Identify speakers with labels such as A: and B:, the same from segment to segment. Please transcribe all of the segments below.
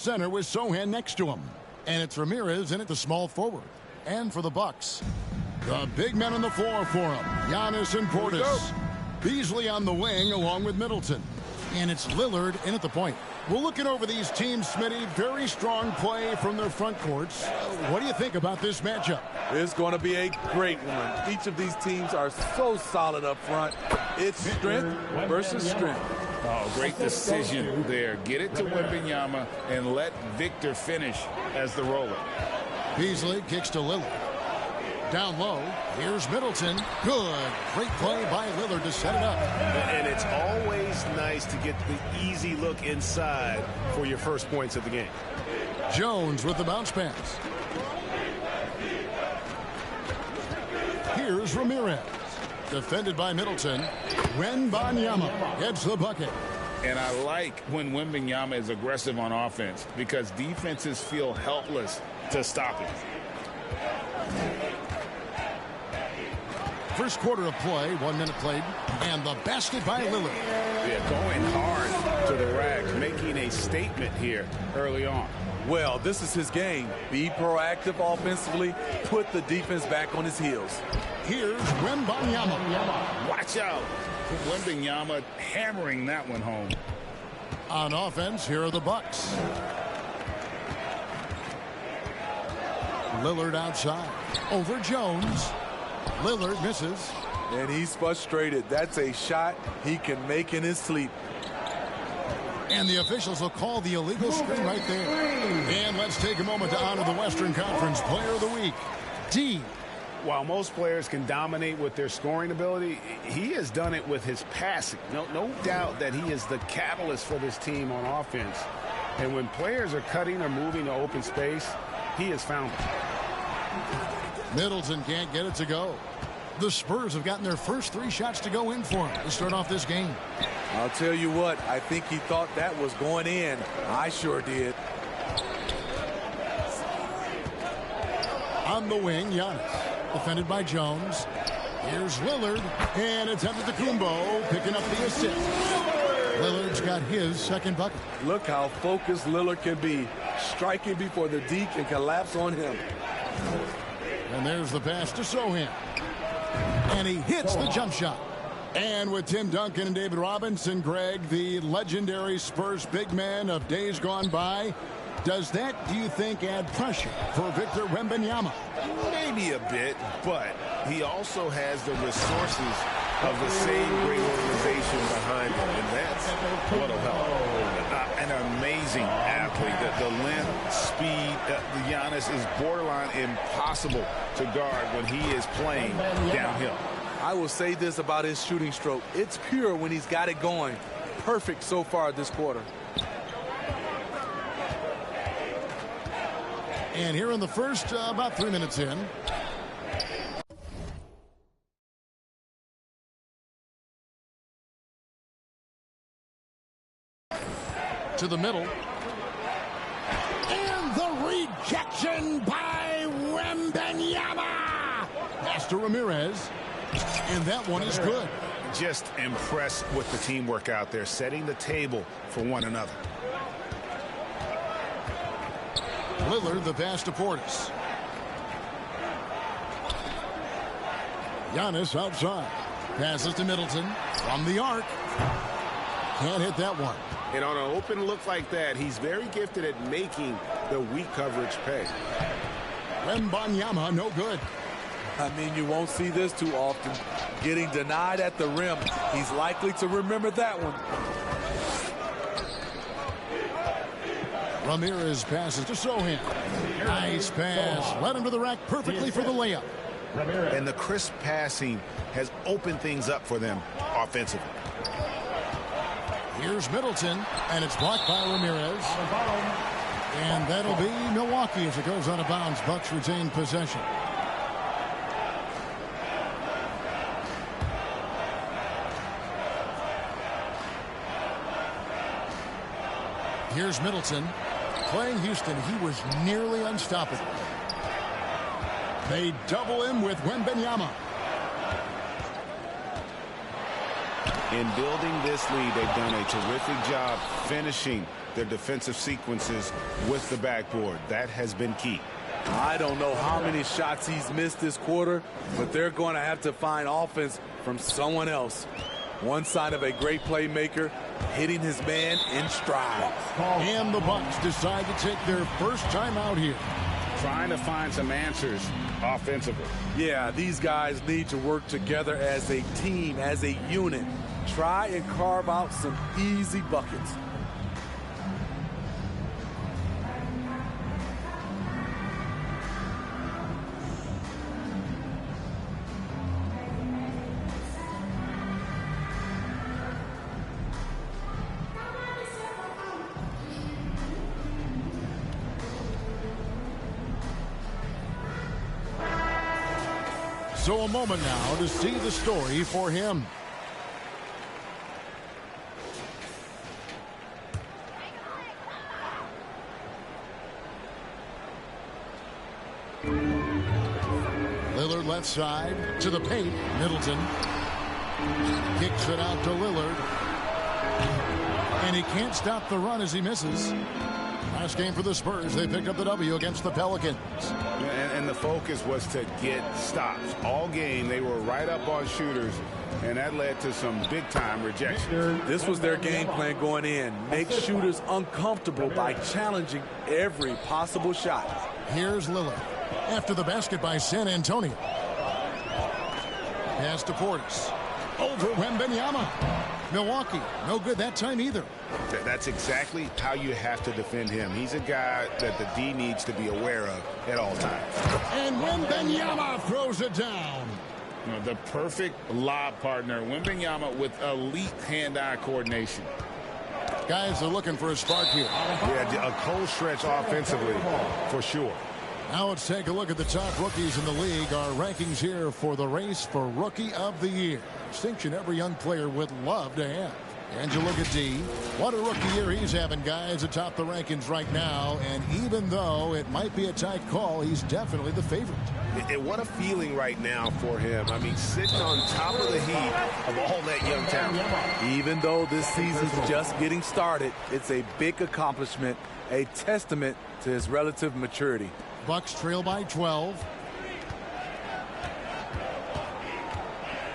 A: center with Sohan next to him. And it's Ramirez in at the small forward. And for the Bucks, the big men on the floor for him, Giannis and Portis. Beasley on the wing along with Middleton. And it's Lillard in at the point. We're looking over these teams, Smitty. Very strong play from their front courts. What do you think about this matchup?
B: It's going to be a great one. Each of these teams are so solid up front. It's strength versus strength.
C: Oh, great decision there. Get it to Wembanyama and let Victor finish as the roller.
A: Beasley kicks to Lillard. Down low, here's Middleton. Good. Great play by Lillard to set it up.
D: And it's always nice to get the easy look inside for your first points of the game.
A: Jones with the bounce pass. Here's Ramirez. Defended by Middleton. Wembanyama gets the bucket.
C: And I like when Wembanyama is aggressive on offense because defenses feel helpless to stop him.
A: First quarter of play, 1 minute played, and the basket by Lillard.
C: Yeah, going hard to the rack, making a statement here early on.
B: Well, this is his game. Be proactive offensively, put the defense back on his heels.
A: Here's Wembanyama.
C: Watch out. Wembanyama hammering that one home.
A: On offense, here are the Bucks. Lillard outside. Over Jones. Lillard misses.
B: And he's frustrated. That's a shot he can make in his sleep.
A: And the officials will call the illegal screen right there. And let's take a moment to honor the Western Conference Player of the Week, D.
D: While most players can dominate with their scoring ability, he has done it with his passing. No doubt that he is the catalyst for this team on offense. And when players are cutting or moving to open space, he has found it.
A: Middleton can't get it to go. The Spurs have gotten their first 3 shots to go in for him to start off this game.
B: I'll tell you what, I think he thought that was going in. I sure did.
A: On the wing, Giannis. Defended by Jones. Here's Lillard. And it's Antetokounmpo picking up the assist. Lillard's got his second bucket.
B: Look how focused Lillard can be. Striking before the D can collapse on him.
A: And there's the pass to Sohan. And he hits the jump shot. And with Tim Duncan and David Robinson, Greg, the legendary Spurs big man of days gone by, does that, do you think, add pressure for Victor Wembanyama?
D: Maybe a bit, but he also has the resources of the same great organization behind him, and that's what'll help. An amazing athlete. The length, speed, the Giannis is borderline impossible to guard when he is playing downhill.
B: I will say this about his shooting stroke. It's pure when he's got it going. Perfect so far this quarter.
A: And here in the first, about 3 minutes in. To the middle. And the rejection by Wembanyama. Pass to Ramirez. And that one is good.
D: Just impressed with the teamwork out there, setting the table for one another.
A: Lillard, the pass to Portis. Giannis outside. Passes to Middleton. From the arc. Can't hit that one.
D: And on an open look like that, he's very gifted at making the weak coverage pay.
A: Wembanyama, no good.
B: I mean, you won't see this too often. Getting denied at the rim. He's likely to remember that one.
A: Ramirez passes to Sohan. Nice pass. Led him to the rack perfectly for the layup.
D: And the crisp passing has opened things up for them offensively.
A: Here's Middleton, and it's blocked by Ramirez. And that'll be Milwaukee as it goes out of bounds. Bucks retain possession. Here's Middleton. Playing Houston, he was nearly unstoppable. They double him with Wembanyama.
D: In building this lead, they've done a terrific job finishing their defensive sequences with the backboard. That has been key.
B: I don't know how many shots he's missed this quarter, but they're going to have to find offense from someone else. One sign of a great playmaker, hitting his man in stride.
A: And the Bucks decide to take their first time out here.
C: Trying to find some answers offensively.
B: Yeah, these guys need to work together as a team, as a unit. Try and carve out some easy buckets.
A: So a moment now to see the story for him. Lillard left side to the paint. Middleton kicks it out to Lillard. And he can't stop the run as he misses. Last game for the Spurs, they picked up the W against the Pelicans.
C: And the focus was to get stops. All game, they were right up on shooters, and that led to some big-time rejection.
B: This was their game plan going in. Make shooters uncomfortable by challenging every possible shot.
A: Here's Lillard after the basket by San Antonio. Pass to Portis. Over Wembanyama. Milwaukee, no good that time either.
C: That's exactly how you have to defend him. He's a guy that the D needs to be aware of at all times.
A: And Wembanyama throws it down.
C: The perfect lob partner. Wembanyama with elite hand-eye coordination.
A: Guys are looking for a spark here.
D: Yeah, a cold stretch offensively, for sure.
A: Now let's take a look at the top rookies in the league. Our rankings here for the race for Rookie of the Year. Distinction every young player would love to have. And you look at D. What a rookie year he's having, guys, atop the rankings right now. And even though it might be a tight call, he's definitely the favorite.
D: And what a feeling right now for him. I mean, sitting on top of the heap of all that young talent.
B: Even though this season's just getting started, it's a big accomplishment, a testament to his relative maturity.
A: Bucks trail by 12.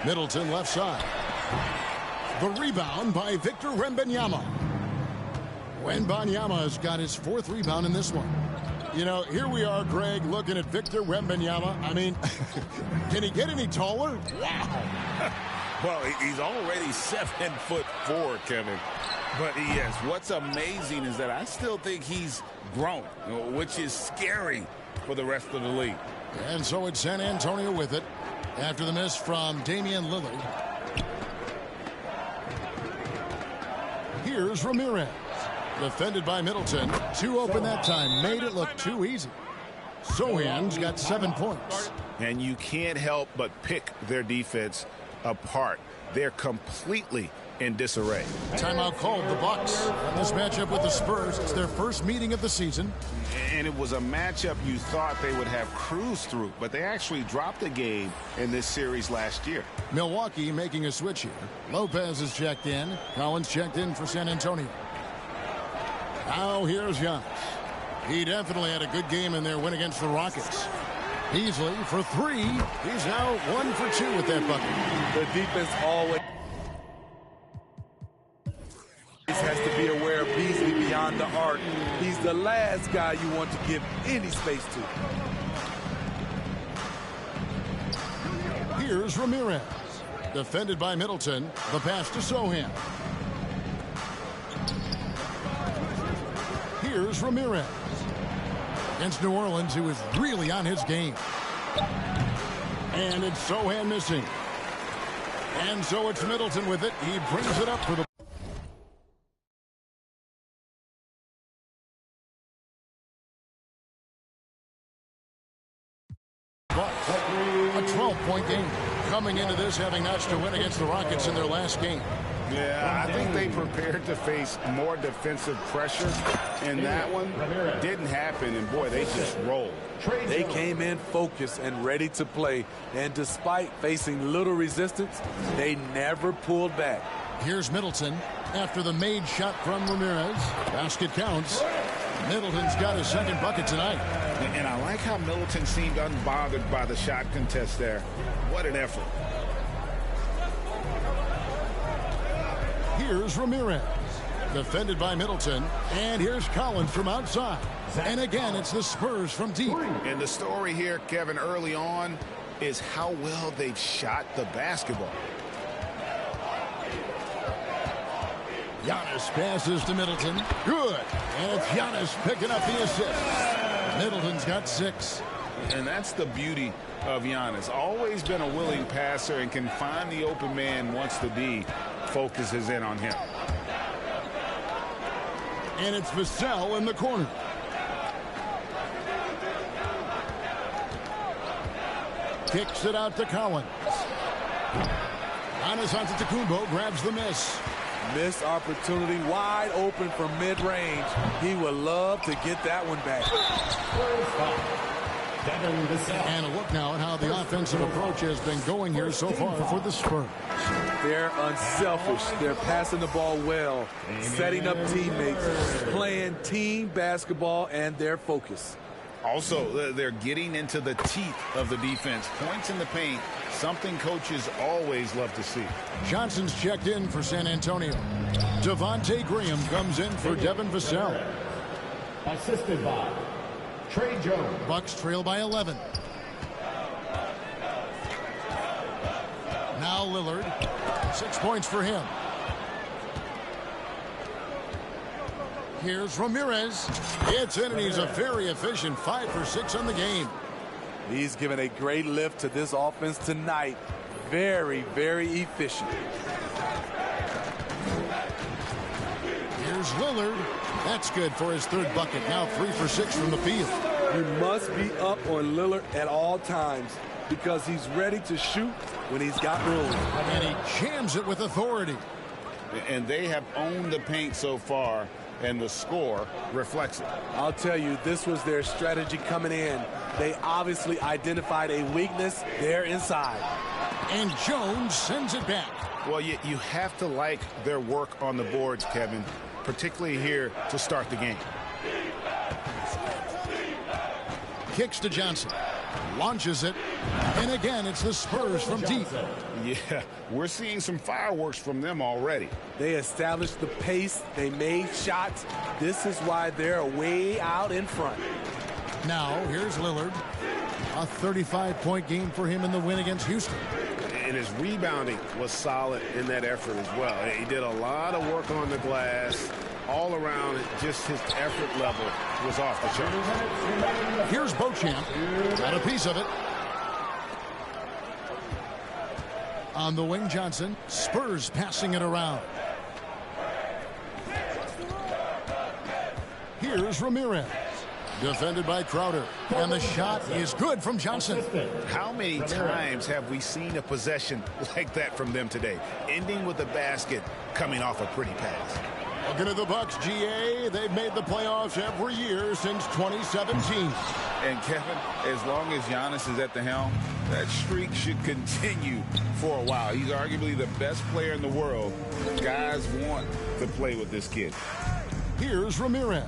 A: Middleton left side. The rebound by Victor Wembanyama. Wembanyama's got his 4th rebound in this one. You know, here we are, Greg, looking at Victor Wembanyama. I mean, can he get any taller? Wow.
C: Well, he's already 7'4", Kevin. But yes, what's amazing is that I still think he's grown, which is scary for the rest of the league.
A: And so it's San Antonio with it after the miss from Damian Lillard. Here's Ramirez. Defended by Middleton. 2 open that time. Made it look too easy. Sohan's got 7 points.
D: And you can't help but pick their defense apart. They're completely in disarray.
A: Timeout called the Bucks. This matchup with the Spurs, it's their first meeting of the season.
D: And it was a matchup you thought they would have cruised through, but they actually dropped a game in this series last year.
A: Milwaukee making a switch here. Lopez is checked in. Collins checked in for San Antonio. Now here's Giannis. He definitely had a good game in their win against the Rockets. Beasley for 3. He's now 1 for 2 with that bucket.
B: The defense always has to be aware of Beasley beyond the arc. He's the last guy you want to give any space to.
A: Here's Ramirez. Defended by Middleton. The pass to Sohan. Here's Ramirez. Against New Orleans, who is really on his game. And it's Sohan missing. And so it's Middleton with it. He brings it up for the Bucks. A 12-point game. Coming into this, having notched a win against the Rockets in their last game.
C: Yeah, I think they prepared to face more defensive pressure, and that one didn't happen, and boy, they just rolled.
B: They came in focused and ready to play, and despite facing little resistance, they never pulled back.
A: Here's Middleton after the made shot from Ramirez. Basket counts. Middleton's got his second bucket tonight.
D: And I like how Middleton seemed unbothered by the shot contest there. What an effort.
A: Here's Ramirez. Defended by Middleton. And here's Collins from outside. And again, it's the Spurs from deep.
D: And the story here, Kevin, early on is how well they've shot the basketball.
A: Giannis passes to Middleton. Good. And it's Giannis picking up the assist. Middleton's got 6.
D: And that's the beauty of Giannis. Always been a willing passer and can find the open man once the D focuses in on him.
A: And it's Vassell in the corner. Kicks it out to Collins. Giannis Antetokounmpo grabs the miss.
B: Missed opportunity, wide open from mid-range. He would love to get that one back.
A: And a look now at how the offensive approach has been going here so far for the Spurs.
B: They're unselfish. They're passing the ball well, setting up teammates, playing team basketball, and their focus.
D: Also, they're getting into the teeth of the defense. Points in the paint, something coaches always love to see.
A: Johnson's checked in for San Antonio. Devontae Graham comes in for Devin Vassell.
E: Assisted by Trey Jones.
A: Bucks trail by 11. Now Lillard. 6 points for him. Here's Ramirez. It's in, and he's a very efficient 5 for 6 on the game.
B: He's given a great lift to this offense tonight. Very, very efficient.
A: Here's Lillard. That's good for his 3rd bucket. Now 3 for 6 from the field.
B: You must be up on Lillard at all times because he's ready to shoot when he's got room.
A: And he jams it with authority.
D: And they have owned the paint so far, and the score reflects it.
B: I'll tell you, this was their strategy coming in. They obviously identified a weakness there inside.
A: And Jones sends it back.
D: Well, you have to like their work on the boards, Kevin, particularly here to start the game.
A: Kicks to Johnson. Launches it. And again, it's the Spurs from deep.
D: Yeah, we're seeing some fireworks from them already.
B: They established the pace. They made shots. This is why they're way out in front.
A: Now, here's Lillard. A 35-point game for him in the win against Houston.
F: And his rebounding was solid in that effort as well. He did a lot of work on the glass. All around, just his effort level was off the chart.
A: Here's Beauchamp. Got a piece of it. On the wing, Johnson. Spurs passing it around. Here's Ramirez. Defended by Crowder. And the shot is good from Johnson.
D: How many times have we seen a possession like that from them today? Ending with a basket, coming off a pretty pass.
A: Looking at the Bucks, GA, they've made the playoffs every year since 2017.
D: And Kevin, as long as Giannis is at the helm, that streak should continue for a while. He's arguably the best player in the world. Guys want to play with this kid.
A: Here's Ramirez.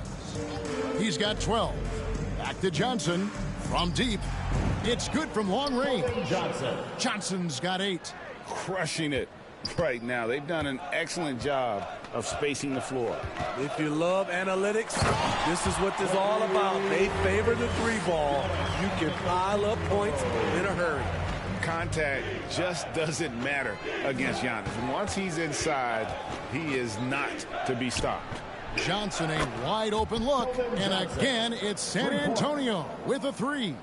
A: He's got 12. Back to Johnson from deep. It's good from long range. Johnson's got 8.
D: Crushing it right now. They've done an excellent job of spacing the floor.
B: If you love analytics, this is what this is all about. They favor the 3-ball. You can pile up points in a hurry.
D: Contact just doesn't matter against Giannis. And once he's inside, he is not to be stopped.
A: Johnson, a wide open look. And again, it's San Antonio with a 3.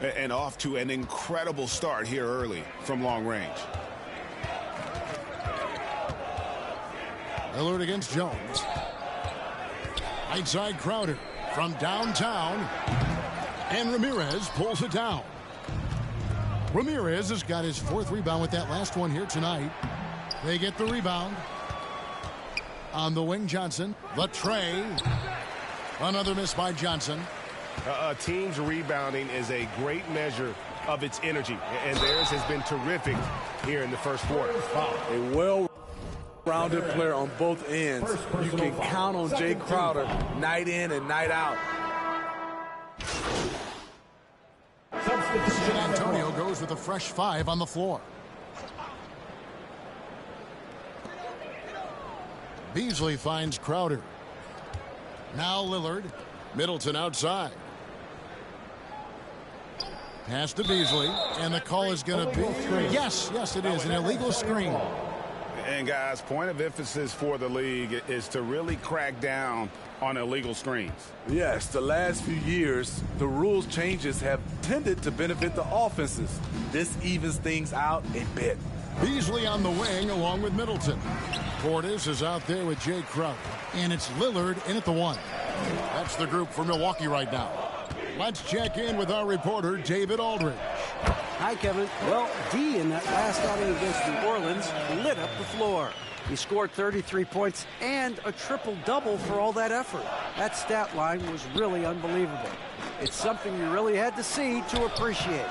F: And off to an incredible start here early from long range.
A: Lillard against Jones. Right side Crowder from downtown. And Ramirez pulls it down. Ramirez has got his 4th rebound with that last one here tonight. They get the rebound. On the wing, Johnson. The tray. Another miss by Johnson.
F: A team's rebounding is a great measure of its energy. And theirs has been terrific here in the first quarter.
B: Rounded player on both ends. You can count on Jay Crowder night in and night out.
A: San Antonio goes with a fresh 5 on the floor. Beasley finds Crowder. Now Lillard. Middleton outside. Pass to Beasley, and the call is going to be, yes, it is, an illegal screen.
D: And guys, point of emphasis for the league is to really crack down on illegal screens.
B: Yes, the last few years, the rules changes have tended to benefit the offenses. This evens things out a bit.
A: Beasley on the wing along with Middleton. Portis is out there with Jay Crowder, and it's Lillard in at the 1. That's the group for Milwaukee right now. Let's check in with our reporter, David Aldridge.
G: Hi, Kevin. Well, D in that last outing against New Orleans lit up the floor. He scored 33 points and a triple-double for all that effort. That stat line was really unbelievable. It's something you really had to see to appreciate.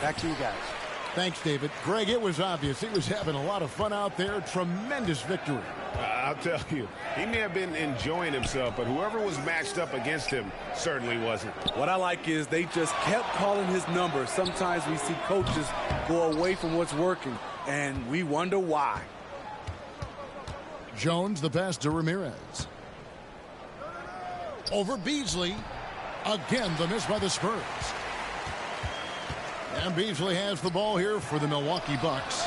G: Back to you guys.
A: Thanks, David. Greg, it was obvious he was having a lot of fun out there. Tremendous victory.
F: I'll tell you, he may have been enjoying himself, but whoever was matched up against him certainly wasn't.
B: What I like is they just kept calling his number. Sometimes we see coaches go away from what's working, and we wonder why.
A: Jones, the pass to Ramirez. Over Beasley. Again, the miss by the Spurs. And Beasley has the ball here for the Milwaukee Bucks.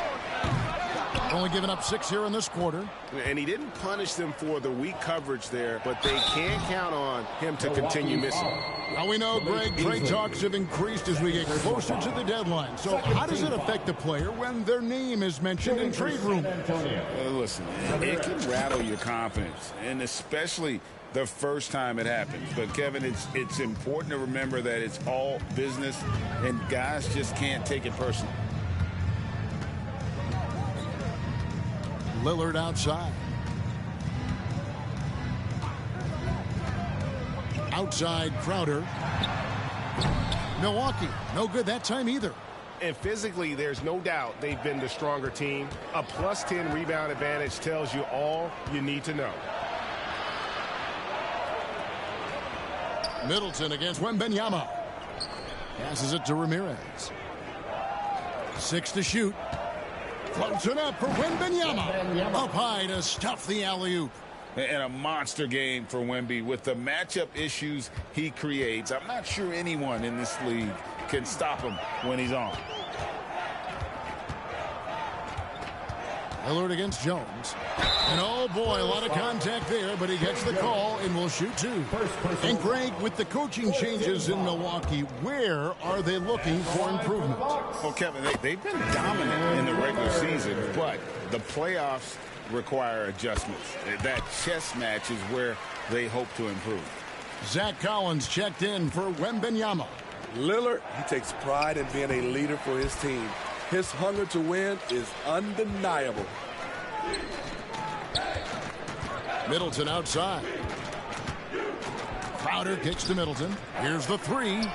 A: Only giving up 6 here in this quarter.
F: And he didn't punish them for the weak coverage there, but they can't count on him to continue missing.
A: Now we know, Greg, trade talks have increased as we get closer to the deadline. So how does it affect a player when their name is mentioned in trade room?
C: Listen, it can rattle your confidence, and especially the first time it happens. But, Kevin, it's important to remember that it's all business, and guys just can't take it personally.
A: Lillard outside. Outside Crowder. Milwaukee, no good that time either.
F: And physically, there's no doubt they've been the stronger team. A plus 10 rebound advantage tells you all you need to know.
A: Middleton against Wembanyama. Passes it to Ramirez. 6 to shoot. Floats it up for Wembanyama. Up high to stuff the alley-oop.
C: And a monster game for Wemby. With the matchup issues he creates, I'm not sure anyone in this league can stop him when he's on.
A: Lillard against Jones. And oh boy, a lot of contact there, but he gets the call and will shoot 2. And Greg, with the coaching changes in Milwaukee, where are they looking for improvement?
C: Well, Kevin, they've been dominant in the regular season, but the playoffs require adjustments. That chess match is where they hope to improve.
A: Zach Collins checked in for Wembanyama.
B: Lillard, he takes pride in being a leader for his team. His hunger to win is undeniable.
A: Middleton outside. Crowder kicks to Middleton. Here's the 3.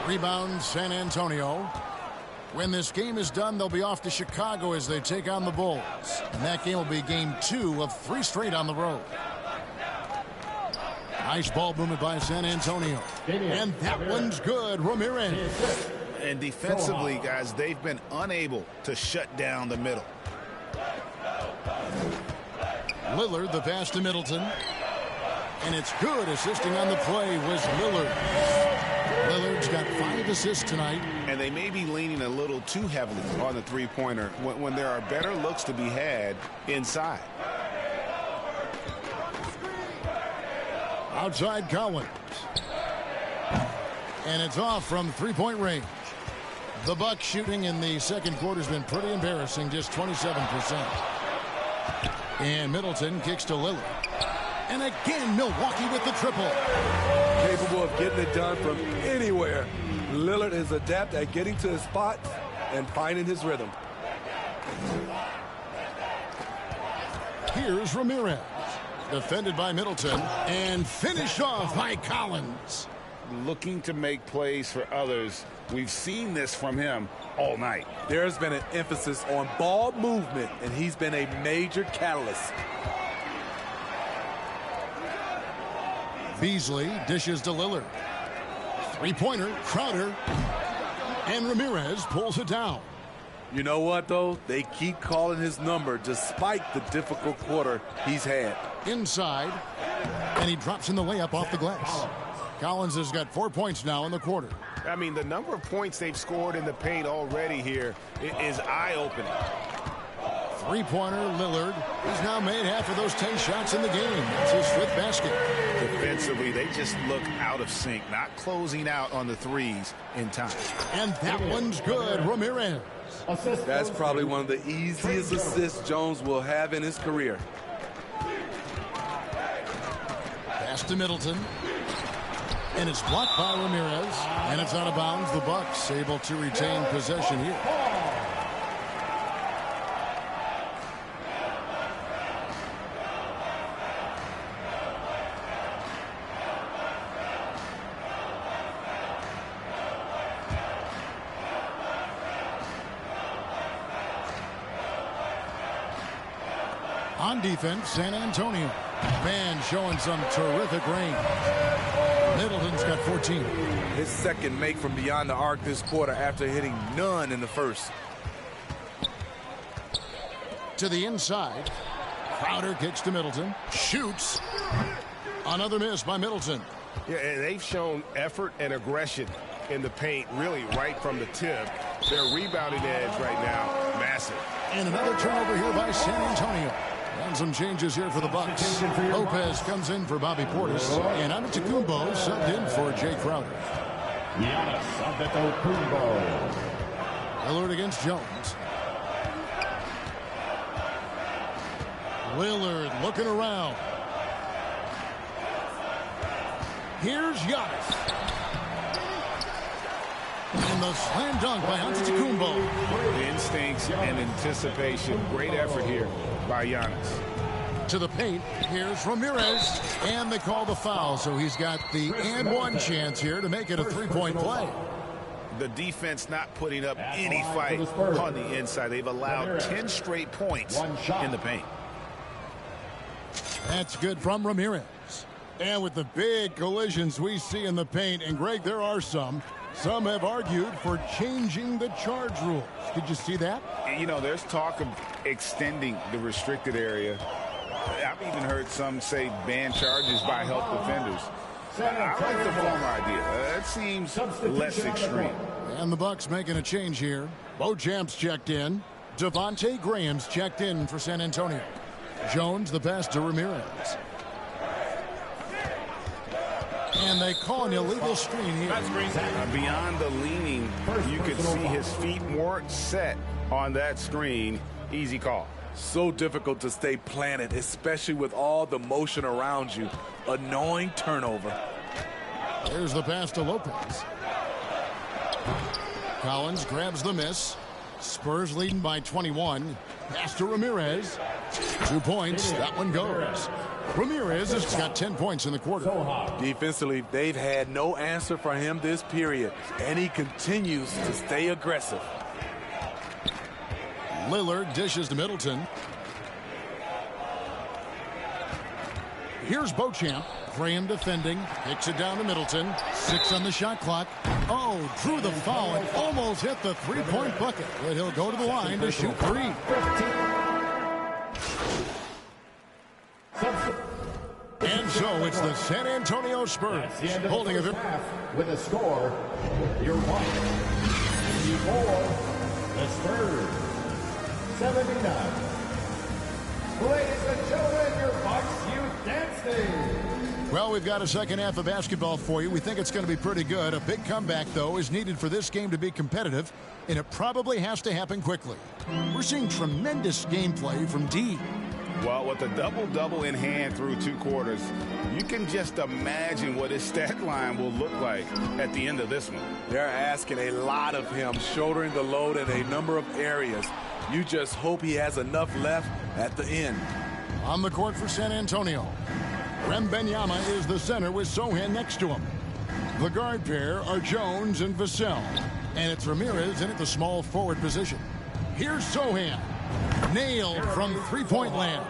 A: Rebound San Antonio. When this game is done, they'll be off to Chicago as they take on the Bulls. And that game will be game 2 of 3 straight on the road. Nice ball movement by San Antonio. And that one's good. Ramirez.
D: And defensively, guys, they've been unable to shut down the middle.
A: Lillard, the pass to Middleton. And it's good. Assisting on the play was Lillard. Lillard's got 5 assists tonight.
D: And they may be leaning a little too heavily on the three-pointer when there are better looks to be had inside.
A: Outside Collins. And it's off from three-point range. The Bucks shooting in the second quarter has been pretty embarrassing, just 27%. And Middleton kicks to Lillard. And again, Milwaukee with the triple.
B: Capable of getting it done from anywhere. Lillard is adept at getting to his spot and finding his rhythm.
A: Here's Ramirez. Defended by Middleton. And finished off by Collins.
C: Looking to make plays for others. We've seen this from him all night.
B: There's been an emphasis on ball movement, and he's been a major catalyst.
A: Beasley dishes to Lillard. Three-pointer, Crowder. And Ramirez pulls it down.
B: You know what, though? They keep calling his number despite the difficult quarter he's had.
A: Inside. And he drops in the layup off the glass. Collins has got 4 points now in the quarter.
F: I mean, the number of points they've scored in the paint already here is eye-opening.
A: Three-pointer, Lillard. He's now made half of those 10 shots in the game. It's his 5th basket.
D: Defensively, they just look out of sync, not closing out on the threes in time.
A: And that one's good. Ramirez.
B: That's probably one of the easiest assists Jones will have in his career.
A: Pass to Middleton. And it's blocked by Ramirez. And it's out of bounds. The Bucks able to retain possession here. On defense, San Antonio. Man showing some terrific range. Middleton's got 14.
B: His second make from beyond the arc this quarter after hitting none in the first.
A: To the inside. Crowder kicks to Middleton. Shoots. Another miss by Middleton.
F: Yeah, and they've shown effort and aggression in the paint, really right from the tip. Their rebounding edge right now, massive.
A: And another turnover here by San Antonio. And some changes here for the Bucks. Lopez comes in for Bobby Portis. And Antetokounmpo subbed in for Jay Crowder.
E: Giannis Antetokounmpo.
A: Lillard against Jones. Lillard looking around. Here's Giannis. And the slam dunk by Antetokounmpo.
C: The instincts and anticipation. Great effort here by Giannis.
A: To the paint. Here's Ramirez. And they call the foul. So he's got the and one chance here to make it a three-point play.
C: The defense not putting up any fight on the inside. They've allowed 10 straight points in the paint.
A: That's good from Ramirez. And with the big collisions we see in the paint, and Greg, there are some have argued for changing the charge rules. Did you see that?
C: You know, there's talk of extending the restricted area. I've even heard some say ban charges by help defenders. I like the former idea. That seems less extreme.
A: And the Bucks making a change here. Beauchamp's checked in. Devontae Graham's checked in for San Antonio. Jones the pass to Ramirez. And they call an illegal screen here.
C: Beyond the leaning, you could see his feet more set on that screen. Easy call.
B: So difficult to stay planted, especially with all the motion around you. Annoying turnover.
A: There's the pass to Lopez. Collins grabs the miss. Spurs leading by 21. Pass to Ramirez. 2 points. That one goes. Ramirez has got 10 points in the quarter.
B: Defensively, they've had no answer for him this period, and he continues to stay aggressive.
A: Lillard dishes to Middleton. Here's Beauchamp. Graham defending. Kicks it down to Middleton. 6 on the shot clock. Oh, drew the foul and almost hit the three-point bucket. But he'll go to the line to shoot 3. And so it's the San Antonio Spurs holding a
E: with a score, your one. Before the Spurs, 79. Ladies and gentlemen, your Bucks Youth Dance Team.
A: Well, we've got a second half of basketball for you. We think it's going to be pretty good. A big comeback, though, is needed for this game to be competitive, and it probably has to happen quickly. We're seeing tremendous gameplay from D.
C: Well, with a double-double in hand through 2 quarters, you can just imagine what his stat line will look like at the end of this one.
B: They're asking a lot of him, shouldering the load in a number of areas. You just hope he has enough left at the end.
A: On the court for San Antonio, Wembanyama is the center with Sohan next to him. The guard pair are Jones and Vassell. And it's Ramirez in at the small forward position. Here's Sohan. Nailed from three-point land.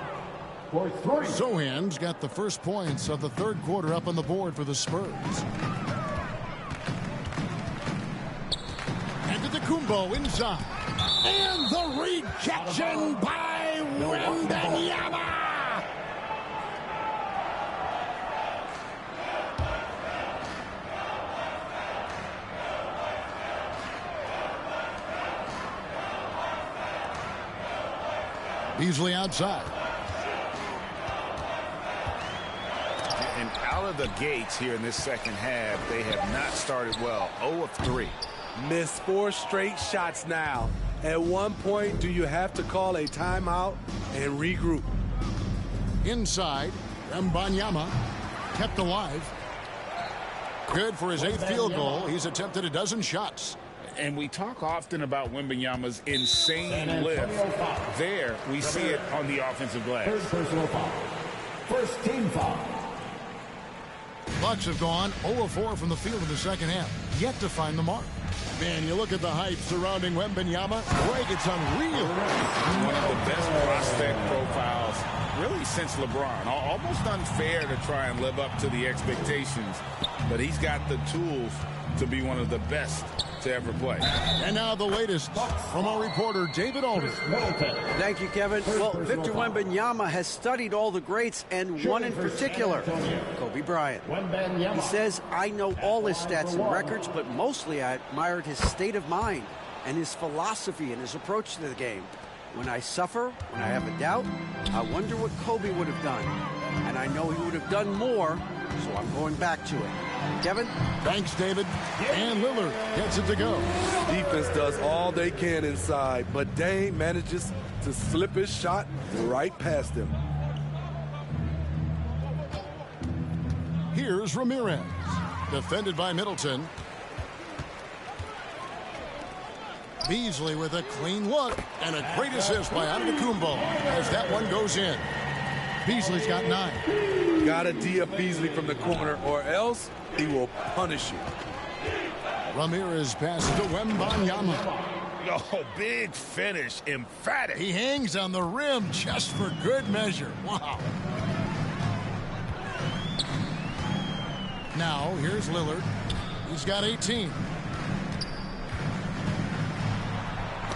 A: Sohan's got the first points of the third quarter up on the board for the Spurs. Antetokounmpo inside. And the rejection by Wembanyama. Easily outside.
C: And out of the gates here in this second half, they have not started well. 0 of 3.
B: Missed 4 straight shots now. At one point, do you have to call a timeout and regroup?
A: Inside, Wembanyama kept alive. Good for his 8th field goal. He's attempted a dozen shots.
C: And we talk often about Wembanyama's insane lift. There, we see it on the offensive glass.
E: Third personal foul. First team foul.
A: Bucks have gone 0 of 4 from the field in the second half. Yet to find the mark. Man, you look at the hype surrounding Wembanyama. Greg, it's unreal.
C: One of the best prospect profiles really since LeBron. Almost unfair to try and live up to the expectations, but he's got the tools to be one of the best to ever play.
A: And now the latest from our reporter, David Alder.
G: Thank you, Kevin. Well, Victor Wembanyama has studied all the greats and one in particular, Kobe Bryant. He says, I know all his stats and records, but mostly I admired his state of mind and his philosophy and his approach to the game. When I suffer, when I have a doubt, I wonder what Kobe would have done. And I know he would have done more, so I'm going back to it. Kevin?
A: Thanks, David. And Lillard gets it to go.
B: Defense does all they can inside, but Dame manages to slip his shot right past him.
A: Here's Ramirez, defended by Middleton. Beasley with a clean look and a great assist by Antetokounmpo as that one goes in. Beasley's got 9.
B: Gotta D up Beasley from the corner or else he will punish you.
A: Ramirez passes to Wembanyama.
D: Oh, big finish, emphatic.
A: He hangs on the rim just for good measure. Wow. Now, here's Lillard. He's got 18.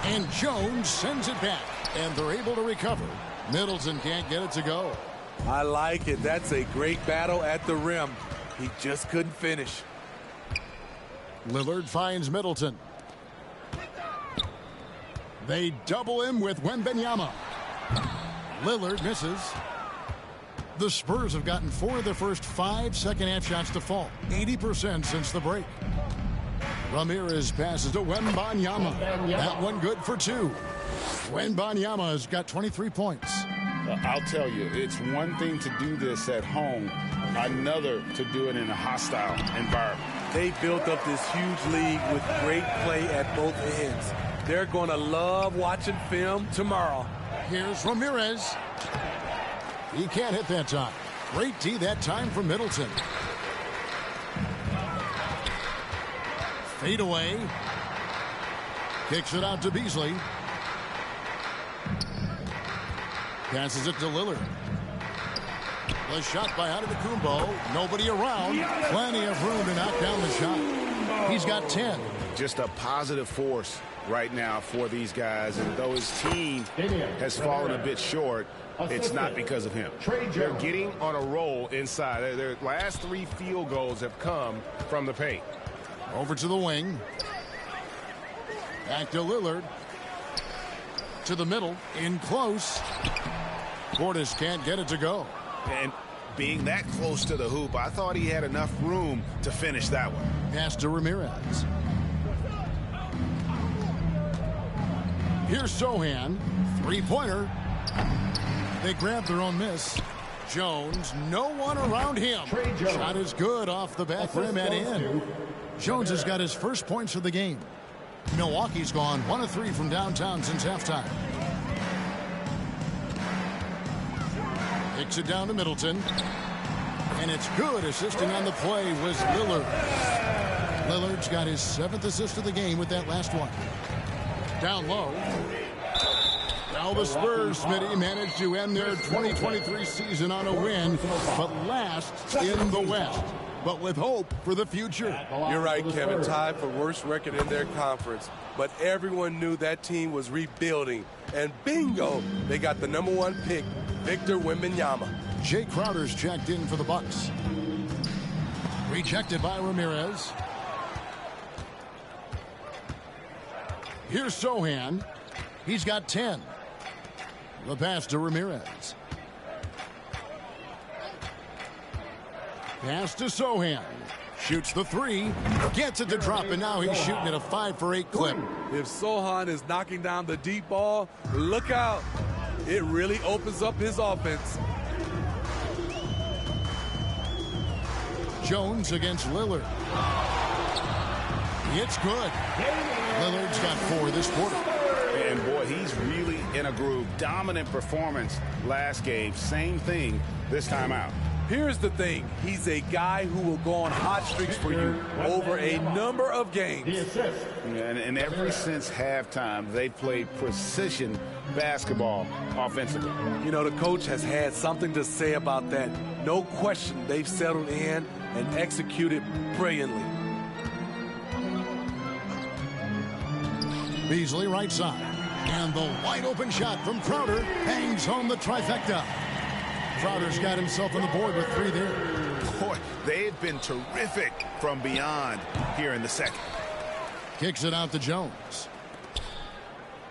A: And Jones sends it back, and they're able to recover. Middleton can't get it to go.
B: I like it. That's a great battle at the rim. He just couldn't finish.
A: Lillard finds Middleton. They double him with Wembanyama. Lillard misses. The Spurs have gotten 4 of their first 5 second-half shots to fall. 80% since the break. Ramirez passes to Wembanyama. That one good for 2. Wembanyama has got 23 points.
C: I'll tell you, it's one thing to do this at home, another to do it in a hostile environment.
B: They built up this huge league with great play at both ends. They're going to love watching film tomorrow.
A: Here's Ramirez. He can't hit that time. Great D that time for Middleton. Fade away. Kicks it out to Beasley. Passes it to Lillard. The shot by Antetokounmpo. Nobody around. Plenty of room to knock down the shot. He's got 10.
D: Just a positive force right now for these guys. And though his team has fallen a bit short, it's not because of him. They're getting on a roll inside. Their last 3 field goals have come from the paint.
A: Over to the wing. Back to Lillard. To the middle. In close. Portis can't get it to go.
D: And being that close to the hoop, I thought he had enough room to finish that one.
A: Pass to Ramirez. Here's Sohan. 3-pointer. They grab their own miss. Jones, no one around him. Shot is good off the back rim and in. Jones has got his first points of the game. Milwaukee's gone 1 of 3 from downtown since halftime. Kicks it down to Middleton. And it's good. Assisting on the play was Lillard. Lillard's got his 7th assist of the game with that last one. Down low. Now the Spurs, Smitty, managed to end their 2023 season on a win, but last in the West. But with hope for the future.
B: You're right, Kevin. Tied for worst record in their conference. But everyone knew that team was rebuilding. And bingo, they got the #1 pick, Victor Wembanyama.
A: Jay Crowder's checked in for the Bucks. Rejected by Ramirez. Here's Sohan. He's got 10. The pass to Ramirez. Pass to Sohan. Shoots the 3. Gets it to drop, and now he's shooting at a 5 for 8 clip.
B: If Sohan is knocking down the deep ball, look out. It really opens up his offense.
A: Jones against Lillard. It's good. Lillard's got 4 this quarter.
C: And boy, he's really in a groove. Dominant performance last game. Same thing this time out.
B: Here's the thing. He's a guy who will go on hot streaks for you over a number of games.
C: And ever since halftime, they played precision basketball offensively.
B: You know, the coach has had something to say about that. No question, they've settled in and executed brilliantly.
A: Beasley right side. And the wide open shot from Crowder hangs home the trifecta. Crowder's got himself on the board with 3 there.
D: Boy, they've been terrific from beyond here in the second.
A: Kicks it out to Jones.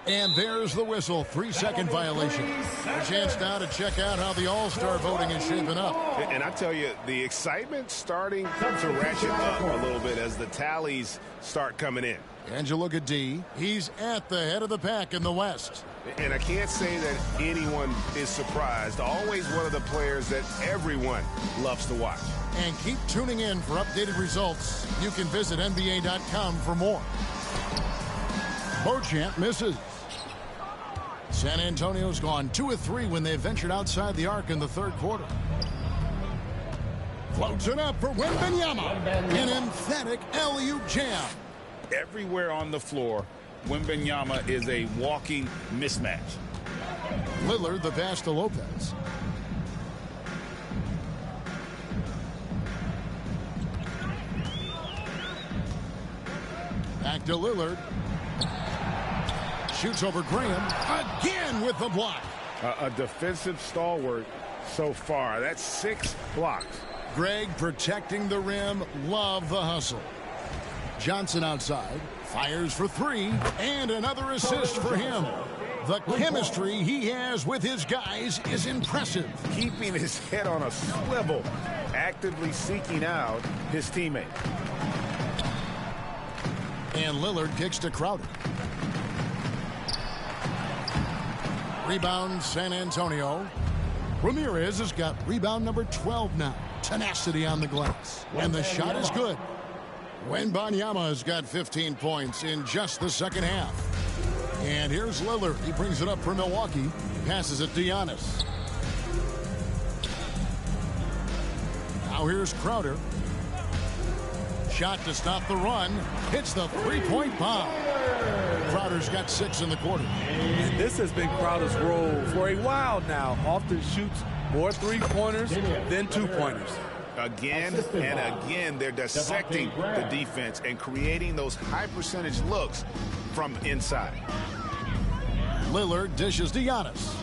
A: And there's the whistle. 3-second violation. A chance now to check out how the All-Star voting is shaping up.
D: And I tell you, the excitement's starting to ratchet up a little bit as the tallies start coming in.
A: And you look at D. He's at the head of the pack in the West.
D: And I can't say that anyone is surprised. Always one of the players that everyone loves to watch.
A: And keep tuning in for updated results. You can visit NBA.com for more. Beauchamp misses. San Antonio's gone 2 of 3 when they ventured outside the arc in the 3rd quarter. Floats it up for Wembanyama. An emphatic alley-oop jam.
C: Everywhere on the floor, Wembanyama is a walking mismatch.
A: Lillard the pass to Lopez. Back to Lillard. Shoots over Graham. Again with the block.
F: A defensive stalwart so far. That's 6 blocks.
A: Greg protecting the rim. Love the hustle. Johnson outside. Fires for 3. And another assist for him. The chemistry he has with his guys is impressive.
F: Keeping his head on a swivel. Actively seeking out his teammate.
A: And Lillard kicks to Crowder. Rebound San Antonio. Ramirez has got rebound number 12 now. Tenacity on the glass. And the shot is good. Wembanyama has got 15 points in just the second half. And here's Lillard. He brings it up for Milwaukee. Passes it to Giannis. Now here's Crowder. Shot to stop the run. Hits the 3-point bomb. Crowder's got 6 in the quarter.
B: And this has been Crowder's role for a while now. Often shoots more 3-pointers than 2-pointers.
D: Again and again, they're dissecting the defense and creating those high-percentage looks from inside.
A: Lillard dishes to Giannis.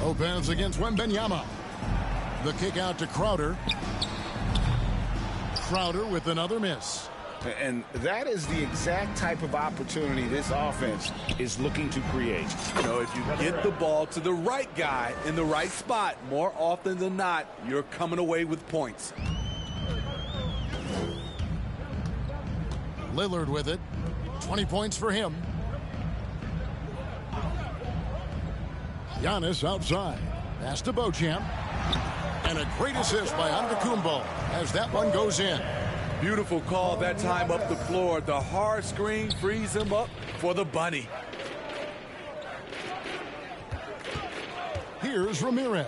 A: Lopez against Wembanyama. The kick out to Crowder. Crowder with another miss.
C: And that is the exact type of opportunity this offense is looking to create.
B: You know, if you get the ball to the right guy in the right spot, more often than not, you're coming away with points.
A: Lillard with it. 20 points for him. Giannis outside. Pass to Beauchamp. And a great assist by Antetokounmpo as that one goes in.
B: Beautiful call that time up the floor. The hard screen frees him up for the bunny.
A: Here's Ramirez.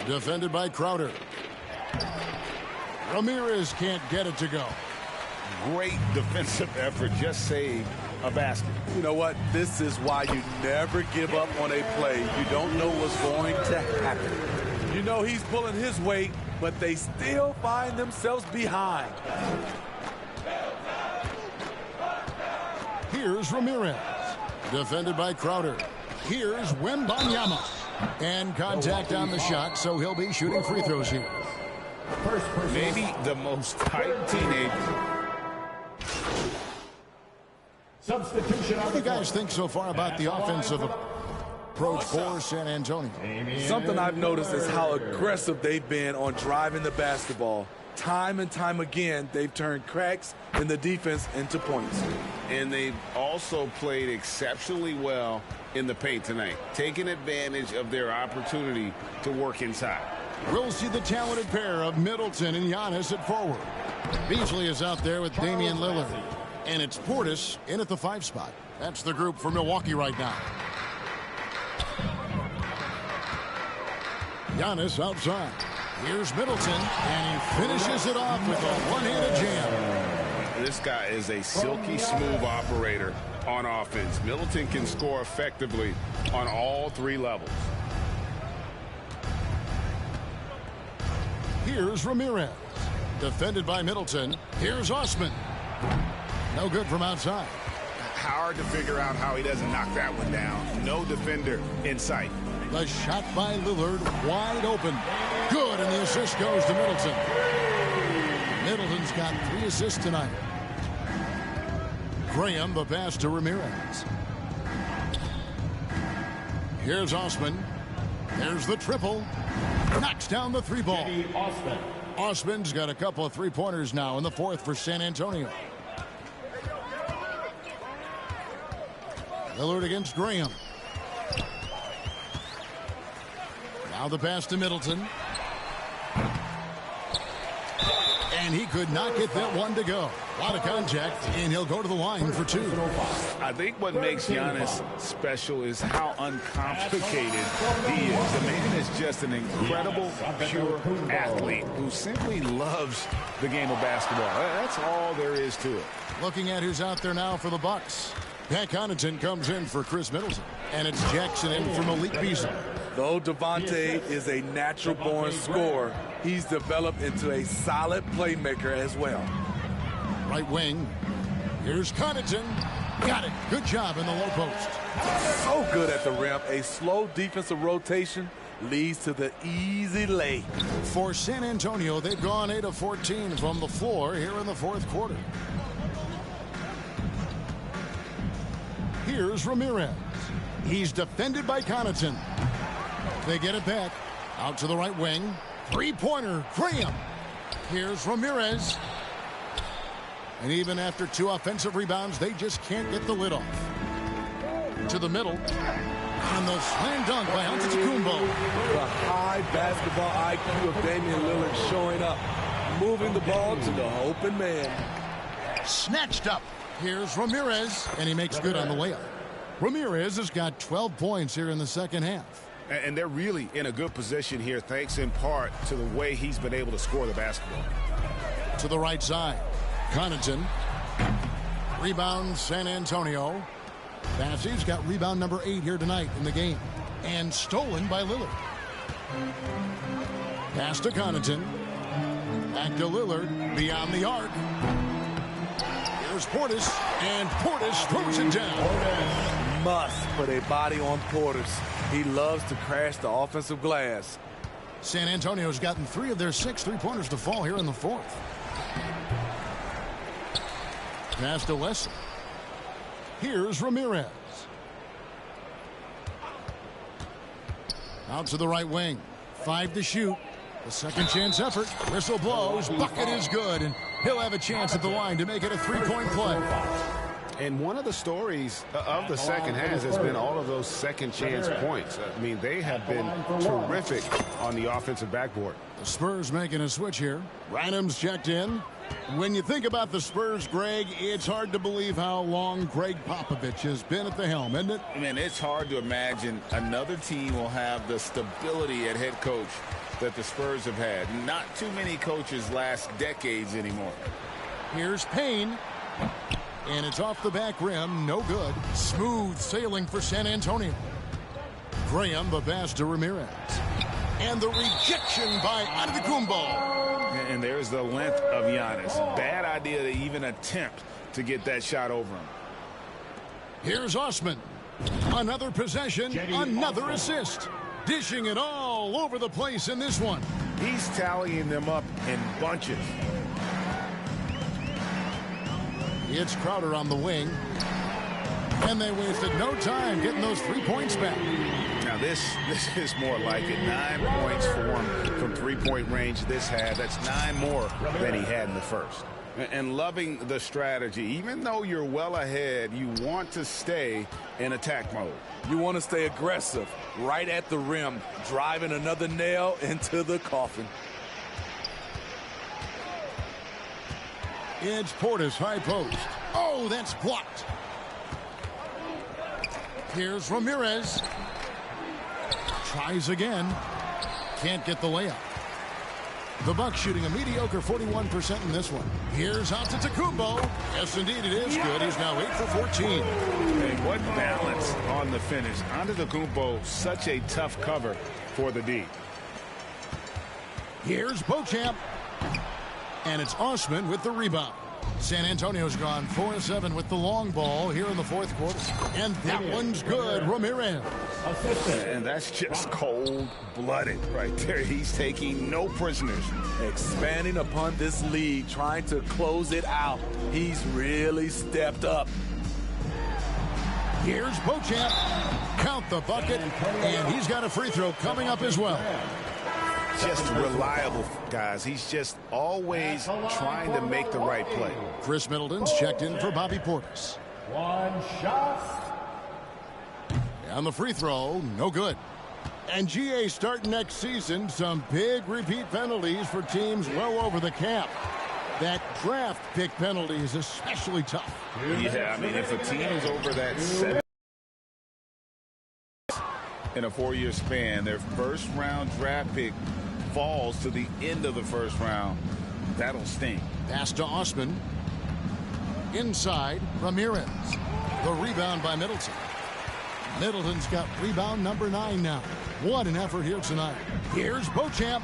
A: Defended by Crowder. Ramirez can't get it to go.
C: Great defensive effort. Just saved a basket.
B: You know what? This is why you never give up on a play. You don't know what's going to happen. You know he's pulling his weight, but they still find themselves behind.
A: Here's Ramirez. Defended by Crowder. Here's Wembanyama. And contact on the shot, so he'll be shooting free throws here.
C: Maybe the most hyped teenager.
E: Substitution.
A: What do you guys think so far about the offensive approach for San Antonio?
B: Something I've noticed is how aggressive they've been on driving the basketball. Time and time again, they've turned cracks in the defense into points.
C: And they've also played exceptionally well in the paint tonight, taking advantage of their opportunity to work inside.
A: We'll see the talented pair of Middleton and Giannis at forward. Beasley is out there with Damian Lillard. And it's Portis in at the 5 spot. That's the group for Milwaukee right now. Giannis outside. Here's Middleton, and he finishes it off with a one-handed jam.
C: This guy is a silky smooth operator on offense. Middleton can score effectively on all three levels.
A: Here's Ramirez. Defended by Middleton. Here's Osman. No good from outside.
C: Hard to figure out how he doesn't knock that one down. No defender in sight.
A: The shot by Lillard, wide open. Good, and the assist goes to Middleton. Middleton's got 3 assists tonight. Graham, the pass to Ramirez. Here's Osman. There's the triple. Knocks down the 3 ball. Osman's got a couple of 3-pointers now in the 4th for San Antonio. Lillard against Graham. Now the pass to Middleton. And he could not get that one to go. A lot of contact, and he'll go to the line for 2.
C: I think what makes Giannis special is how uncomplicated he is. The man is just an incredible, pure athlete who simply loves the game of basketball. That's all there is to it.
A: Looking at who's out there now for the Bucks. Pat Connaughton comes in for Chris Middleton. And it's Jackson in for Malik Beasley.
B: Though Devontae is a natural-born scorer, he's developed into a solid playmaker as well.
A: Right wing. Here's Connaughton. Got it. Good job in the low post.
B: So good at the rim. A slow defensive rotation leads to the easy lay.
A: For San Antonio, they've gone 8 of 14 from the floor here in the 4th quarter. Here's Ramirez. He's defended by Connaughton. They get it back. Out to the right wing. 3-pointer, Graham. Here's Ramirez. And even after 2 offensive rebounds, they just can't get the lid off. To the middle. And the slam dunk by Antetokounmpo.
B: The high basketball IQ of Damian Lillard showing up. Moving the ball to the open man.
A: Snatched up. Here's Ramirez. And he makes good on the layup. Ramirez has got 12 points here in the second half.
F: And they're really in a good position here, thanks in part to the way he's been able to score the basketball.
A: To the right side. Connaughton. Rebound San Antonio. Bassey's got rebound number 8 here tonight in the game. And stolen by Lillard. Pass to Connaughton. Back to Lillard. Beyond the arc. Here's Portis. And Portis throws it down.
B: Must put a body on Portis. He loves to crash the offensive glass.
A: San Antonio's gotten 3 of their 6 3-pointers to fall here in the 4th. Pass to Wesley. Here's Ramirez. Out to the right wing. 5 to shoot. The second chance effort. Whistle blows. Bucket is good. And he'll have a chance at the line to make it a 3-point play.
F: And one of the stories of the second half has been all of those second chance points. I mean, they have been terrific on the offensive backboard.
A: The Spurs making a switch here. Random's checked in. When you think about the Spurs, Greg, it's hard to believe how long Greg Popovich has been at the helm, isn't it?
C: I mean, it's hard to imagine another team will have the stability at head coach that the Spurs have had. Not too many coaches last decades anymore.
A: Here's Payne. And it's off the back rim. No good. Smooth sailing for San Antonio. Graham, the pass to Ramirez. And the rejection by Antetokounmpo.
C: And there's the length of Giannis. Bad idea to even attempt to get that shot over him.
A: Here's Osman. Another possession, another assist. Dishing it all over the place in this one.
F: He's tallying them up in bunches.
A: It's Crowder on the wing. And they wasted no time getting those 3 points back.
C: Now this is more like it. 9 points for him from 3-point range this half. That's 9 more than he had in the first. And loving the strategy. Even though you're well ahead, you want to stay in attack mode.
B: You want to stay aggressive right at the rim, driving another nail into the coffin.
A: It's Portis, high post. Oh, that's blocked. Here's Ramirez. Tries again. Can't get the layup. The Bucks shooting a mediocre 41% in this one. Here's Antetokounmpo. Yes, indeed, it is good. He's now 8 for 14.
C: Hey, what balance on the finish. Antetokounmpo, such a tough cover for the D.
A: Here's Beauchamp. And it's Osman with the rebound. San Antonio's gone 4-7 with the long ball here in the fourth quarter. And that one's good. Ramirez.
C: And that's just cold-blooded right there. He's taking no prisoners.
B: Expanding upon this lead, trying to close it out. He's really stepped up.
A: Here's Beauchamp. Count the bucket. And he's got a free throw coming up as well.
F: Just reliable, guys. He's just always trying to make the right play.
A: Chris Middleton's checked in for Bobby Portis.
E: One shot.
A: And the free throw, no good. And GA starting next season, some big repeat penalties for teams well over the cap. That draft pick penalty is especially tough.
C: Yeah, I mean, if a team is over that 7 in a 4-year span, their first-round draft pick falls to the end of the first round, that'll sting.
A: Pass to Osman. Inside, Ramirez. The rebound by Middleton. Middleton's got rebound number 9 now. What an effort here tonight. Here's Beauchamp.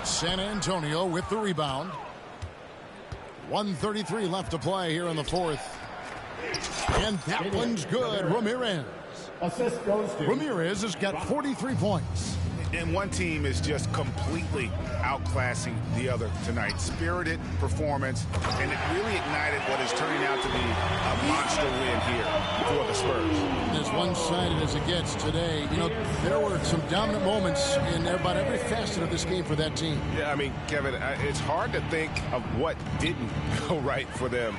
A: San Antonio with the rebound. 1:33 left to play here in the fourth. And that one's good. Ramirez.
E: Assist goes to
A: Ramirez has got 43 points.
F: And one team is just completely outclassing the other tonight. Spirited performance, and it really ignited what is turning out to be a monster win here for the Spurs.
A: As one-sided as it gets today, you know, there were some dominant moments in about every facet of this game for that team.
F: Yeah, I mean, Kevin, it's hard to think of what didn't go right for them.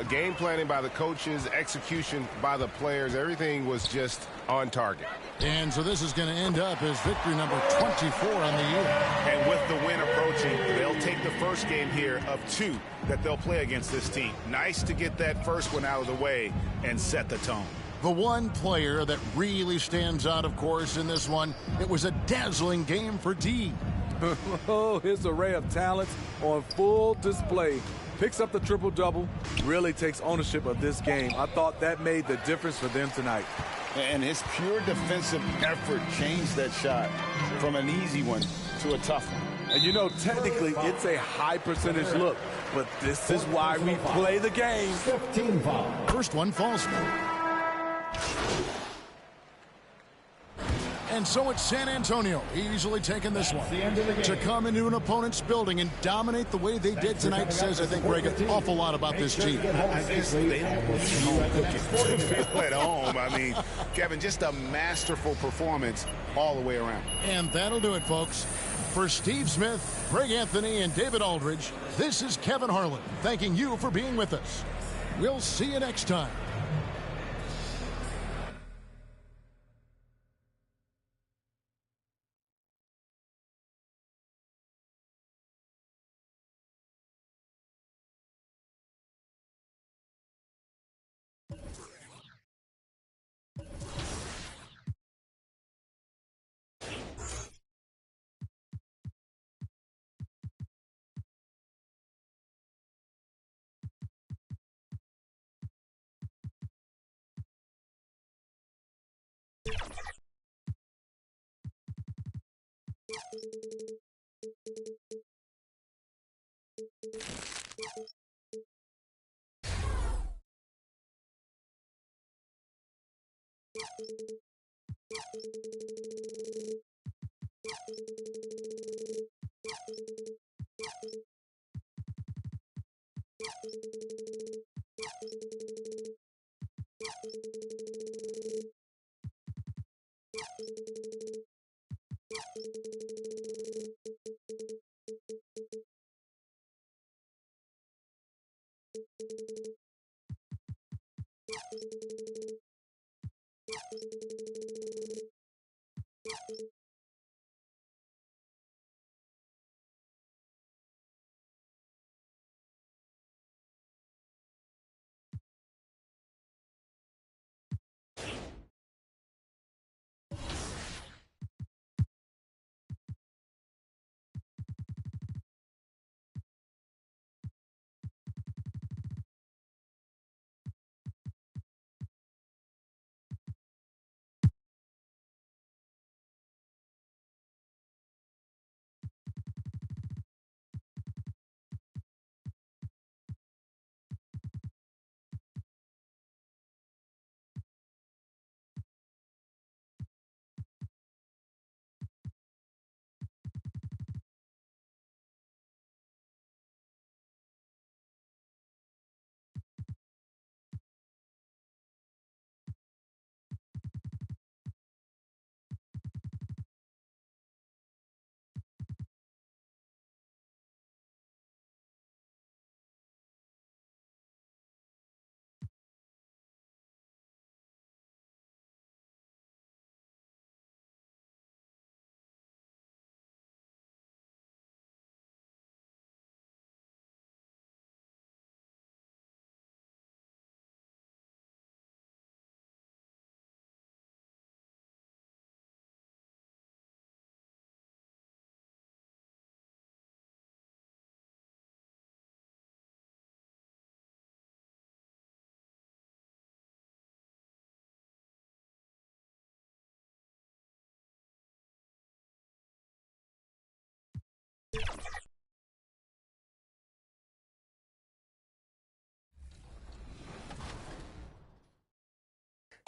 F: Game planning by the coaches, execution by the players, everything was just on target.
A: And so this is going to end up as victory number 24 on the year.
F: And with the win approaching, they'll take the first game here of 2 that they'll play against this team. Nice to get that first one out of the way and set the tone.
A: The one player that really stands out, of course, in this one, it was a dazzling game for D.
B: Oh, his array of talents on full display. Picks up the triple-double, really takes ownership of this game. I thought that made the difference for them tonight.
C: And his pure defensive effort changed that shot from an easy one to a tough one.
B: And you know, technically, it's a high percentage look, but this is why we play the game.
E: 15 foul.
A: First one falls. And so it's San Antonio easily taking this one. To come into an opponent's building and dominate the way they did tonight says, I think, Greg, an awful lot about this team.
F: I guess they almost feel at home. I mean, Kevin, just a masterful performance all the way around.
A: And that'll do it, folks. For Steve Smith, Greg Anthony, and David Aldridge, this is Kevin Harlan thanking you for being with us. We'll see you next time.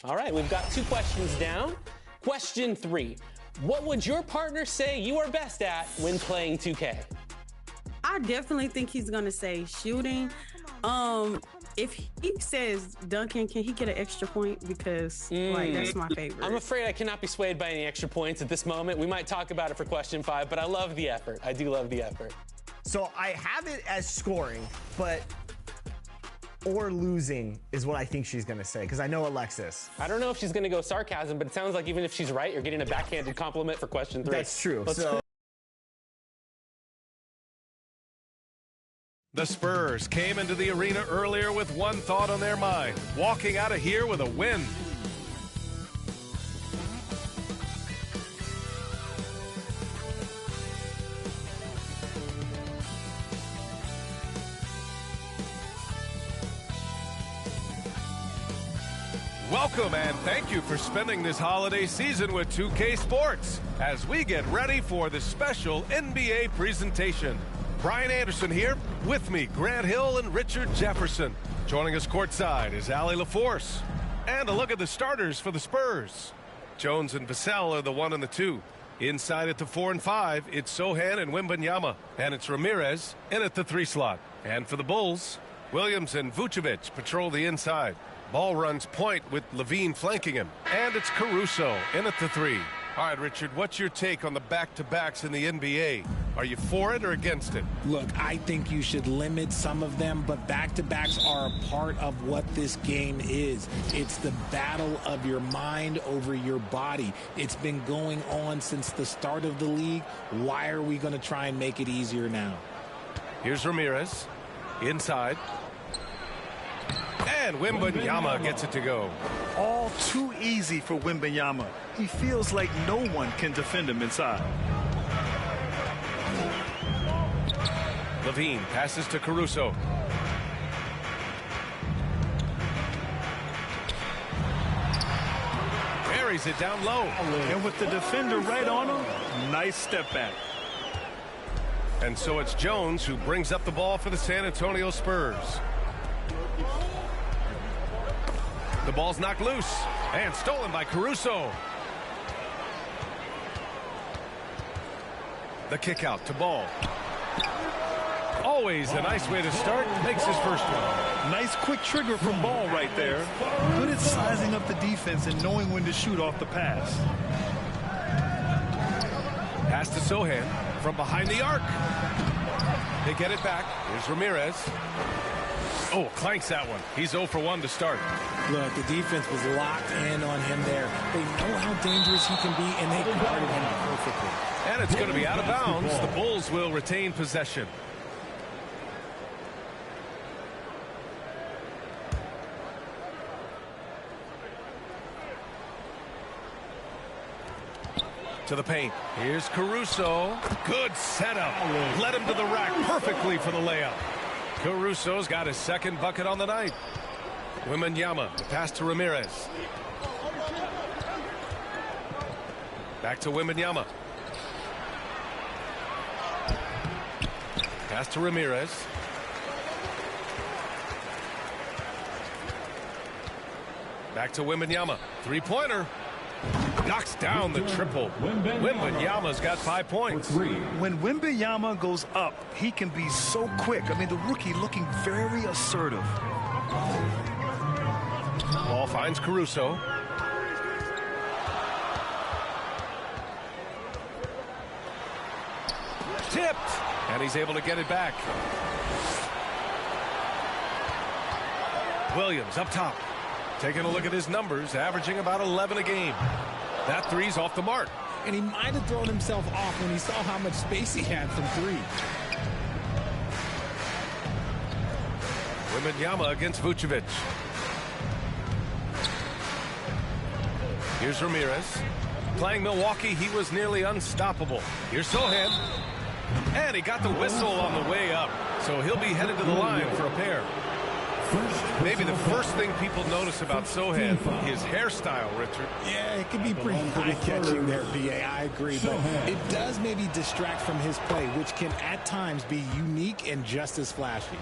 H: All right, we've got 2 questions down. Question 3. What would your partner say you are best at when playing 2K?
I: I definitely think he's going to say shooting. If he says dunking, can he get an extra point? Because, like, that's my favorite.
H: I'm afraid I cannot be swayed by any extra points at this moment. We might talk about it for question 5, but I love the effort. I do love the effort.
J: So I have it as scoring, but or losing is what I think she's going to say, because I know Alexis.
H: I don't know if she's going to go sarcasm, but it sounds like even if she's right, you're getting a backhanded compliment for question 3.
J: That's true.
K: The Spurs came into the arena earlier with one thought on their mind, walking out of here with a win. Welcome and thank you for spending this holiday season with 2K Sports as we get ready for the special NBA presentation. Brian Anderson here, with me, Grant Hill and Richard Jefferson. Joining us courtside is Allie LaForce. And a look at the starters for the Spurs. Jones and Vassell are the 1 and the 2. Inside at the 4 and 5, it's Sohan and Wembanyama. And it's Ramirez in at the 3 slot. And for the Bulls, Williams and Vucevic patrol the inside. Ball runs point with Levine flanking him. And it's Caruso in at the 3. All right, Richard, what's your take on the back-to-backs in the NBA? Are you for it or against it?
L: Look, I think you should limit some of them, but back-to-backs are a part of what this game is. It's the battle of your mind over your body. It's been going on since the start of the league. Why are we going to try and make it easier now?
K: Here's Ramirez. Inside. And Wembanyama gets it to go.
M: All too easy for Wembanyama. He feels like no one can defend him inside.
K: Levine passes to Caruso. Buries it down low.
M: And with the defender right on him, nice step back.
K: And so it's Jones who brings up the ball for the San Antonio Spurs. The ball's knocked loose and stolen by Caruso. The kick out to Ball. Always a nice way to start. Makes his first one.
M: Nice quick trigger from Ball right there. Good at sizing up the defense and knowing when to shoot off the pass.
K: Pass to Sohan from behind the arc. They get it back. Here's Ramirez. Oh, clanks that one. He's 0 for 1 to start.
L: Look, the defense was locked in on him there. They know how dangerous he can be, and they guarded him perfectly.
K: And it's going to be out of bounds. The Bulls will retain possession. To the paint. Here's Caruso. Good setup. Led him to the rack perfectly for the layup. Caruso's got his second bucket on the night. Wembanyama, the pass to Ramirez. Back to Wembanyama. Pass to Ramirez. Back to Wembanyama. Three-pointer. Knocks down the triple. Wembanyama's got 5 points.
M: When Wembanyama goes up, he can be so quick. I mean, the rookie looking very assertive.
K: Ball finds Caruso. Tipped. And he's able to get it back. Williams up top. Taking a look at his numbers, averaging about 11 a game. That three's off the mark.
L: And he might have thrown himself off when he saw how much space he had from 3.
K: Wembanyama against Vucevic. Here's Ramirez. Playing Milwaukee, he was nearly unstoppable. Here's Sohan. And he got the whistle on the way up. So he'll be headed to the line for a pair. Maybe the first thing people notice about Sohan, his hairstyle, Richard.
L: Yeah, it can be pretty eye-catching there, BA. I agree, but it does maybe distract from his play, which can at times be unique and just as flashy.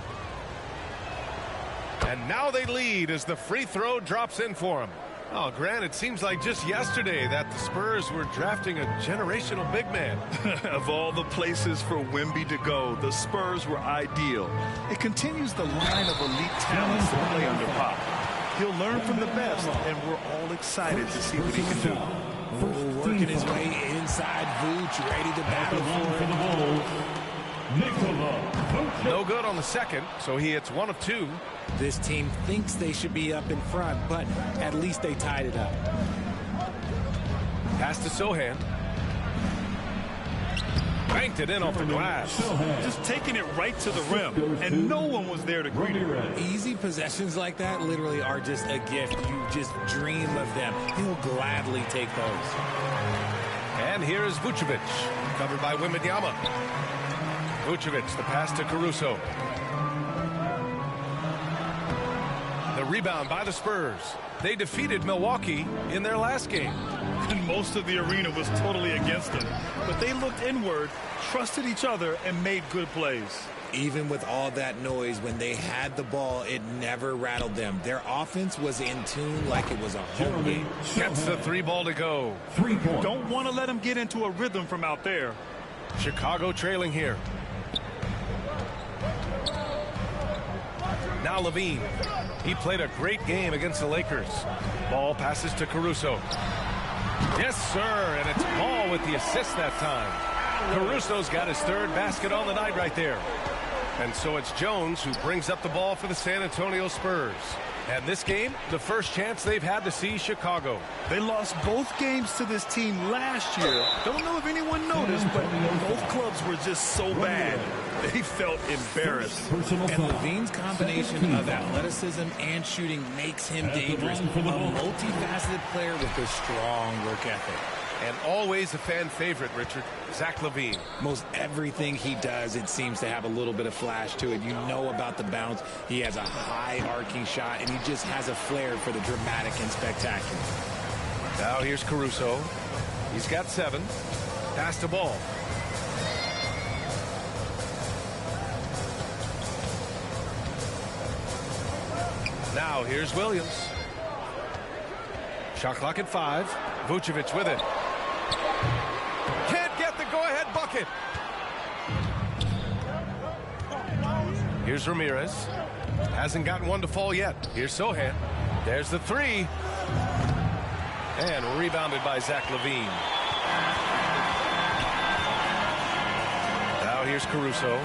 K: And now they lead as the free throw drops in for him. Oh, Grant, it seems like just yesterday that the Spurs were drafting a generational big man.
M: Of all the places for Wemby to go, the Spurs were ideal. It continues the line of elite talents that play under Pop. He'll learn from the best, and we're all excited to see what he can do.
L: Working his way inside, Vooch ready to battle for it.
K: No good on the second, so he hits 1 of 2.
L: This team thinks they should be up in front, but at least they tied it up.
K: Pass to Sohan. Banked it in off the glass.
M: Just taking it right to the rim, and no one was there to greet him.
L: Easy possessions like that literally are just a gift. You just dream of them. He'll gladly take those.
K: And here is Vucevic, covered by Wembanyama. Vucevic, the pass to Caruso. The rebound by the Spurs. They defeated Milwaukee in their last game.
M: And most of the arena was totally against them. But they looked inward, trusted each other, and made good plays.
L: Even with all that noise, when they had the ball, it never rattled them. Their offense was in tune like it was a home game.
K: Gets the 3 ball to go.
M: Don't want to let them get into a rhythm from out there.
K: Chicago trailing here. Now Levine. He played a great game against the Lakers. Ball passes to Caruso. Yes, sir, and it's Ball with the assist that time. Caruso's got his 3rd basket on the night right there. And so it's Jones who brings up the ball for the San Antonio Spurs. And this game, the first chance they've had to see Chicago.
M: They lost both games to this team last year. Don't know if anyone noticed, but both clubs were just so bad. They felt embarrassed.
L: And Levine's combination of athleticism and shooting makes him dangerous. A multifaceted player with a strong work ethic.
K: And always a fan favorite, Richard, Zach LaVine.
L: Most everything he does, it seems to have a little bit of flash to it. You know about the bounce. He has a high arcing shot, and he just has a flair for the dramatic and spectacular.
K: Now here's Caruso. He's got 7. Pass to Ball. Now here's Williams. Shot clock at 5. Vucevic with it. Can't get the go-ahead bucket. Here's Ramirez. Hasn't gotten one to fall yet. Here's Sohan. There's the 3. And rebounded by Zach LaVine. Now here's Caruso.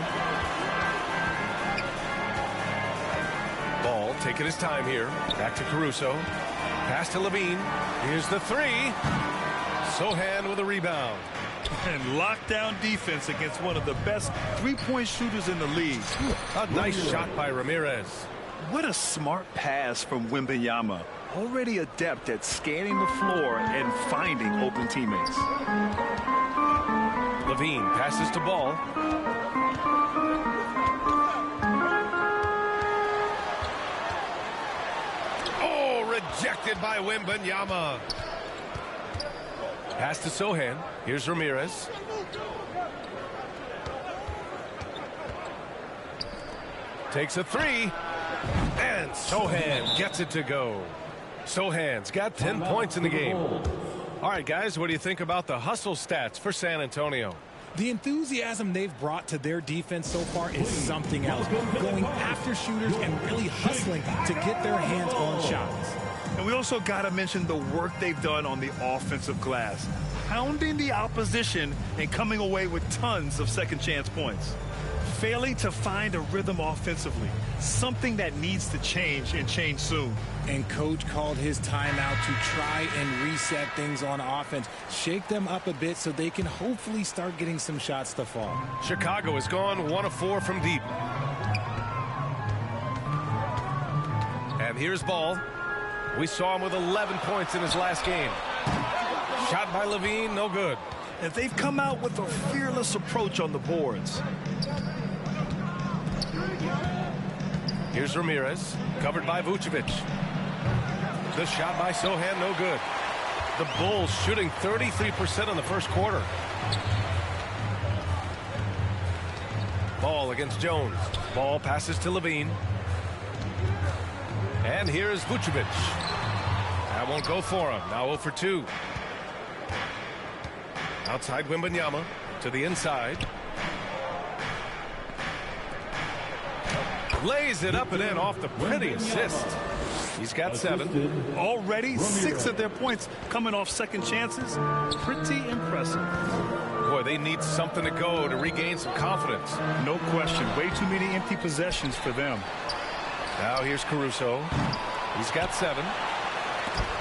K: Ball taking his time here. Back to Caruso. Pass to LaVine. Here's the 3. Sohan with a rebound.
M: And lockdown defense against one of the best three-point shooters in the league.
K: A nice shot by Ramirez.
M: What a smart pass from Wembanyama. Already adept at scanning the floor and finding open teammates.
K: LaVine passes to Ball. Oh, rejected by Wembanyama. Pass to Sohan. Here's Ramirez. Takes a 3. And Sohan gets it to go. Sohan's got 10 points in the game. All right, guys, what do you think about the hustle stats for San Antonio?
L: The enthusiasm they've brought to their defense so far is something else. Going after shooters and really hustling to get their hands on shots.
M: And we also got to mention the work they've done on the offensive glass. Pounding the opposition and coming away with tons of second chance points. Failing to find a rhythm offensively. Something that needs to change and change soon.
L: And coach called his timeout to try and reset things on offense. Shake them up a bit so they can hopefully start getting some shots to fall.
K: Chicago has gone 1 of 4 from deep. And here's Ball. We saw him with 11 points in his last game. Shot by LaVine, no good.
M: And they've come out with a fearless approach on the boards.
K: Here's Ramirez, covered by Vucevic. The shot by Sohan, no good. The Bulls shooting 33% in the first quarter. Ball against Jones. Ball passes to Levine. And here's Vucevic. That won't go for him. Now 0 for 2. Outside Wembanyama to the inside. Lays it up and in off the pretty assist. He's got 7.
M: Already 6 of their points coming off second chances. Pretty impressive.
K: Boy, they need something to go to regain some confidence.
M: No question. Way too many empty possessions for them.
K: Now here's Caruso. He's got 7.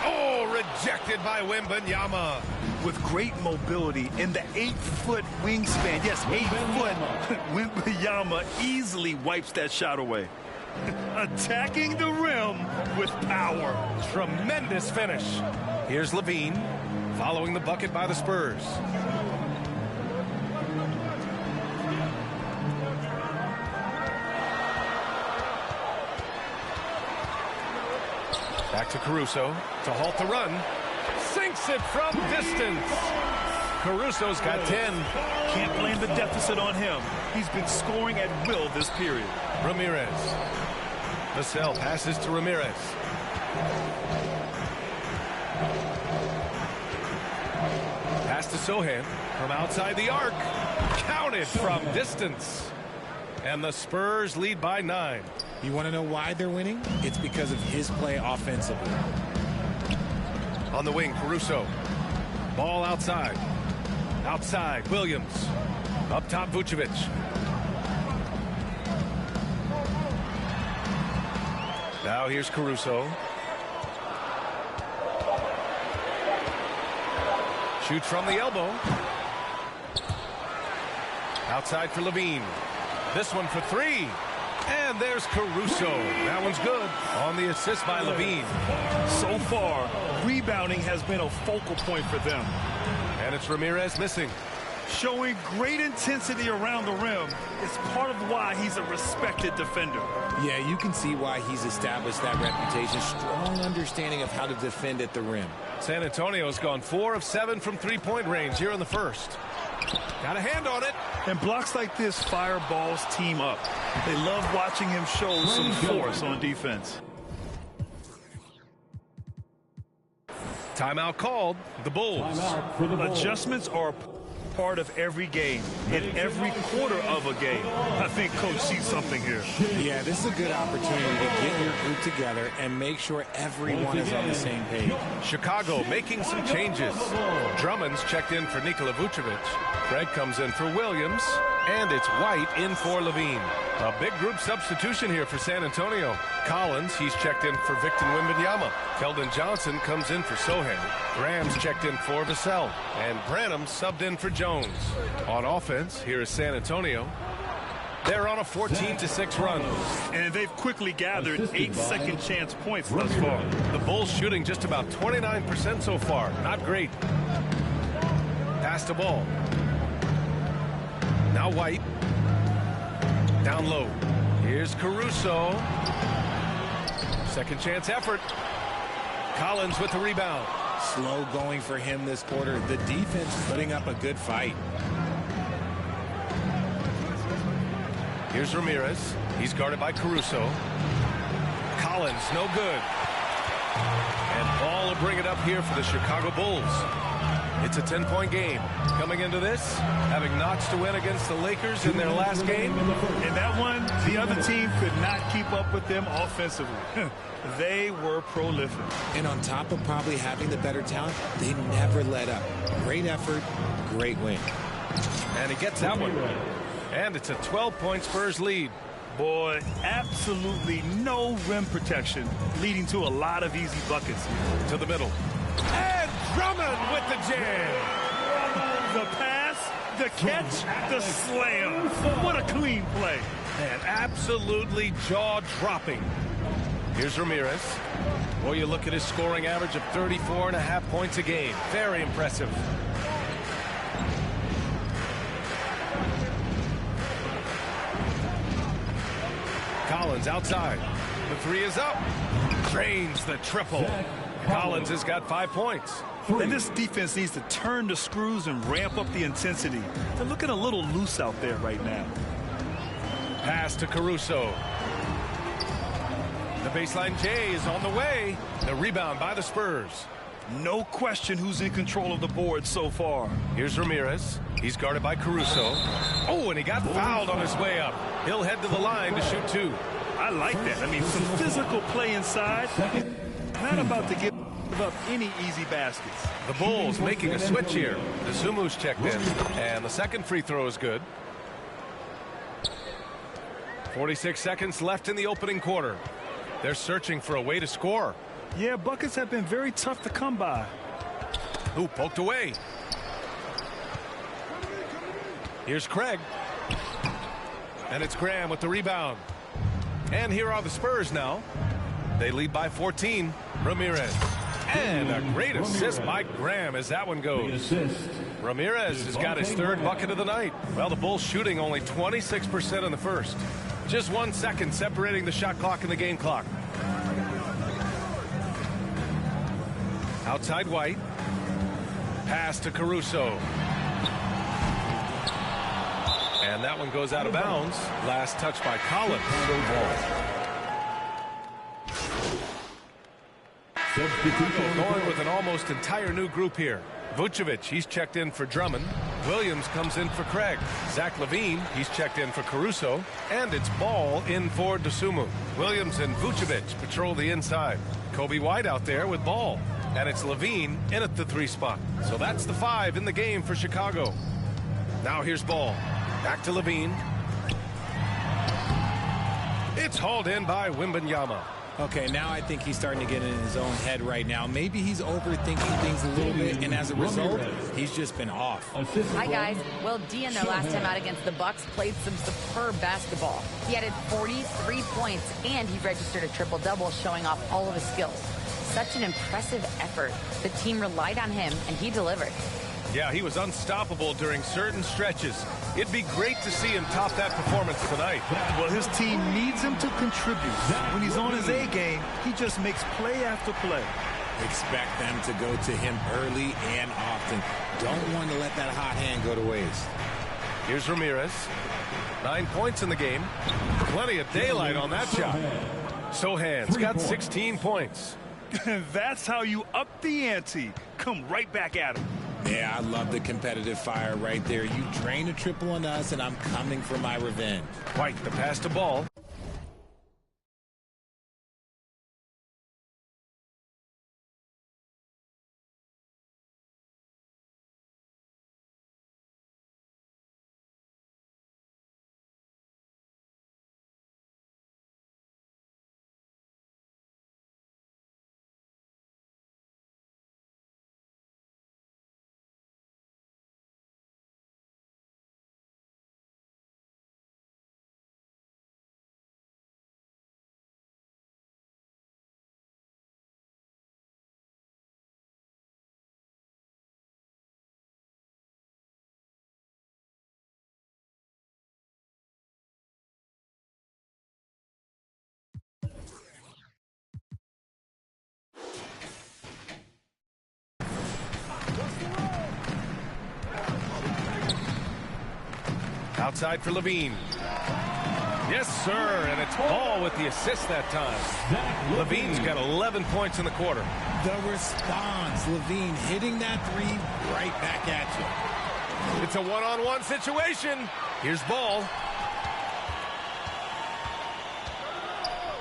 K: Oh, rejected by Wembanyama.
M: With great mobility in the 8-foot wingspan. Yes, 8 foot. Wembanyama easily wipes that shot away. Attacking the rim with power.
K: Tremendous finish. Here's Levine following the bucket by the Spurs. Back to Caruso to halt the run. Sinks it from distance. Caruso's got 10.
M: Can't blame the deficit on him. He's been scoring at will this period.
K: Ramirez. Vassell passes to Ramirez. Pass to Sohan from outside the arc. Counted from distance. And the Spurs lead by 9.
L: You want to know why they're winning? It's because of his play offensively.
K: On the wing, Caruso. Ball outside. Outside, Williams. Up top, Vucevic. Now here's Caruso. Shoots from the elbow. Outside for Levine. This one for 3. And there's Caruso. That one's good on the assist by Levine.
M: So far, rebounding has been a focal point for them.
K: And it's Ramirez missing.
M: Showing great intensity around the rim is part of why he's a respected defender.
L: Yeah, you can see why he's established that reputation. Strong understanding of how to defend at the rim.
K: San Antonio's gone 4 of 7 from three-point range here in the first. Got a hand on it.
M: And blocks like this fire Ball's team up. They love watching him show some force on defense.
K: Timeout called. The Bulls.
M: Adjustments are part of every game, in every quarter of a game. I think Coach sees something here.
L: Yeah, this is a good opportunity to get your group together and make sure everyone is on the same page.
K: Chicago making some changes. Drummond's checked in for Nikola Vucevic. Craig comes in for Williams. And it's White in for Levine. A big group substitution here for San Antonio. Collins, he's checked in for Victor Wembanyama. Keldon Johnson comes in for Sohan. Graham's checked in for Vassell. And Branham subbed in for Jones. On offense, here is San Antonio. They're on a 14-6 run.
M: And they've quickly gathered 8 second chance points thus far.
K: The Bulls shooting just about 29% so far. Not great. Pass the ball. Now White. Down low. Here's Caruso. Second chance effort. Collins with the rebound.
L: Slow going for him this quarter. The defense putting up a good fight.
K: Here's Ramirez. He's guarded by Caruso. Collins, no good. And Ball will bring it up here for the Chicago Bulls. It's a 10-point game. Coming into this, having notched to win against the Lakers in their last game.
M: In that one, the other team could not keep up with them offensively. They were prolific.
L: And on top of probably having the better talent, they never let up. Great effort, great win.
K: And he gets that one. And it's a 12-point Spurs lead.
M: Boy, absolutely no rim protection, leading to a lot of easy buckets.
K: To the middle. And Drummond with the jam.
M: The pass, the catch, the slam. What a clean play.
K: And absolutely jaw-dropping. Here's Ramirez. Boy, you look at his scoring average of 34.5 points a game. Very impressive. Collins outside. The three is up. Drains the triple. Collins has got 5 points.
M: And this defense needs to turn the screws and ramp up the intensity. They're looking a little loose out there right now.
K: Pass to Caruso. The baseline J is on the way. The rebound by the Spurs.
M: No question who's in control of the board so far.
K: Here's Ramirez. He's guarded by Caruso. Oh, and he got fouled on his way up. He'll head to the line to shoot 2.
M: I like that. I mean, some physical play inside. Not about to give up any easy baskets.
K: The Bulls making a switch here. The Sumu's checked in. And the second free throw is good. 46 seconds left in the opening quarter. They're searching for a way to score.
M: Yeah, buckets have been very tough to come by.
K: Ooh, poked away. Here's Craig. And it's Graham with the rebound. And here are the Spurs now. They lead by 14. Ramirez. And a great assist by Graham as that one goes. Ramirez has got his 3rd bucket of the night. Well, the Bulls shooting only 26% in the first. Just 1 second separating the shot clock and the game clock. Outside White. Pass to Caruso. And that one goes out of bounds. Last touch by Collins. Going with an almost entire new group here. Vucevic, he's checked in for Drummond. Williams comes in for Craig. Zach LaVine, he's checked in for Caruso. And it's Ball in for Dosunmu. Williams and Vucevic patrol the inside. Kobe White out there with Ball. And it's LaVine in at the 3 spot. So that's the 5 in the game for Chicago. Now here's Ball. Back to LaVine. It's hauled in by Wembanyama.
L: Okay, now I think he's starting to get in his own head right now. Maybe he's overthinking things a little bit, and as a result, he's just been off.
N: Hi, guys. Well, D in their last time out against the Bucks played some superb basketball. He added 43 points, and he registered a triple-double, showing off all of his skills. Such an impressive effort. The team relied on him, and he delivered.
K: Yeah, he was unstoppable during certain stretches. It'd be great to see him top that performance tonight.
M: Well, his team needs him to contribute. When he's on his A game, he just makes play after play.
L: Expect them to go to him early and often. Don't want to let that hot hand go to waste.
K: Here's Ramirez. 9 points in the game. Plenty of daylight on that shot. Sohan's got 16 points.
M: That's how you up the ante. Come right back at him.
L: Yeah, I love the competitive fire right there. You drain a triple on us, and I'm coming for my revenge.
K: White, the pass to Ball. Outside for LaVine. Yes, sir, and it's Ball with the assist that time. LaVine's got 11 points in the quarter.
L: The response, LaVine hitting that 3 right back at you.
K: It's a one-on-one situation. Here's Ball.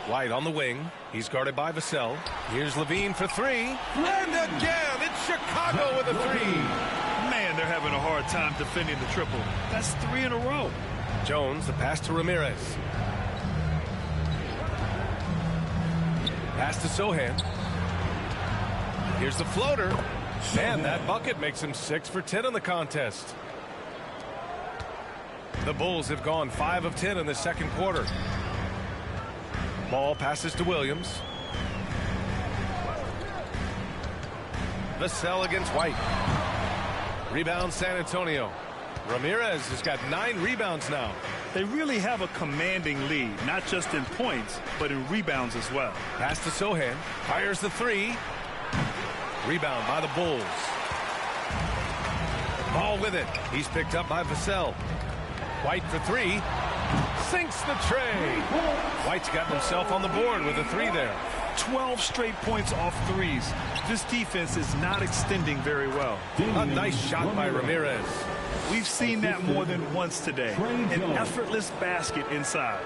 K: White on the wing. He's guarded by Vassell. Here's LaVine for 3. And again, it's Chicago with a 3.
M: Man, they're having a hard time defending the triple. That's 3 in a row.
K: Jones, the pass to Ramirez. Pass to Sohan. Here's the floater. And that bucket makes him 6 for 10 in the contest. The Bulls have gone 5 of 10 in the second quarter. Ball passes to Williams. Vassell against White. Rebound San Antonio. Ramirez has got 9 rebounds now.
M: They really have a commanding lead, not just in points, but in rebounds as well.
K: Pass to Sohan. Fires the three. Rebound by the Bulls. Ball with it. He's picked up by Vassell. White for three. Sinks the tray. White's got himself on the board with a three there.
M: 12 straight points off threes. This defense is not extending very well.
K: A nice shot by Ramirez.
M: We've seen that more than once today. An effortless basket inside.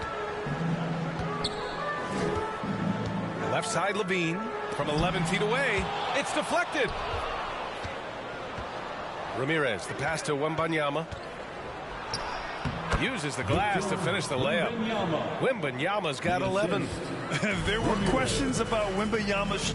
K: Left side Levine from 11 feet away. It's deflected. Ramirez, the pass to Wembanyama. Uses the glass to finish the layup. Wembanyama's got 11.
M: There were questions about Wembanyama's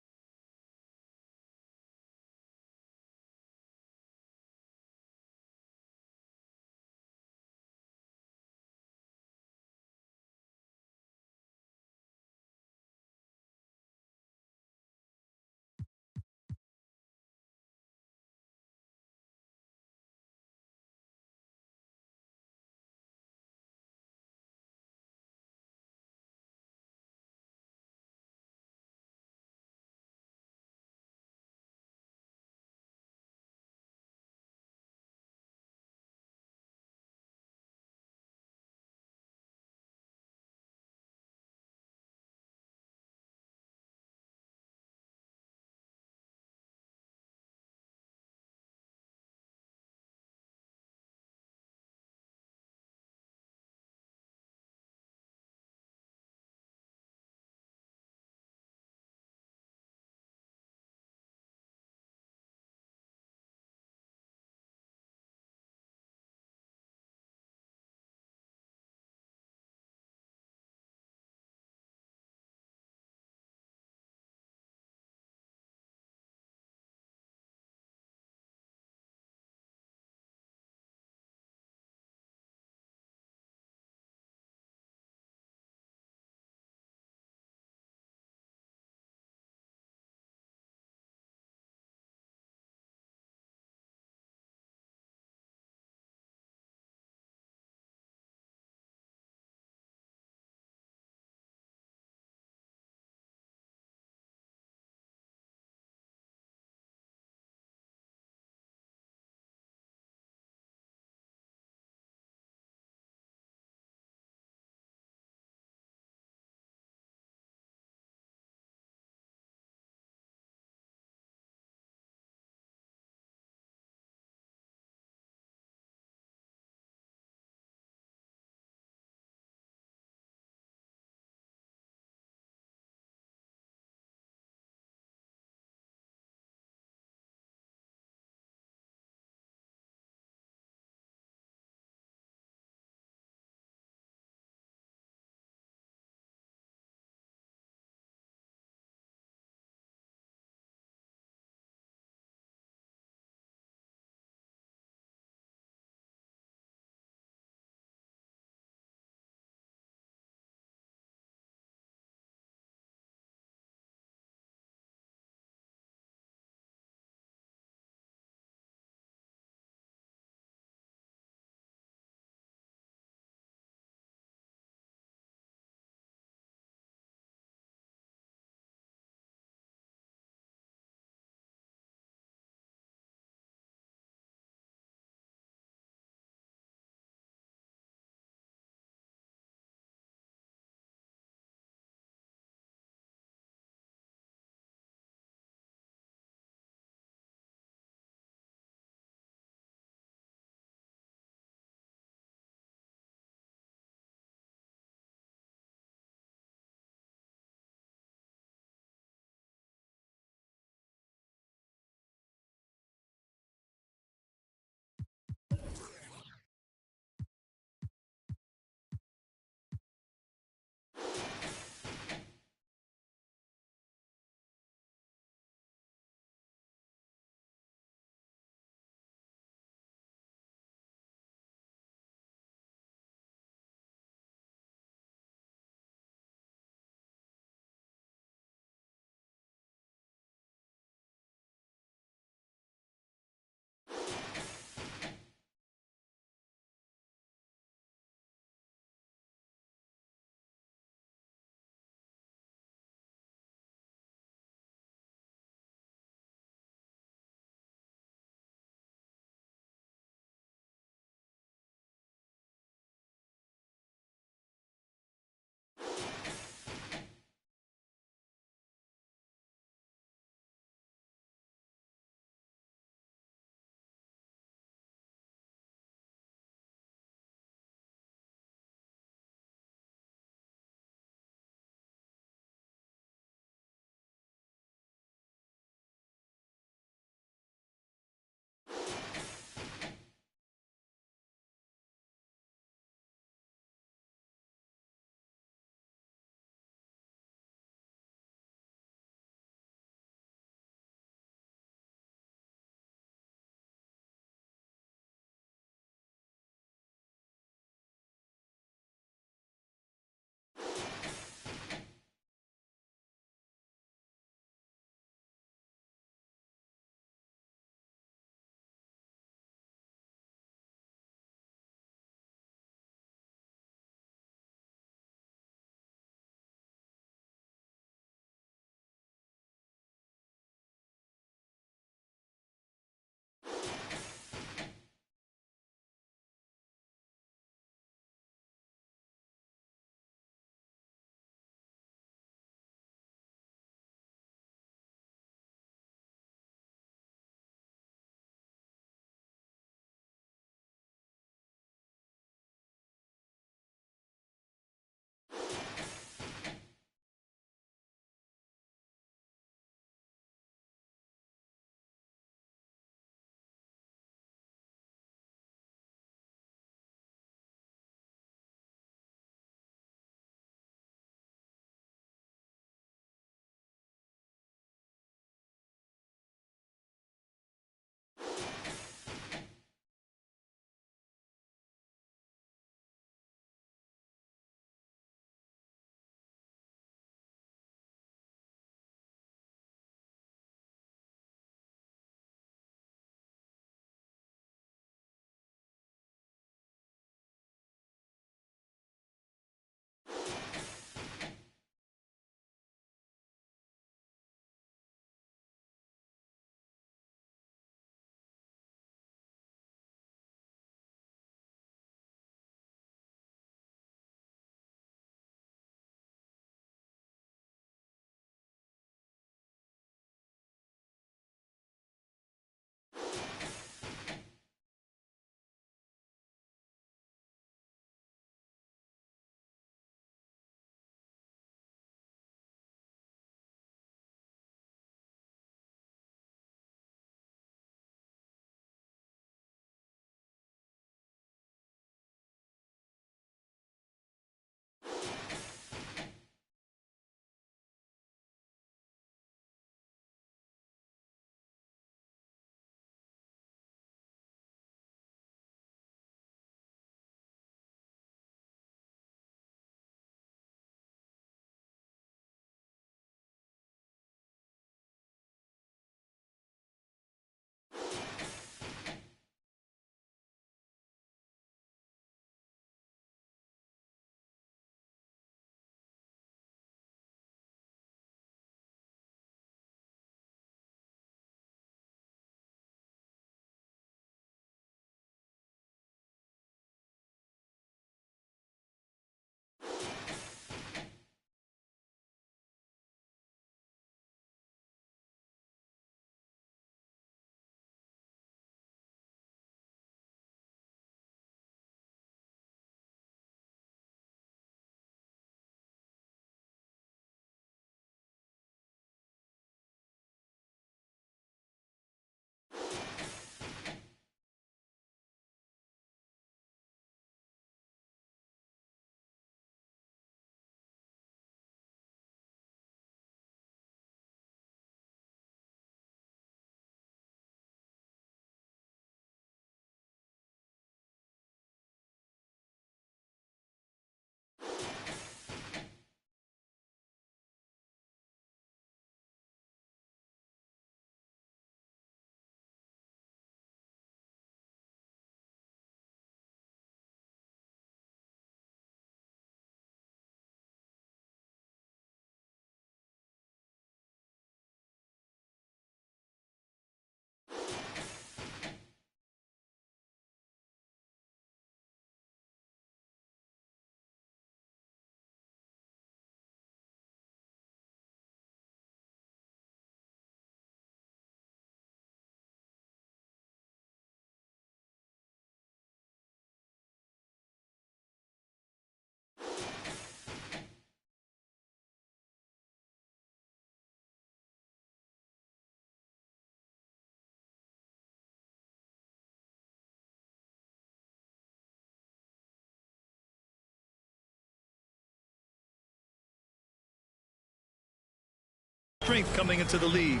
M: strength coming into the league.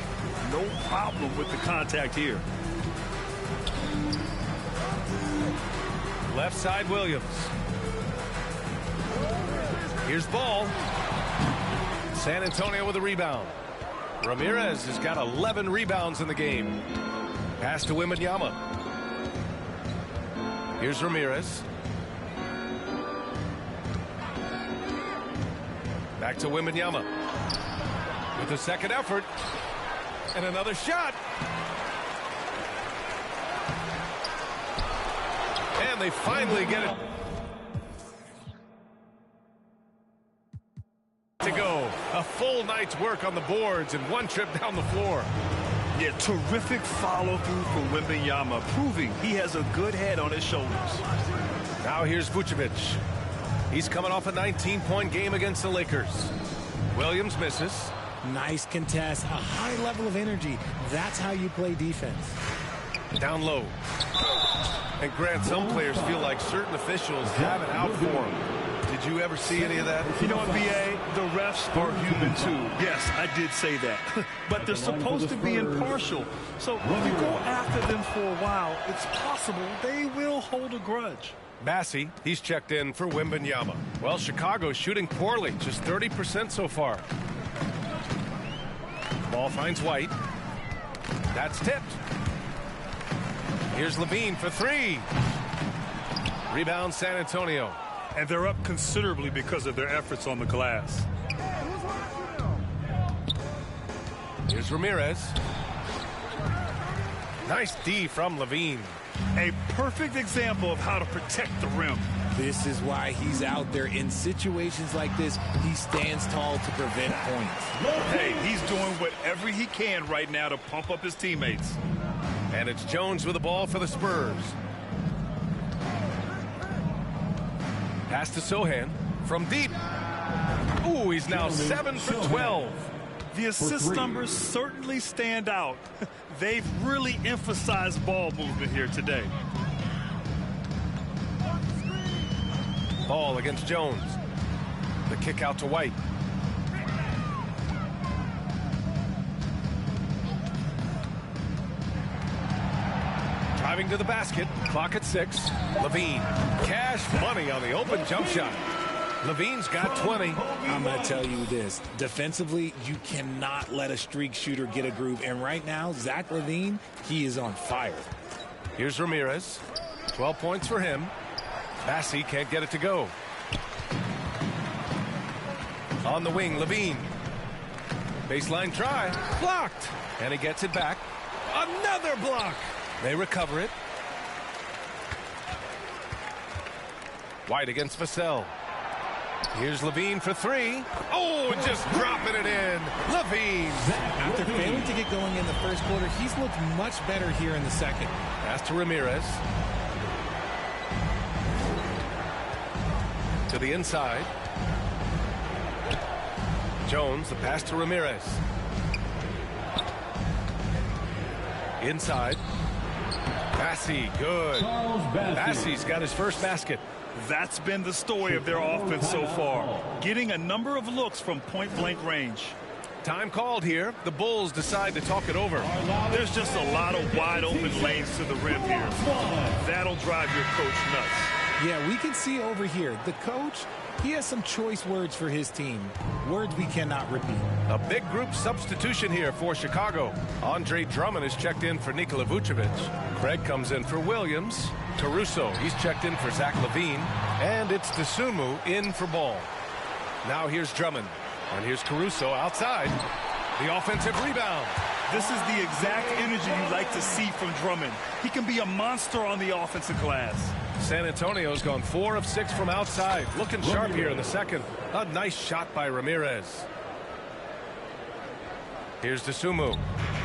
M: No problem with the contact here.
K: Left side, Williams. Here's ball. San Antonio with a rebound. Ramirez has got 11 rebounds in the game. Pass to Wembanyama. Here's Ramirez. Back to Wembanyama. With a second effort. And another shot. And they finally get it to go. A full night's work on the boards and one trip down the floor.
M: Yeah, terrific follow-through from Wembanyama, proving he has a good head on his shoulders.
K: Now here's Vucevic. He's coming off a 19-point game against the Lakers. Williams misses.
L: Nice contest, a high level of energy. That's how you play defense.
K: Down low. And Grant, some players feel like certain officials have it out for them. Did you ever see any of that?
M: You know what, B.A.? The refs are human, too. Yes, I did say that. But they're supposed to be impartial. So if you go after them for a while, it's possible they will hold a grudge.
K: Bassey, he's checked in for Wembanyama. Well, Chicago's shooting poorly, just 30% so far. Ball finds White. That's tipped. Here's Levine for three. Rebound San Antonio.
M: And they're up considerably because of their efforts on the glass.
K: Here's Ramirez. Nice D from Levine.
M: A perfect example of how to protect the rim.
L: This is why he's out there in situations like this. He stands tall to prevent points.
M: Hey, he's doing whatever he can right now to pump up his teammates.
K: And it's Jones with the ball for the Spurs. Pass to Sohan from deep. Ooh, he's now 7 for 12.
M: The assist numbers certainly stand out. They've really emphasized ball movement here today.
K: Ball against Jones. The kick out to White. Driving to the basket. Clock at 6. Levine. Cash money on the open jump shot. Levine's got 20.
L: I'm going to tell you this. Defensively, you cannot let a streak shooter get a groove. And right now, Zach LaVine, he is on fire.
K: Here's Ramirez. 12 points for him. Bassey can't get it to go. On the wing, Levine. Baseline try. Blocked. And he gets it back. Another block. They recover it. White against Vassell. Here's Levine for three. Oh, just dropping it in. Levine.
L: After failing to get going in the first quarter, he's looked much better here in the second.
K: Pass to Ramirez. To the inside. Jones, the pass to Ramirez. Inside. Bassey, good. Bassey's got his first basket.
M: That's been the story of their offense so far, getting a number of looks from point-blank range.
K: Time called here. The Bulls decide to talk it over.
M: There's just a lot of wide-open lanes to the rim here. That'll drive your coach nuts.
L: Yeah, we can see over here, the coach, he has some choice words for his team. Words we cannot repeat.
K: A big group substitution here for Chicago. Andre Drummond is checked in for Nikola Vucevic. Craig comes in for Williams. Caruso, he's checked in for Zach LaVine. And it's Dosunmu in for Ball. Now here's Drummond. And here's Caruso outside. The offensive rebound.
M: This is the exact energy you like to see from Drummond. He can be a monster on the offensive glass.
K: San Antonio's gone 4 of 6 from outside. Looking sharp here in the second. A nice shot by Ramirez. Here's Dosunmu.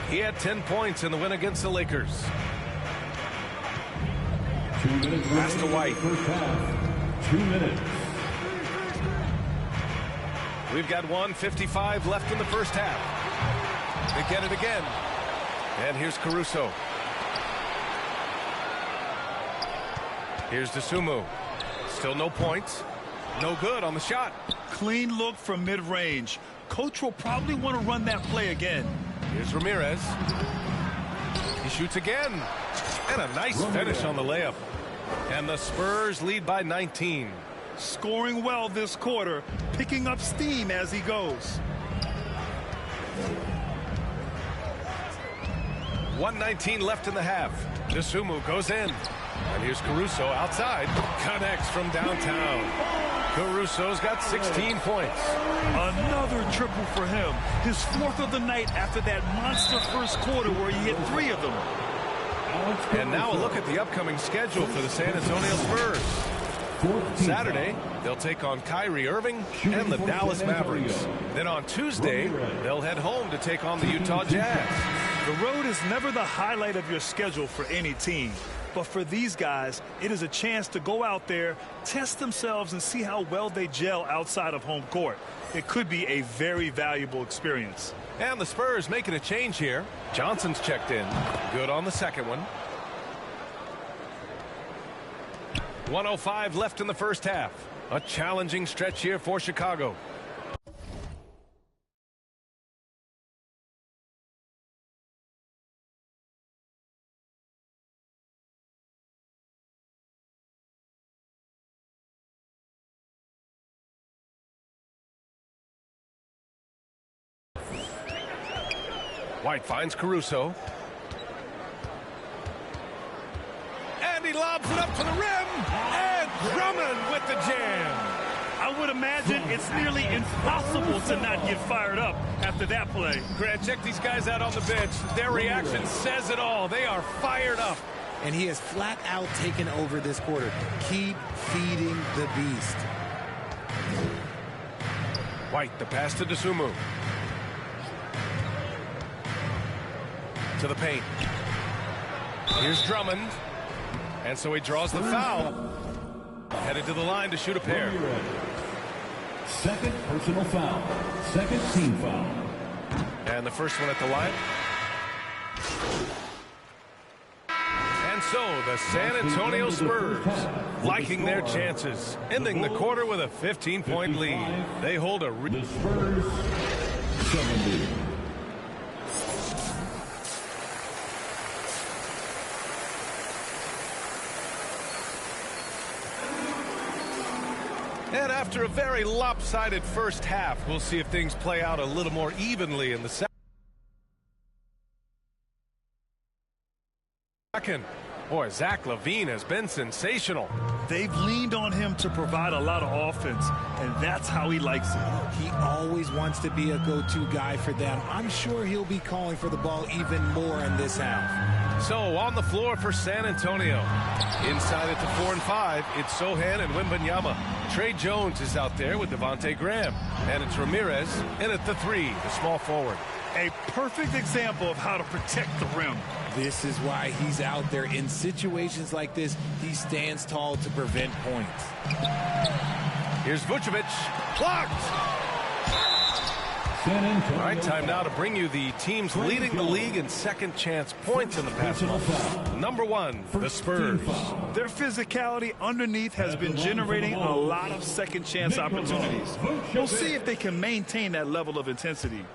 K: He had 10 points in the win against the Lakers. Pass to White.
E: 2 minutes.
K: We've got 1:55 left in the first half. They get it again. And here's Caruso. Here's Dosunmu. Still no points. No good on the shot.
M: Clean look from mid-range. Coach will probably want to run that play again.
K: Here's Ramirez. He shoots again. And a nice finish on the layup. And the Spurs lead by 19.
M: Scoring well this quarter, picking up steam as he goes.
K: 1:19 left in the half. Dosunmu goes in. And here's Caruso outside. Connects from downtown. Caruso's got 16 points.
M: Another triple for him. His 4th of the night after that monster first quarter where he hit 3 of them.
K: And now a look at the upcoming schedule for the San Antonio Spurs. Saturday, they'll take on Kyrie Irving and the Dallas Mavericks. Then on Tuesday, they'll head home to take on the Utah Jazz.
M: The road is never the highlight of your schedule for any team. But for these guys, it is a chance to go out there, test themselves, and see how well they gel outside of home court. It could be a very valuable experience.
K: And the Spurs making a change here. Johnson's checked in. Good on the second one. 1:05 left in the first half. A challenging stretch here for Chicago. White finds Caruso. And he lobs it up to the rim. And Drummond with the jam.
M: I would imagine it's nearly impossible to not get fired up after that play.
K: Grant, check these guys out on the bench. Their reaction says it all. They are fired up.
L: And he has flat out taken over this quarter. Keep feeding the beast.
K: White, the pass to Dosunmu. To the paint. Here's Drummond. And so he draws the foul. Headed to the line to shoot a pair.
E: Second personal foul. Second team foul.
K: And the first one at the line. And so the San Antonio Spurs liking their chances, ending the quarter with a 15-point lead. They hold a...
E: The Spurs 70.
K: And after a very lopsided first half, we'll see if things play out a little more evenly in the second. Boy, Zach LaVine has been sensational.
M: They've leaned on him to provide a lot of offense, and that's how he likes it.
L: He always wants to be a go-to guy for them. I'm sure he'll be calling for the ball even more in this half.
K: So on the floor for San Antonio. Inside at the 4 and 5, it's Sohan and Wembanyama. Trey Jones is out there with Devontae Graham. And it's Ramirez in at the 3, the small forward.
M: A perfect example of how to protect the rim.
L: This is why he's out there. In situations like this, he stands tall to prevent points.
K: Here's Vucevic. Blocked! All right, time now to bring you the teams leading the league in second chance points in the past month. Number 1, the Spurs.
M: Their physicality underneath has been generating a lot of second chance opportunities. We'll see if they can maintain that level of intensity.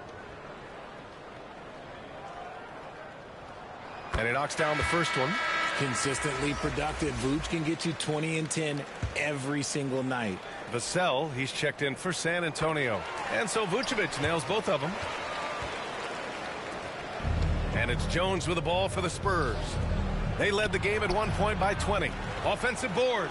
K: And he knocks down the first one.
L: Consistently productive. Vooch can get you 20 and 10 every single night.
K: Vassell, he's checked in for San Antonio. And so Vucevic nails both of them. And it's Jones with the ball for the Spurs. They led the game at one point by 20. Offensive board.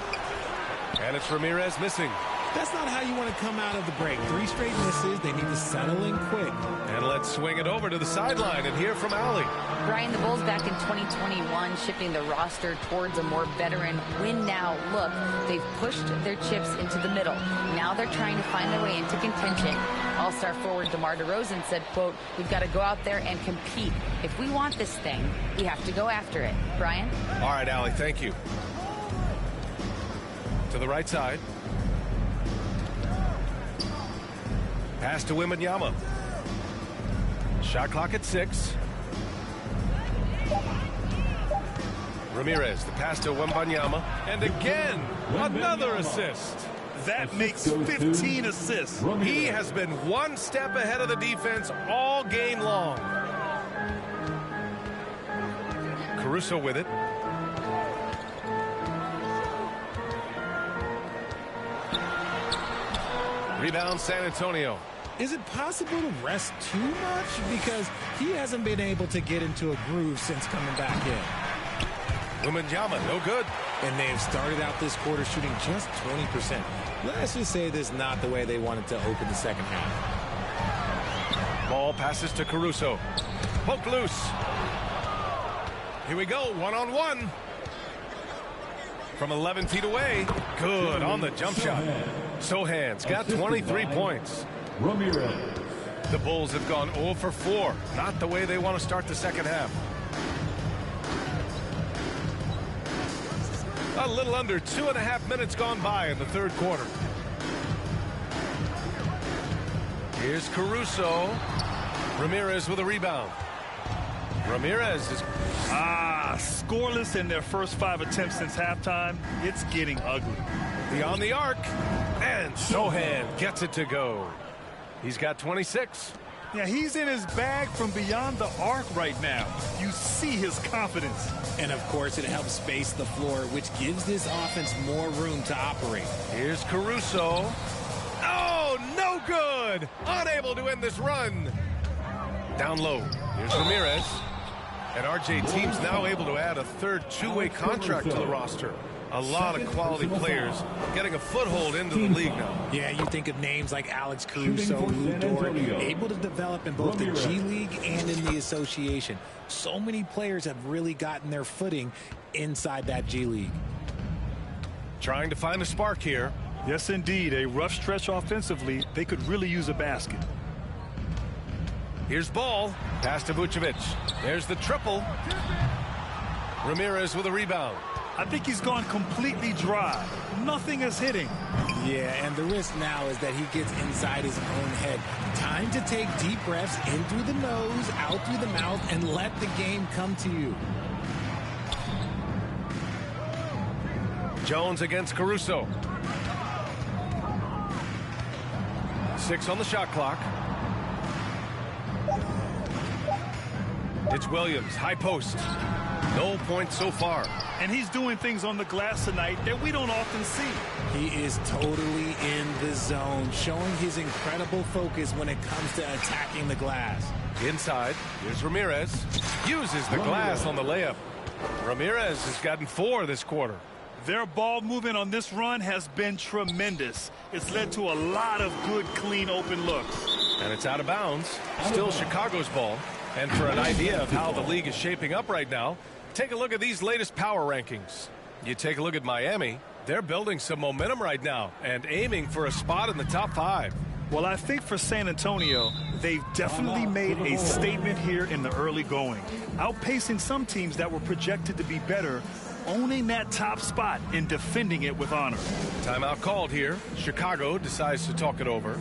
K: And it's Ramirez missing.
L: That's not how you want to come out of the break. 3 straight misses. They need to settle in quick.
K: And let's swing it over to the sideline and hear from Allie.
N: Brian, the Bulls back in 2021 shifting the roster towards a more veteran win-now look. They've pushed their chips into the middle. Now they're trying to find their way into contention. All-star forward DeMar DeRozan said, quote, "We've got to go out there and compete. If we want this thing, we have to go after it." Brian?
K: All right, Allie, thank you. To the right side. Pass to Wembanyama. Shot clock at 6. Ramirez, the pass to Wembanyama. And again, another assist.
M: That makes 15 assists.
K: He has been one step ahead of the defense all game long. Caruso with it. Rebound San Antonio.
L: Is it possible to rest too much? Because he hasn't been able to get into a groove since coming back in.
K: Wembanyama, no good.
L: And they've started out this quarter shooting just 20%. Let's just say this is not the way they wanted to open the second half.
K: Ball passes to Caruso. Poked loose. Here we go, one-on-one. From 11 feet away. Good on the jump shot. Sohan's got 23 points.
E: Ramirez.
K: The Bulls have gone 0 for 4. Not the way they want to start the second half. A little under 2.5 minutes gone by in the third quarter. Here's Caruso. Ramirez with a rebound. Ramirez is...
M: scoreless in their first 5 attempts since halftime. It's getting ugly.
K: Beyond the arc. And Sohan gets it to go. He's got 26.
M: Yeah, he's in his bag from beyond the arc right now. You see his confidence.
L: And, of course, it helps space the floor, which gives this offense more room to operate.
K: Here's Caruso. Oh, no good. Unable to end this run. Down low. Here's Ramirez. And RJ team's now able to add a third two-way contract to the roster. A lot of quality players getting a foothold into the league now.
L: Yeah, you think of names like Alex Caruso, Lou Dort, able to develop in both the G League and in the association. So many players have really gotten their footing inside that G League.
K: Trying to find a spark here.
M: Yes, indeed. A rough stretch offensively. They could really use a basket.
K: Here's Ball. Pass to Vucevic. There's the triple. Ramirez with a rebound.
M: I think he's gone completely dry. Nothing is hitting.
L: Yeah, and the risk now is that he gets inside his own head. Time to take deep breaths in through the nose, out through the mouth, and let the game come to you.
K: Jones against Caruso. 6 on the shot clock. It's Williams, high post. No points so far.
M: And he's doing things on the glass tonight that we don't often see.
L: He is totally in the zone, showing his incredible focus when it comes to attacking the glass.
K: Inside, here's Ramirez. Uses the glass on the layup. Ramirez has gotten 4 this quarter.
M: Their ball movement on this run has been tremendous. It's led to a lot of good, clean, open looks.
K: And it's out of bounds. Still Chicago's ball. And for an idea of how the league is shaping up right now, take a look at these latest power rankings. You take a look at Miami. They're building some momentum right now and aiming for a spot in the top 5.
M: Well, I think for San Antonio, they've definitely made a statement here in the early going, outpacing some teams that were projected to be better, owning that top spot and defending it with honor.
K: Timeout called here. Chicago decides to talk it over.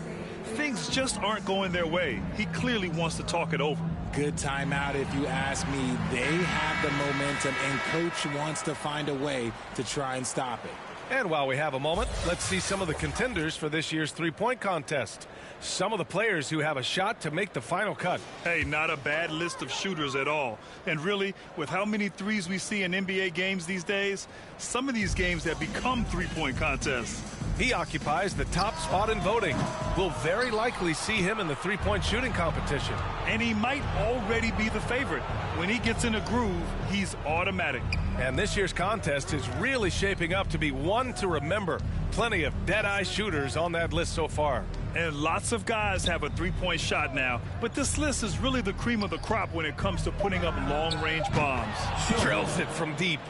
M: Things just aren't going their way. He clearly wants to talk it over.
L: Good timeout if you ask me. They have the momentum, and Coach wants to find a way to try and stop it.
K: And while we have a moment, let's see some of the contenders for this year's three-point contest. Some of the players who have a shot to make the final cut.
M: Hey, not a bad list of shooters at all. And really, with how many threes we see in NBA games these days, some of these games have become three-point contests.
K: He occupies the top spot in voting. We'll very likely see him in the three-point shooting competition.
M: And he might already be the favorite. When he gets in a groove, he's automatic.
K: And this year's contest is really shaping up to be one to remember. Plenty of dead-eye shooters on that list so far.
M: And lots of guys have a three-point shot now. But this list is really the cream of the crop when it comes to putting up long-range bombs.
K: Drills it from deep.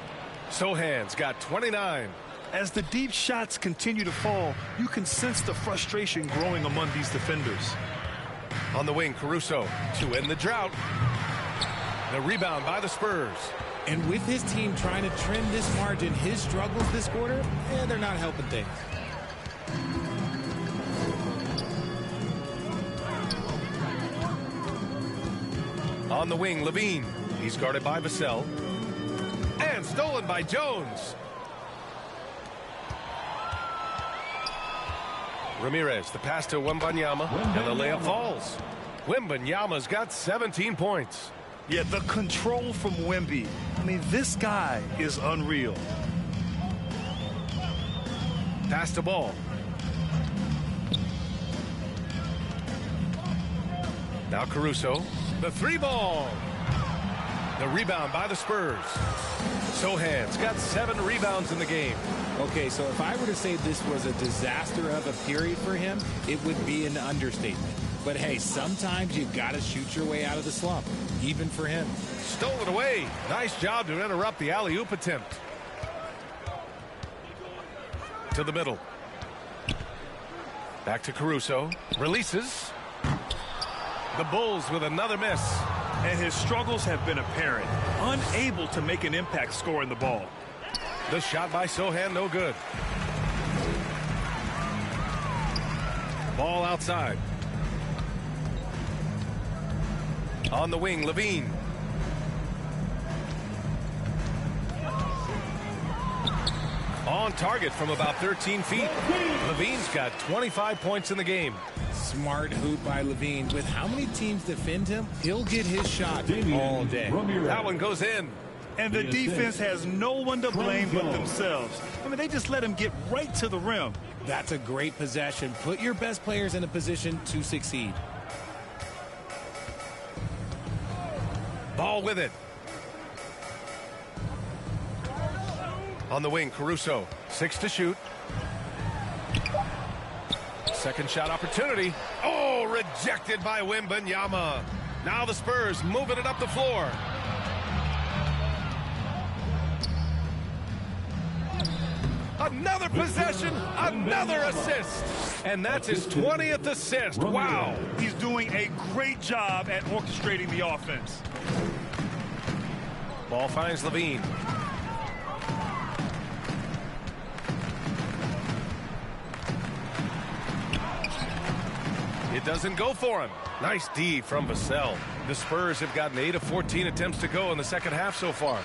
K: Sohan's got 29.
M: As the deep shots continue to fall, you can sense the frustration growing among these defenders.
K: On the wing, Caruso to end the drought. The rebound by the Spurs.
L: And with his team trying to trim this margin, his struggles this quarter, they're not helping things.
K: On the wing, Levine. He's guarded by Vassell. And stolen by Jones. Ramirez, the pass to Wembanyama, and the layup falls. Wembanyama's got 17 points.
M: Yeah, the control from Wemby. I mean, this guy is unreal.
K: Pass to Ball. Now Caruso, the 3-ball. The rebound by the Spurs. Sohan's got 7 rebounds in the game.
L: Okay, so if I were to say this was a disaster of a period for him, it would be an understatement. But hey, sometimes you got to shoot your way out of the slump, even for him.
K: Stolen away. Nice job to interrupt the alley-oop attempt. To the middle. Back to Caruso. Releases. The Bulls with another miss.
M: And his struggles have been apparent. Unable to make an impact scoring the ball.
K: The shot by Sohan, no good. Ball outside. On the wing, Levine. On target from about 13 feet. Levine's got 25 points in the game.
L: Smart hoop by Levine. With how many teams defend him, he'll get his shot all day.
K: That one goes in.
M: And the defense has no one to blame but themselves. I mean, they just let him get right to the rim.
L: That's a great possession. Put your best players in a position to succeed.
K: Ball with it. On the wing, Caruso. 6 to shoot. Second shot opportunity. Oh, rejected by Wembanyama. Now the Spurs moving it up the floor. Another possession, another assist. And that's his 20th assist. Wow.
M: He's doing a great job at orchestrating the offense.
K: Ball finds Levine. It doesn't go for him. Nice D from Vassell. The Spurs have gotten 8 of 14 attempts to go in the second half so far.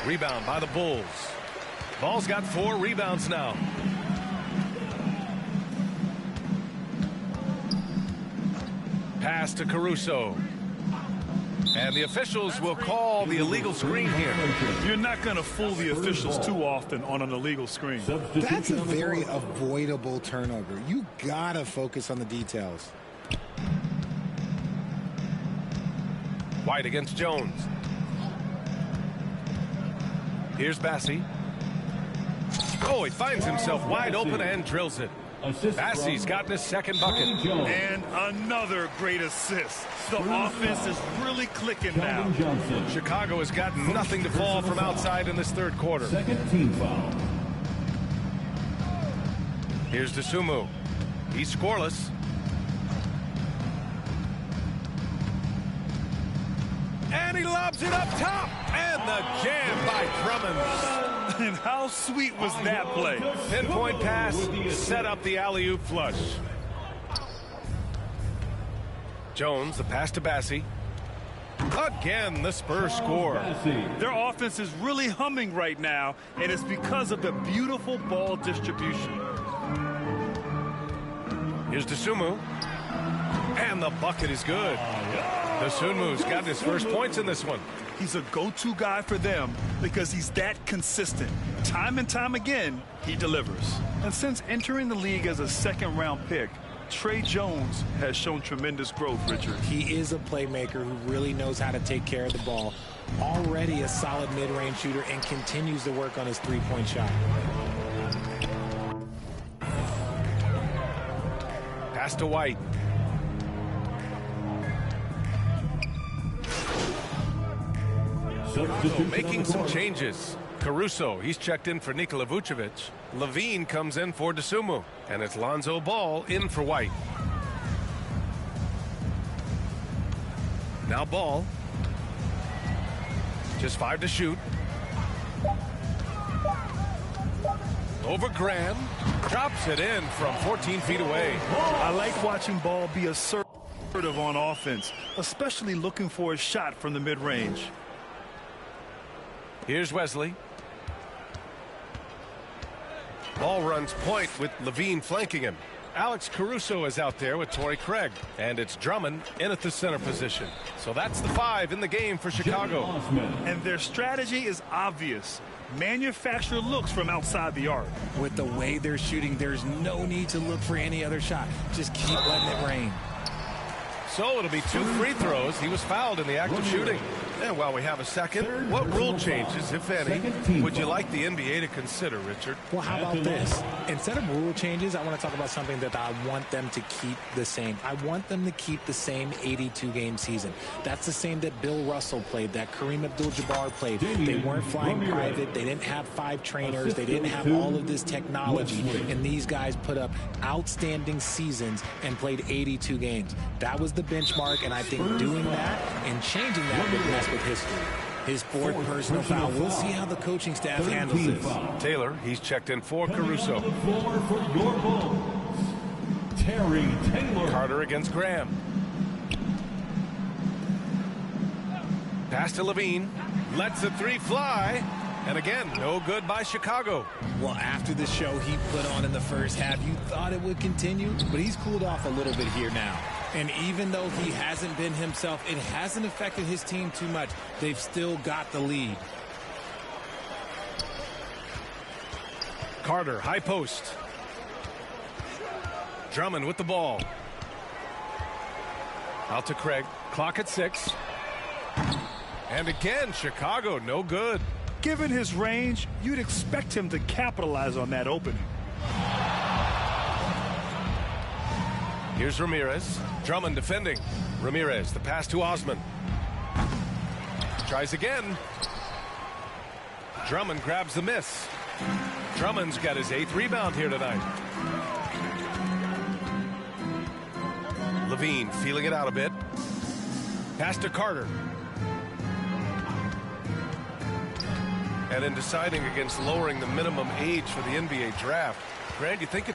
K: Rebound by the Bulls. Ball's got 4 rebounds now. Pass to Caruso. And the officials will call the illegal screen here.
M: You're not going to fool the officials too often on an illegal screen.
O: That's a very avoidable turnover. You got to focus on the details.
K: White against Jones. Here's Bassi. Oh, he finds himself wide open and drills it. Bassi's gotten his second bucket.
M: And another great assist. The offense is really clicking now.
K: Chicago has gotten nothing to fall from outside in this third quarter.
E: Second team foul.
K: Here's Dosunmu. He's scoreless. And he lobs it up top. And the jam by Drummond.
M: And how sweet was that play?
K: Pinpoint pass, set up the alley-oop flush. Jones, the pass to Bassi. Again, the Spurs score.
M: Their offense is really humming right now, and it's because of the beautiful ball distribution.
K: Here's Dosunmu. And the bucket is good. Dosunmu's got his first points in this one.
M: He's a go-to guy for them because he's that consistent. Time and time again, he delivers. And since entering the league as a second-round pick, Trey Jones has shown tremendous growth, Richard.
L: He is a playmaker who really knows how to take care of the ball. Already a solid mid-range shooter and continues to work on his three-point shot.
K: Pass to White. Making some changes. Caruso, he's checked in for Nikola Vucevic. Levine comes in for Dosunmu. And it's Lonzo Ball in for White. Now Ball. Just 5 to shoot. Over Graham. Drops it in from 14 feet away.
M: I like watching Ball be assertive on offense, especially looking for a shot from the mid-range.
K: Here's Wesley. Ball runs point with Levine flanking him. Alex Caruso is out there with Torrey Craig. And it's Drummond in at the center position. So that's the 5 in the game for Chicago.
M: And their strategy is obvious. Manufacture looks from outside the arc.
L: With the way they're shooting, there's no need to look for any other shot. Just keep letting it rain.
K: So it'll be 2 free throws. He was fouled in the act of shooting. And while we have a second, what rule changes, if any, would you like the NBA to consider, Richard?
L: Well, how about this? Instead of rule changes, I want to talk about something that I want them to keep the same. I want them to keep the same 82-game season. That's the same that Bill Russell played, that Kareem Abdul-Jabbar played. They weren't flying private. They didn't have 5 trainers. They didn't have all of this technology. And these guys put up outstanding seasons and played 82 games. That was the benchmark, and I think doing that and changing that would mess with history. His 4th personal foul. We'll see how the coaching staff handles this.
K: Taylor, he's checked in for Caruso.
E: Terry Taylor.
K: Carter against Graham. Pass to Levine. Lets the 3 fly. And again, no good by Chicago.
L: Well, after the show he put on in the first half, you thought it would continue, but he's cooled off a little bit here now. And even though he hasn't been himself, it hasn't affected his team too much. They've still got the lead.
K: Carter, high post. Drummond with the ball. Out to Craig. Clock at 6. And again, Chicago, no good.
M: Given his range, you'd expect him to capitalize on that opening.
K: Here's Ramirez. Drummond defending. Ramirez, the pass to Osman. Tries again. Drummond grabs the miss. Drummond's got his 8th rebound here tonight. Levine feeling it out a bit. Pass to Carter. And in deciding against lowering the minimum age for the NBA draft, Grant, you think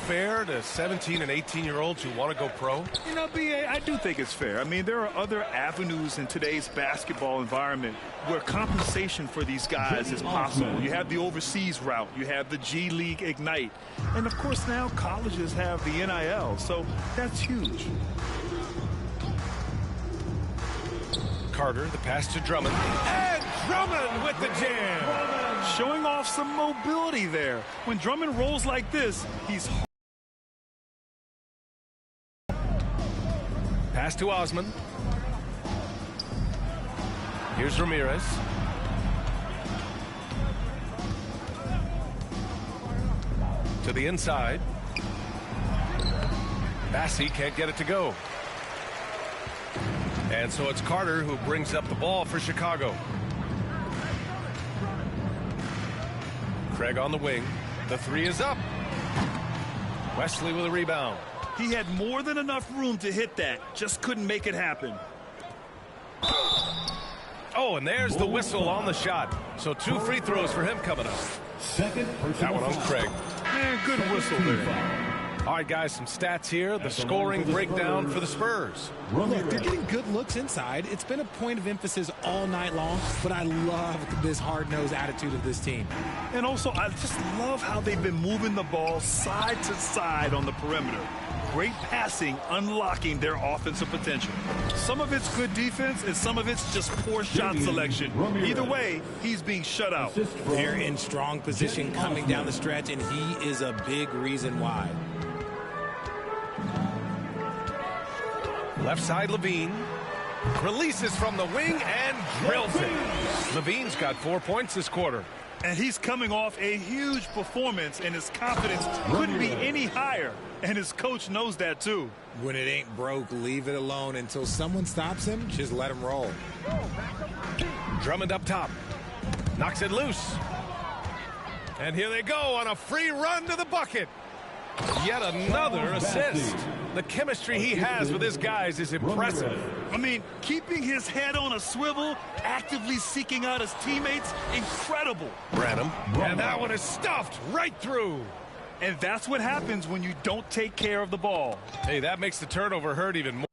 K: fair to 17 and 18-year-olds who want to go pro?
M: You know, B.A., I do think it's fair. I mean, there are other avenues in today's basketball environment where compensation for these guys is possible. You have the overseas route. You have the G League Ignite. And, of course, now colleges have the NIL. So that's huge.
K: Carter, the pass to Drummond. And Drummond with the jam.
M: Showing off some mobility there. When Drummond rolls like this, he's...
K: Pass to Osman. Here's Ramirez. To the inside. Bassey can't get it to go. And so it's Carter who brings up the ball for Chicago. Craig on the wing. The three is up. Wesley with a rebound.
M: He had more than enough room to hit that. Just couldn't make it happen.
K: Oh, and there's the whistle on the shot. So 2 free throws for him coming up. That one on Craig.
M: Man, good whistle there.
K: All right, guys, some stats here. The scoring breakdown for the Spurs.
L: Look, they're getting good looks inside. It's been a point of emphasis all night long, but I love this hard-nosed attitude of this team.
M: And also, I just love how they've been moving the ball side to side on the perimeter. Great passing, unlocking their offensive potential. Some of it's good defense, and some of it's just poor shot selection. Either way, he's being shut out.
L: They're in strong position coming down the stretch, and he is a big reason why.
K: Left side, Levine. Releases from the wing and drills it. Levine's got 4 points this quarter.
M: And he's coming off a huge performance, and his confidence couldn't be any higher. And his coach knows that, too.
L: When it ain't broke, leave it alone until someone stops him. Just let him roll.
K: Drummond up top. Knocks it loose. And here they go on a free run to the bucket. Yet another assist. The chemistry he has with his guys is impressive.
M: I mean, keeping his head on a swivel, actively seeking out his teammates, incredible.
K: Branham. And that one is stuffed right through.
M: And that's what happens when you don't take care of the ball.
K: Hey, that makes the turnover hurt even more.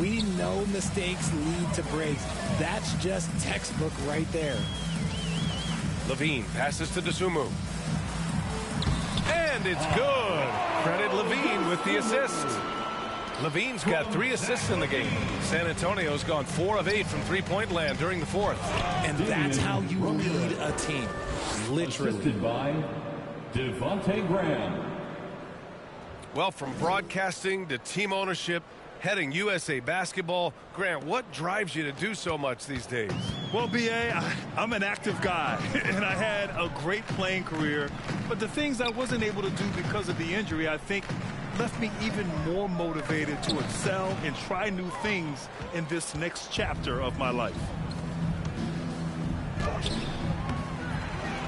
L: We know mistakes lead to breaks. That's just textbook right there.
K: Levine passes to Dosunmu. And it's good. Credit Levine with the assist. Levine's got 3 assists in the game. San Antonio's gone 4 of 8 from three-point land during the 4th.
L: And that's how you lead a team. Literally.
E: Assisted by Devontae Graham.
K: Well, from broadcasting to team ownership, heading USA Basketball, Grant, what drives you to do so much these days?
M: Well, B.A., I'm an active guy, and I had a great playing career. But the things I wasn't able to do because of the injury, I think left me even more motivated to excel and try new things in this next chapter of my life.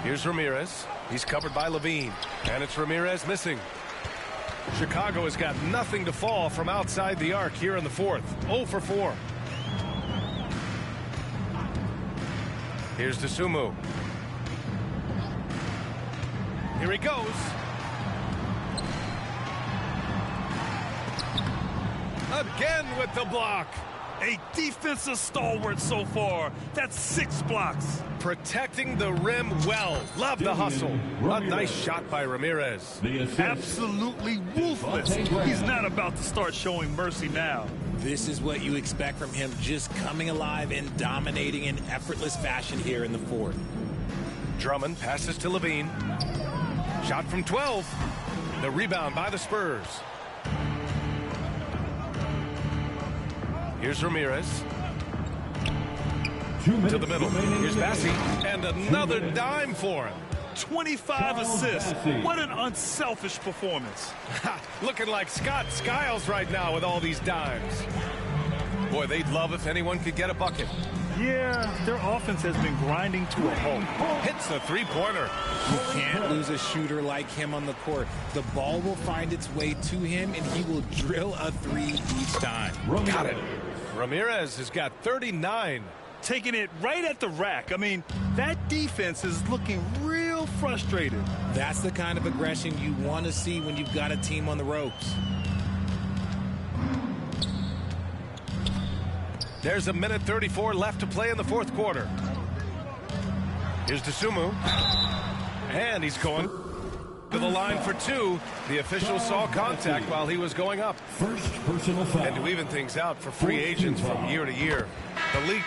K: Here's Ramirez. He's covered by Levine. And it's Ramirez missing. Chicago has got nothing to fall from outside the arc here in the fourth. 0 for 4. Here's DeSumo. Here he goes. Again with the block.
M: A defensive stalwart so far. That's 6 blocks.
K: Protecting the rim well. Love the hustle. A nice shot by Ramirez.
M: Absolutely ruthless. He's not about to start showing mercy now.
L: This is what you expect from him, just coming alive and dominating in effortless fashion here in the fourth.
K: Drummond passes to Levine. Shot from 12. The rebound by the Spurs. Here's Ramirez. To the middle. Here's Bassi. And another dime for him.
M: 25 assists. What an unselfish performance.
K: Looking like Scott Skiles right now with all these dimes. Boy, they'd love if anyone could get a bucket.
M: Yeah, their offense has been grinding to a halt.
K: Hits the three-pointer.
L: You can't lose a shooter like him on the court. The ball will find its way to him, and he will drill a three each time.
K: Got it. Ramirez has got 39.
M: Taking it right at the rack. I mean, that defense is looking real frustrated.
L: That's the kind of aggression you want to see when you've got a team on the ropes.
K: There's a minute 34 left to play in the fourth quarter. Here's DeSumo. And he's going to the line for 2. The official saw contact while he was going up.
E: First personal foul.
K: And to even things out for free agents from year to year. The league.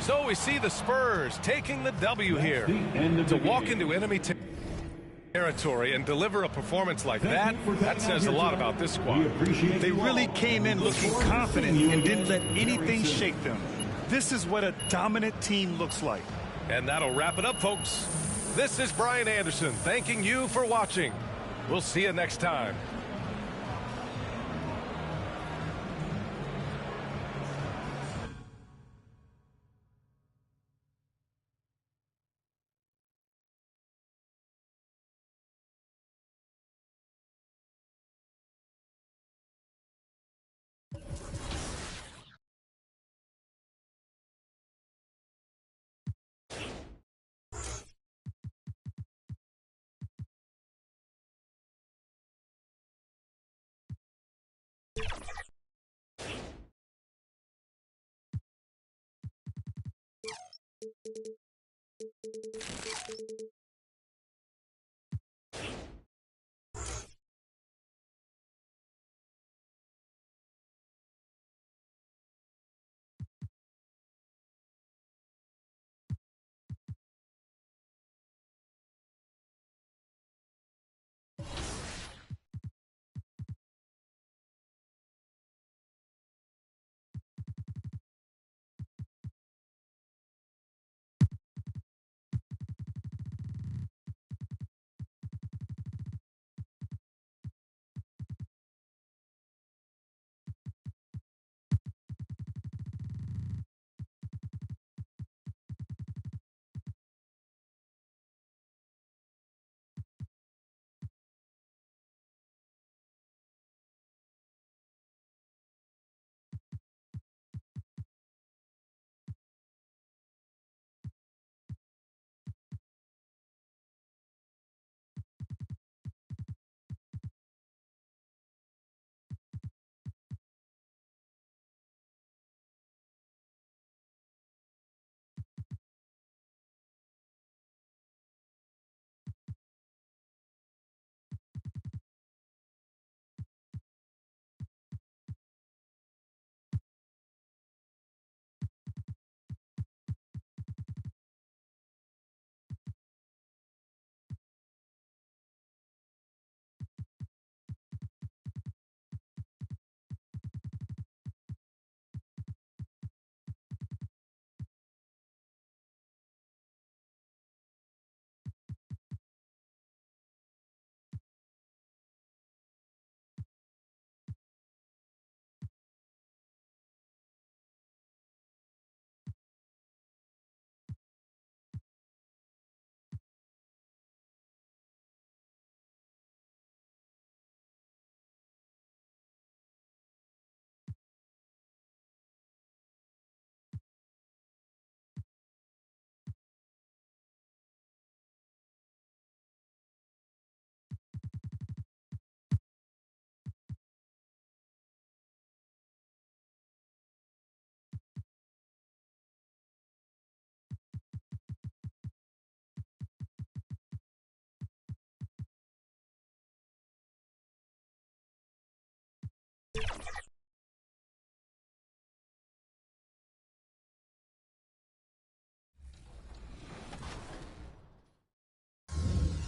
K: So we see the Spurs taking the W here. To walk into enemy territory and deliver a performance like that, that says a lot about this squad.
M: They really came in looking confident and didn't let anything shake them. This is what a dominant team looks like.
K: And that'll wrap it up, folks. This is Brian Anderson thanking you for watching. We'll see you next time.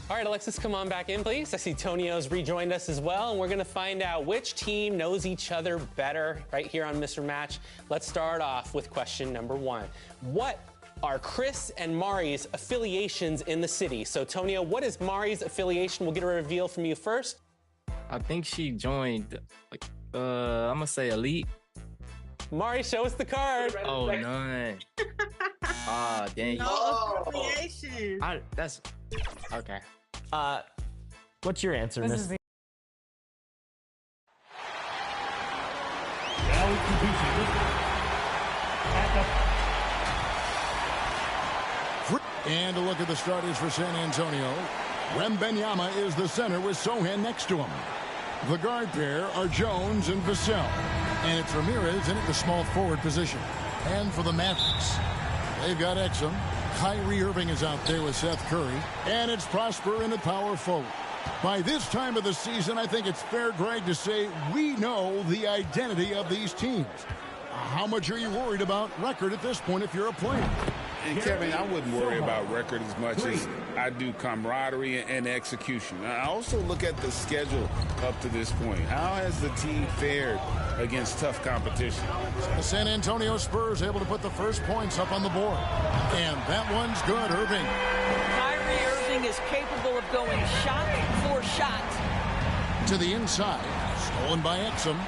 H: All right, Alexis, come on back in, please. I see Tonio's rejoined us as well, and we're going to find out which team knows each other better right here on Mr. Match. Let's start off with question number 1. What are Chris and Mari's affiliations in the city? So, Tonio, what is Mari's affiliation? We'll get a reveal from you first.
P: I think she joined, I'm going to say Elite.
H: Mari, show us the card.
P: Oh, none. Ah, dang.
I: No affiliation.
P: That's okay.
J: What's your answer, Miss?
A: And a look at the starters for San Antonio. Wembanyama is the center with Sohan next to him. The guard pair are Jones and Vassell. And it's Ramirez in at the small forward position. And for the Mavericks, they've got Exum. Kyrie Irving is out there with Seth Curry. And it's Prosper in at power forward. By this time of the season, I think it's fair, Greg, to say we know the identity of these teams. How much are you worried about record at this point if you're a player?
C: And Kevin, I wouldn't worry about record as much as I do camaraderie and execution. I also look at the schedule up to this point. How has the team fared against tough competition?
A: The San Antonio Spurs able to put the first points up on the board. And that one's good, Irving.
Q: Kyrie Irving is capable of going shot for shot.
A: To the inside, stolen by Exum.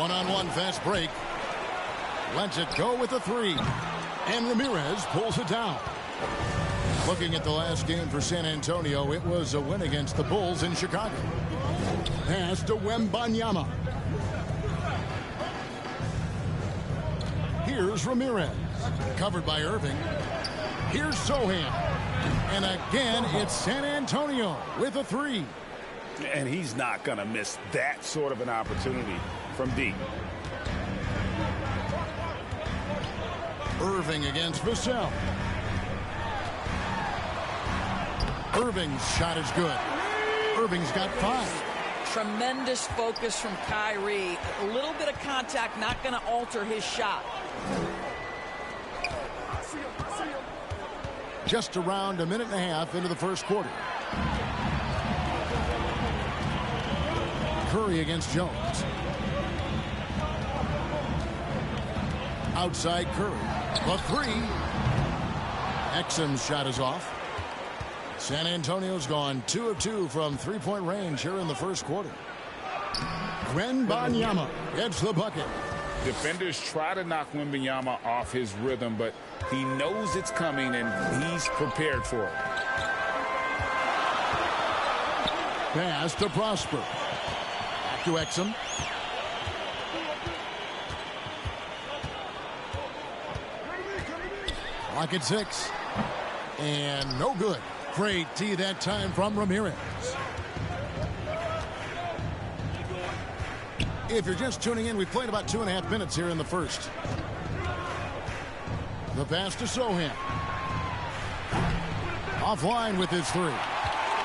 A: One-on-one fast break. Lets it go with the 3. And Ramirez pulls it down. Looking at the last game for San Antonio, it was a win against the Bulls in Chicago. Pass to Wembanyama. Here's Ramirez. Covered by Irving. Here's Sohan. And again, it's San Antonio with a 3.
C: And he's not going to miss that sort of an opportunity from deep.
A: Irving against Vassell. Irving's shot is good. Irving's got 5.
Q: Tremendous focus from Kyrie. A little bit of contact, not going to alter his shot.
A: Just around a minute and a half into the first quarter. Curry against Jones. Outside Curry. The 3. Exum's shot is off. San Antonio's gone 2 of 2 from three-point range here in the first quarter. Wembanyama gets the bucket.
C: Defenders try to knock Wembanyama off his rhythm, but he knows it's coming and he's prepared for it.
A: Pass to Prosper. Back to Exum. Clock at 6. And no good. Great tee that time from Ramirez. If you're just tuning in, we played about 2.5 minutes here in the first. The pass to Sohan. Offline with his 3.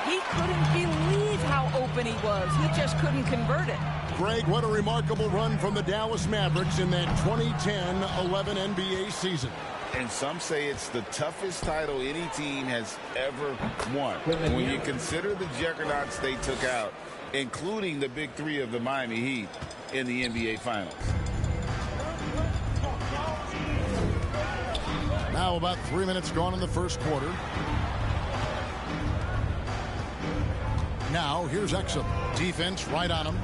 Q: He couldn't believe how open he was. He just couldn't convert it.
A: Greg, what a remarkable run from the Dallas Mavericks in that 2010-11 NBA season.
C: And some say it's the toughest title any team has ever won. When you consider the juggernauts they took out, including the big 3 of the Miami Heat in the NBA Finals.
A: Now about 3 minutes gone in the first quarter. Now here's Exum. Defense right on him.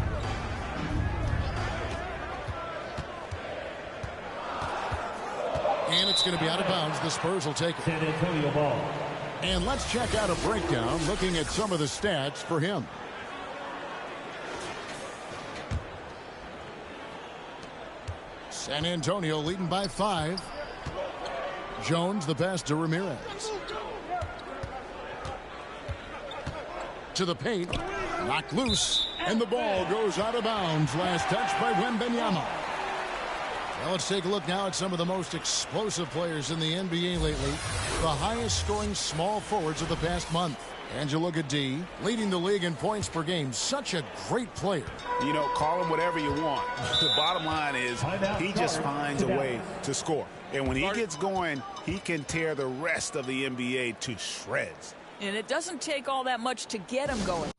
A: And it's going to be out of bounds. The Spurs will take it.
E: San Antonio ball.
A: And let's check out a breakdown looking at some of the stats for him. San Antonio leading by 5. Jones the pass to Ramirez. To the paint. Knocked loose. And the ball goes out of bounds. Last touch by Wembanyama. Now let's take a look now at some of the most explosive players in the NBA lately. The highest scoring small forwards of the past month. And you look at D, leading the league in points per game. Such a great player.
F: You know, call him whatever you want. The bottom line is he just finds a way to score. And when he gets going, he can tear the rest of the NBA to shreds.
Q: And it doesn't take all that much to get him going.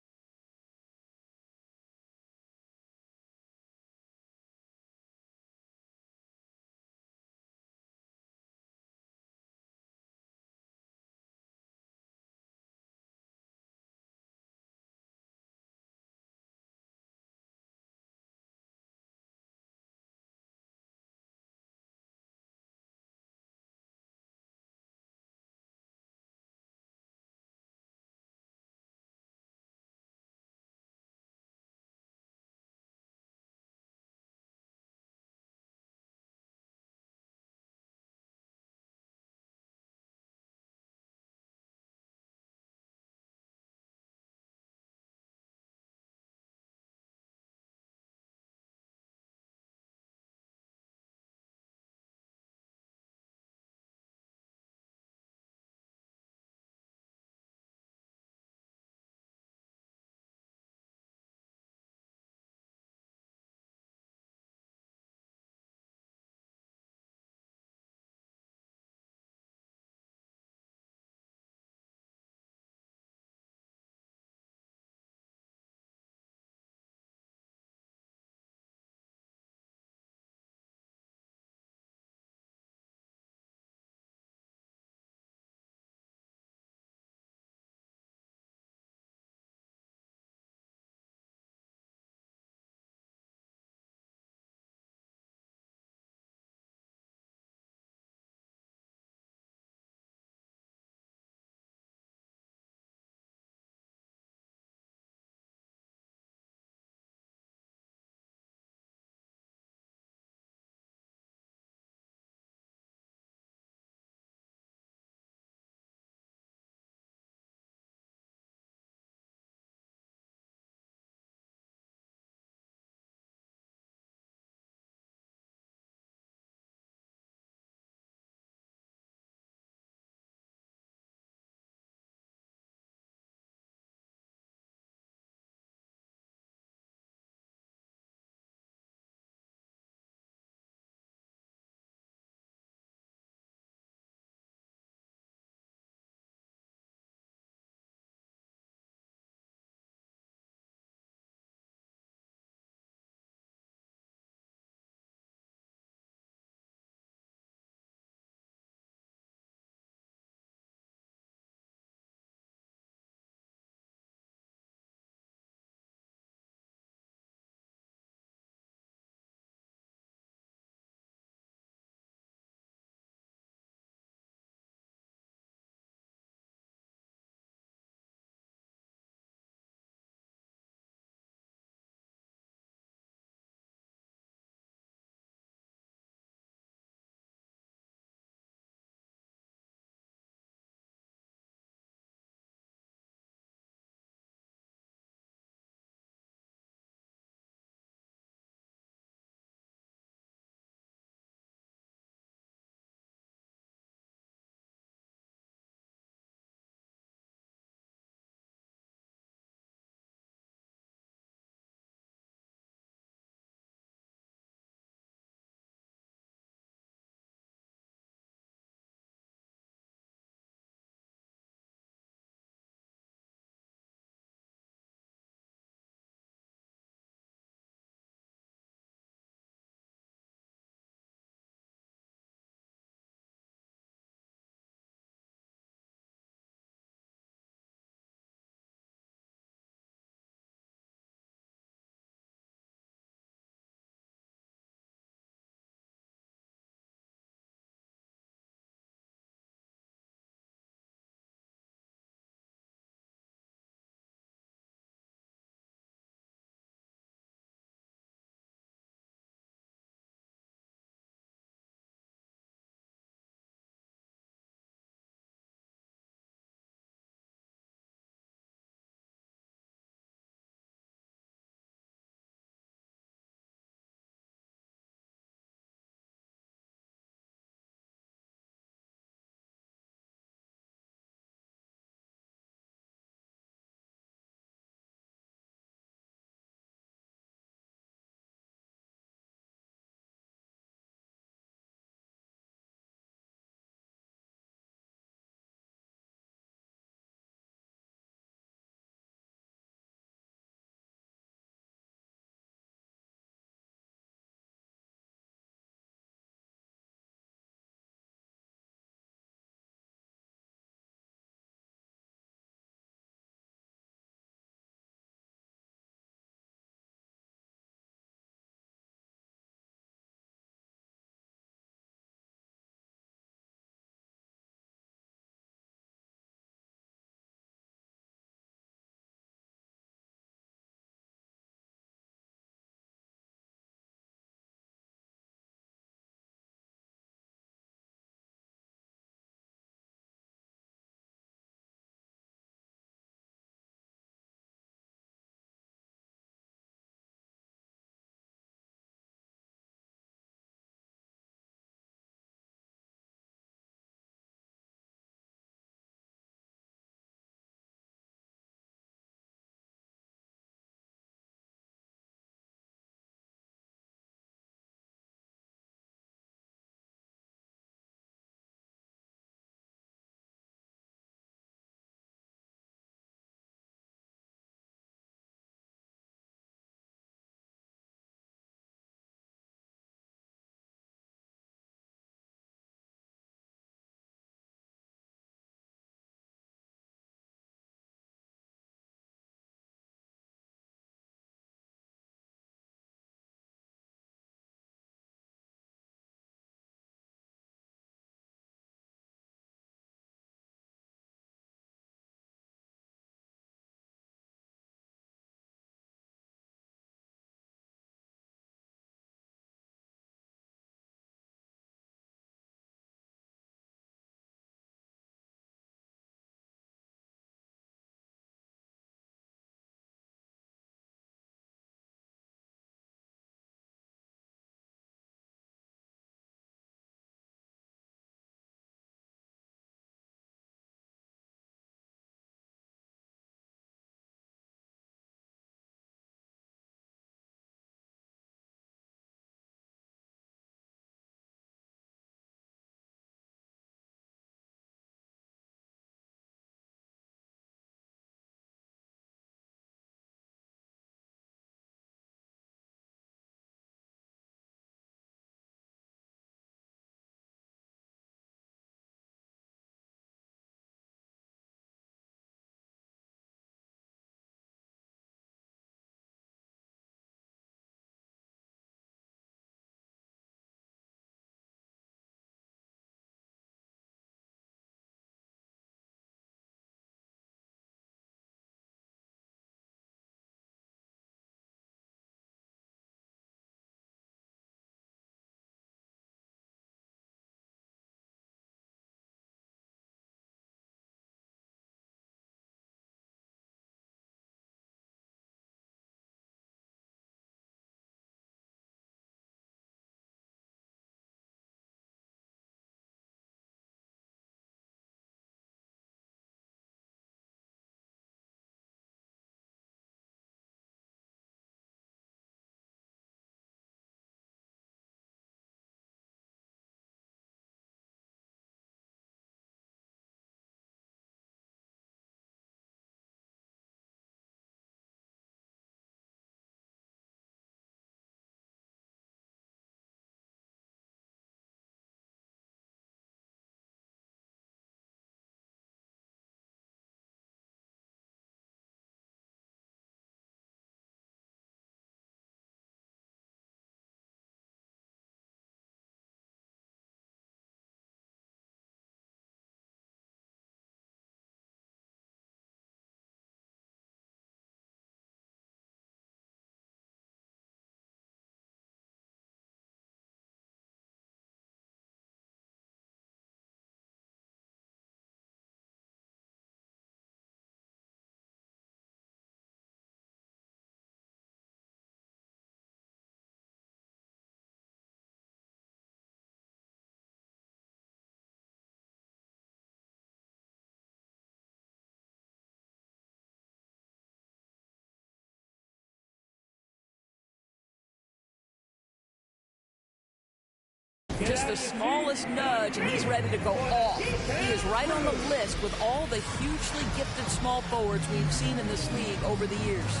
Q: Just the smallest nudge, and he's ready to go off. He is right on the list with all the hugely gifted small forwards we've seen in this league over the years.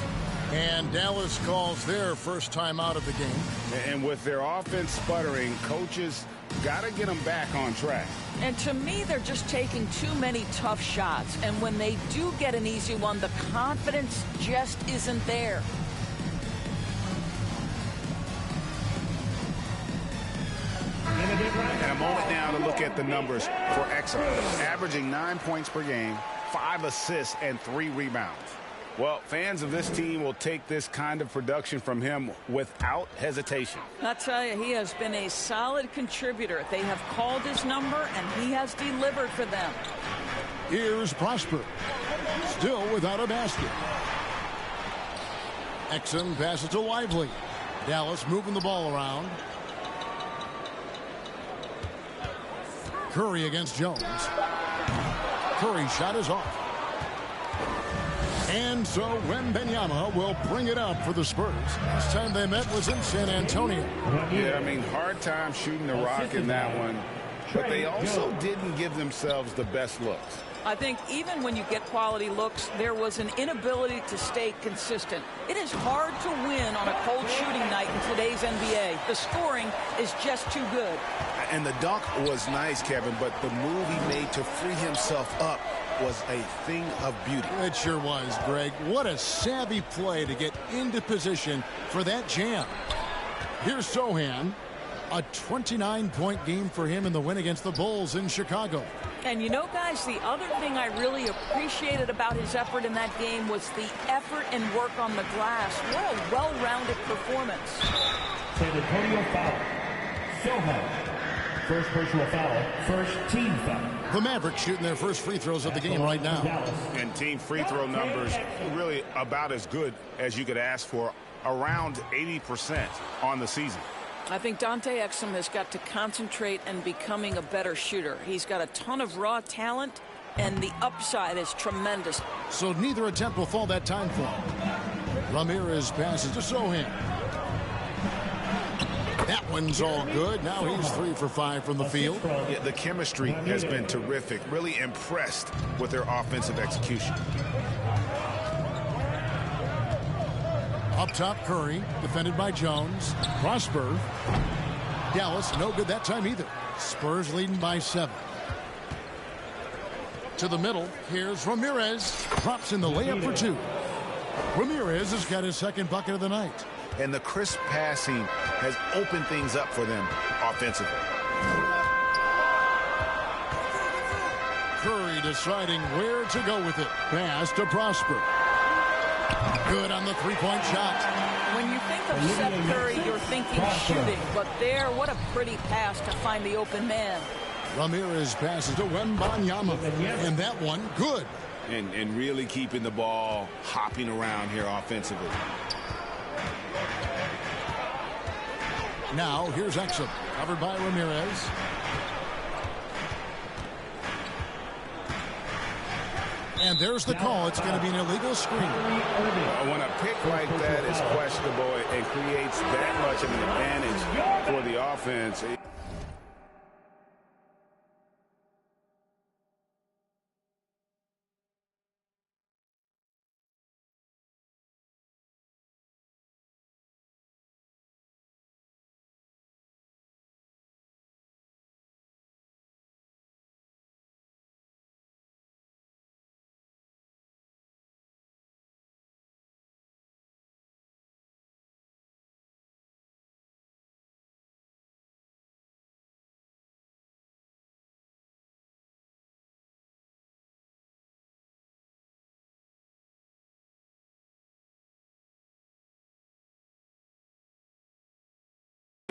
A: And Dallas calls their first time out of the game.
C: And with their offense sputtering, coaches got to get them back on track.
Q: And to me, they're just taking too many tough shots. And when they do get an easy one, the confidence just isn't there.
F: And a moment now to look at the numbers for Exum. Averaging 9 points per game, 5 assists, and 3 rebounds.
C: Well, fans of this team will take this kind of production from him without hesitation.
Q: I'll tell you, he has been a solid contributor. They have called his number, and he has delivered for them.
A: Here's Prosper, still without a basket. Exum passes to Lively. Dallas moving the ball around. Curry against Jones. Curry's shot is off. And so Wembanyama will bring it up for the Spurs. Last time they met was in San Antonio.
C: Yeah, I mean, hard time shooting the rock in that one. But they also didn't give themselves the best looks.
Q: I think even when you get quality looks, there was an inability to stay consistent. It is hard to win on a cold shooting night in today's NBA. The scoring is just too good.
F: And the dunk was nice, Kevin, but the move he made to free himself up was a thing of beauty.
A: It sure was, Greg. What a savvy play to get into position for that jam. Here's Sohan. A 29-point game for him in the win against the Bulls in Chicago.
Q: And you know, guys, the other thing I really appreciated about his effort in that game was the effort and work on the glass. What a well-rounded performance.
E: San Antonio foul. Sohan. First personal foul. First team foul.
A: The Mavericks shooting their first free throws of the game right now.
F: And team free throw numbers really about as good as you could ask for. Around 80% on the season.
Q: I think Dante Exum has got to concentrate on becoming a better shooter. He's got a ton of raw talent, and the upside is tremendous.
A: So neither attempt will fall that time for him. Ramirez passes to Sohan. That one's all good. Now he's 3 for 5 from the field.
F: Yeah, the chemistry has been terrific. Really impressed with their offensive execution.
A: Up top, Curry, defended by Jones. Prosper. Dallas, no good that time either. Spurs leading by 7. To the middle, here's Ramirez. Drops in the layup for 2. Ramirez has got his second bucket of the night.
F: And the crisp passing has opened things up for them offensively.
A: Curry deciding where to go with it. Pass to Prosper. Good on the three-point shot.
Q: When you think of Seth Curry, you're thinking shooting. But there, what a pretty pass to find the open man.
A: Ramirez passes to Wembanyama. And that one, good.
C: And really keeping the ball hopping around here offensively.
A: Now, here's Exum, covered by Ramirez. And there's the call. It's going to be an illegal screen.
C: When a pick like that is questionable and creates that much of an advantage for the offense.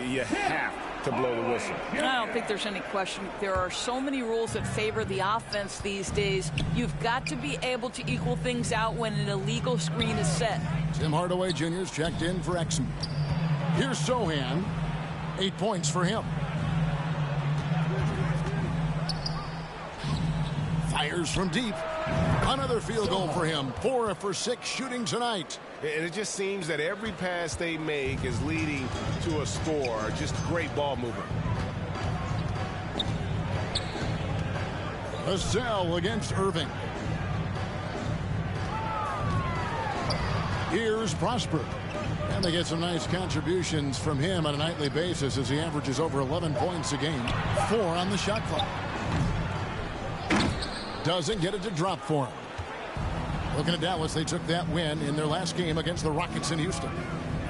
C: You have to blow the whistle.
Q: I don't think there's any question. There are so many rules that favor the offense these days. You've got to be able to equal things out when an illegal screen is set.
A: Tim Hardaway Jr.'s checked in for Exum. Here's Sohan. 8 points for him. Fires from deep. Another field goal for him. 4 for 6 shooting tonight.
D: And it just seems that every pass they make is leading to a score. Just great ball movement.
A: Vassell against Irving. Here's Prosper. And they get some nice contributions from him on a nightly basis as he averages over 11 points a game. 4 on the shot clock. Doesn't get it to drop for him. Looking at Dallas, they took that win in their last game against the Rockets in Houston.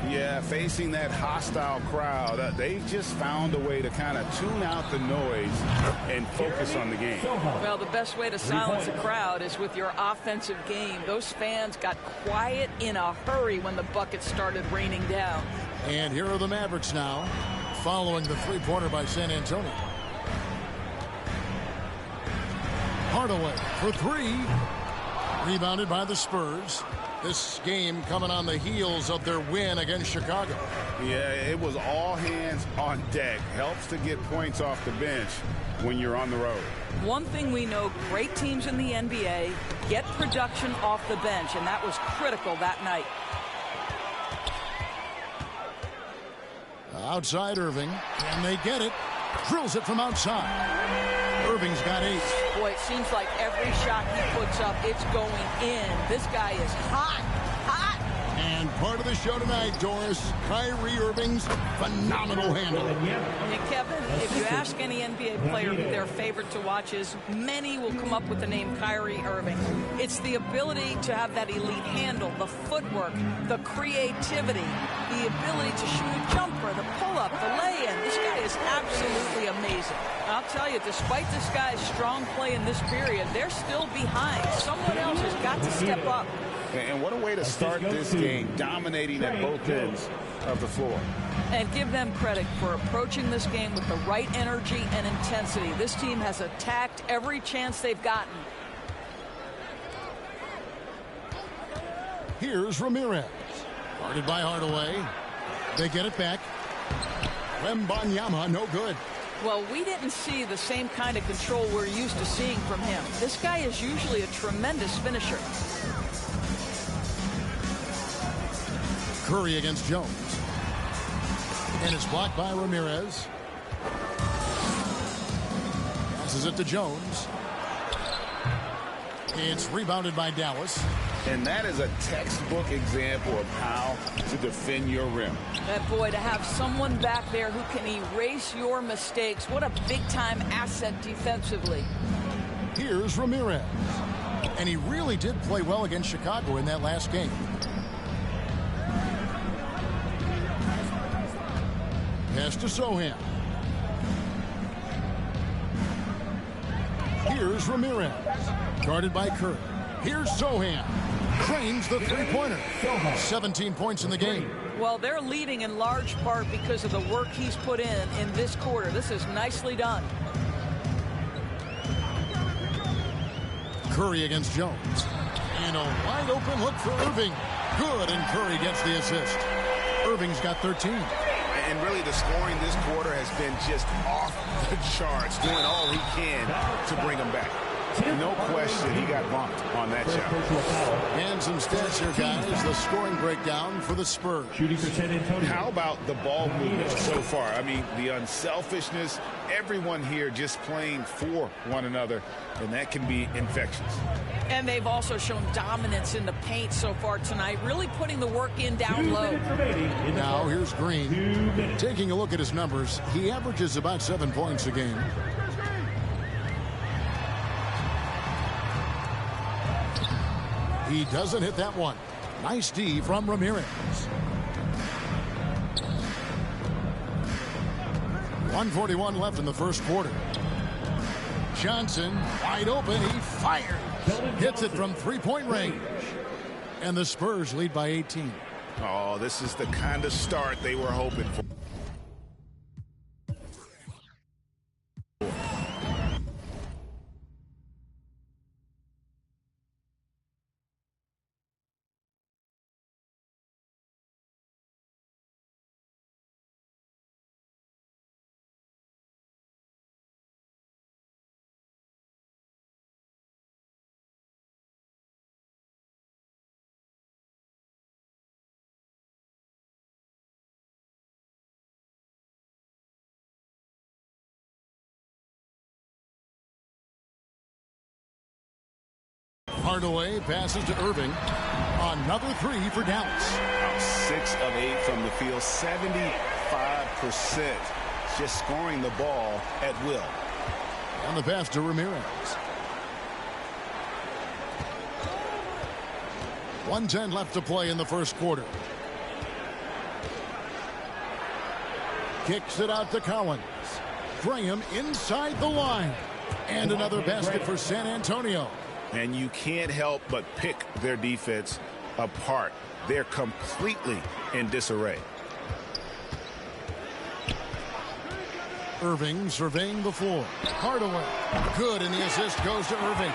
C: Yeah, facing that hostile crowd, they just found a way to kind of tune out the noise and focus on the game.
Q: Well, the best way to silence a crowd is with your offensive game. Those fans got quiet in a hurry when the buckets started raining down.
A: And here are the Mavericks now, following the three-pointer by San Antonio. Hardaway for 3. Rebounded by the Spurs. This game coming on the heels of their win against Chicago.
C: Yeah, it was all hands on deck. Helps to get points off the bench when you're on the road.
Q: One thing we know, great teams in the NBA get production off the bench, and that was critical that night.
A: Outside Irving, and they get it. Drills it from outside. Irving's got 8.
Q: Boy, it seems like every shot he puts up, it's going in. This guy is hot, hot.
A: And part of the show tonight, Doris, Kyrie Irving's phenomenal handle.
Q: And Kevin, if you ask any NBA player who their favorite to watch is, many will come up with the name Kyrie Irving. It's the ability to have that elite handle, the footwork, the creativity, the ability to shoot a jumper, the pull-up, the lay-in. This guy is absolutely amazing. I'll tell you, despite this guy's strong play in this period, they're still behind. Someone else has got to step up.
C: And what a way to start this game, dominating at both ends of the floor.
Q: And give them credit for approaching this game with the right energy and intensity. This team has attacked every chance they've gotten.
A: Here's Ramirez. Guarded by Hardaway. They get it back. Wembanyama, no good.
Q: Well, we didn't see the same kind of control we're used to seeing from him. This guy is usually a tremendous finisher.
A: Curry against Jones. And it's blocked by Ramirez. Passes it to Jones. It's rebounded by Dallas.
C: And that is a textbook example of how to defend your rim.
Q: That boy, to have someone back there who can erase your mistakes, what a big-time asset defensively.
A: Here's Ramirez. And he really did play well against Chicago in that last game. Pass to Sohan. Here's Ramirez. Guarded by Curry. Here's Sohan. Drains the three-pointer. 17 points in the game.
Q: Well, they're leading in large part because of the work he's put in this quarter. This is nicely done.
A: Curry against Jones. And a wide open look for Irving. Good, and Curry gets the assist. Irving's got 13.
F: And really the scoring this quarter has been just off the charts, doing all he can to bring them back.
C: No question, he got bumped on that shot.
A: And some stats here, guys. The scoring breakdown for the Spurs.
C: How about the ball movement so far? I mean, the unselfishness, everyone here just playing for one another, and that can be infectious.
Q: And they've also shown dominance in the paint so far tonight, really putting the work in down low.
A: Now here's Green. Taking a look at his numbers, he averages about 7 points a game. He doesn't hit that one. Nice D from Ramirez. 1:41 left in the first quarter. Johnson wide open. He fires. Hits it from three-point range. And the Spurs lead by 18.
F: Oh, this is the kind of start they were hoping for.
A: Hardaway passes to Irving. Another three for Dallas.
F: 6 of 8 from the field, 75%. Just scoring the ball at will.
A: On the pass to Ramirez. 1:10 left to play in the first quarter. Kicks it out to Collins. Graham inside the line. And another basket for San Antonio.
F: And you can't help but pick their defense apart. They're completely in disarray.
A: Irving surveying the floor. Hardaway. Good, and the assist goes to Irving.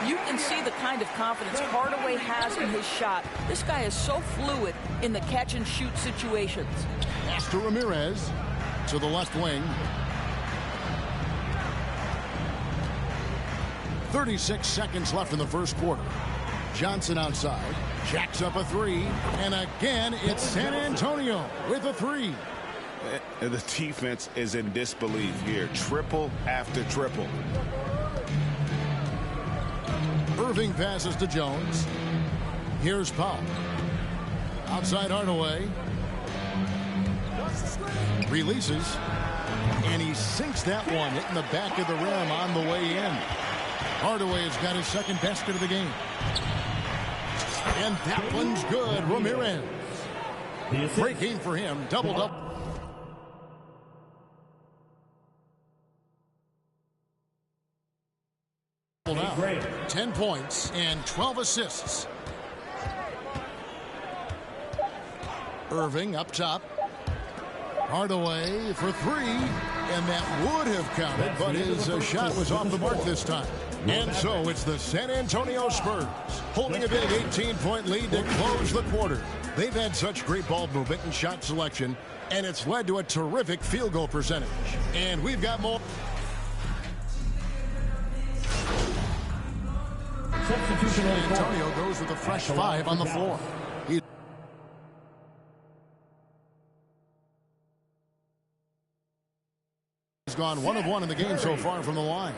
Q: You can see the kind of confidence Hardaway has in his shot. This guy is so fluid in the catch-and-shoot situations.
A: Pass to Ramirez. To the left wing. 36 seconds left in the first quarter. Johnson outside. Jacks up a three. And again, it's San Antonio with a three.
F: The defense is in disbelief here. Triple after triple.
A: Irving passes to Jones. Here's Powell. Outside Hardaway. Releases. And he sinks that one, hitting the back of the rim on the way in. Hardaway has got his second basket of the game. And that one's good. Ramirez. Great game for him. Double-double. Now, 10 points and 12 assists. Irving up top. Hardaway for three, and that would have counted, but his shot was off the mark this time. And so it's the San Antonio Spurs holding a big 18-point lead to close the quarter. They've had such great ball movement and shot selection, and it's led to a terrific field goal percentage. And we've got more. San Antonio goes with a fresh 5 on the floor. He's gone 1 of 1 in the game so far from the line.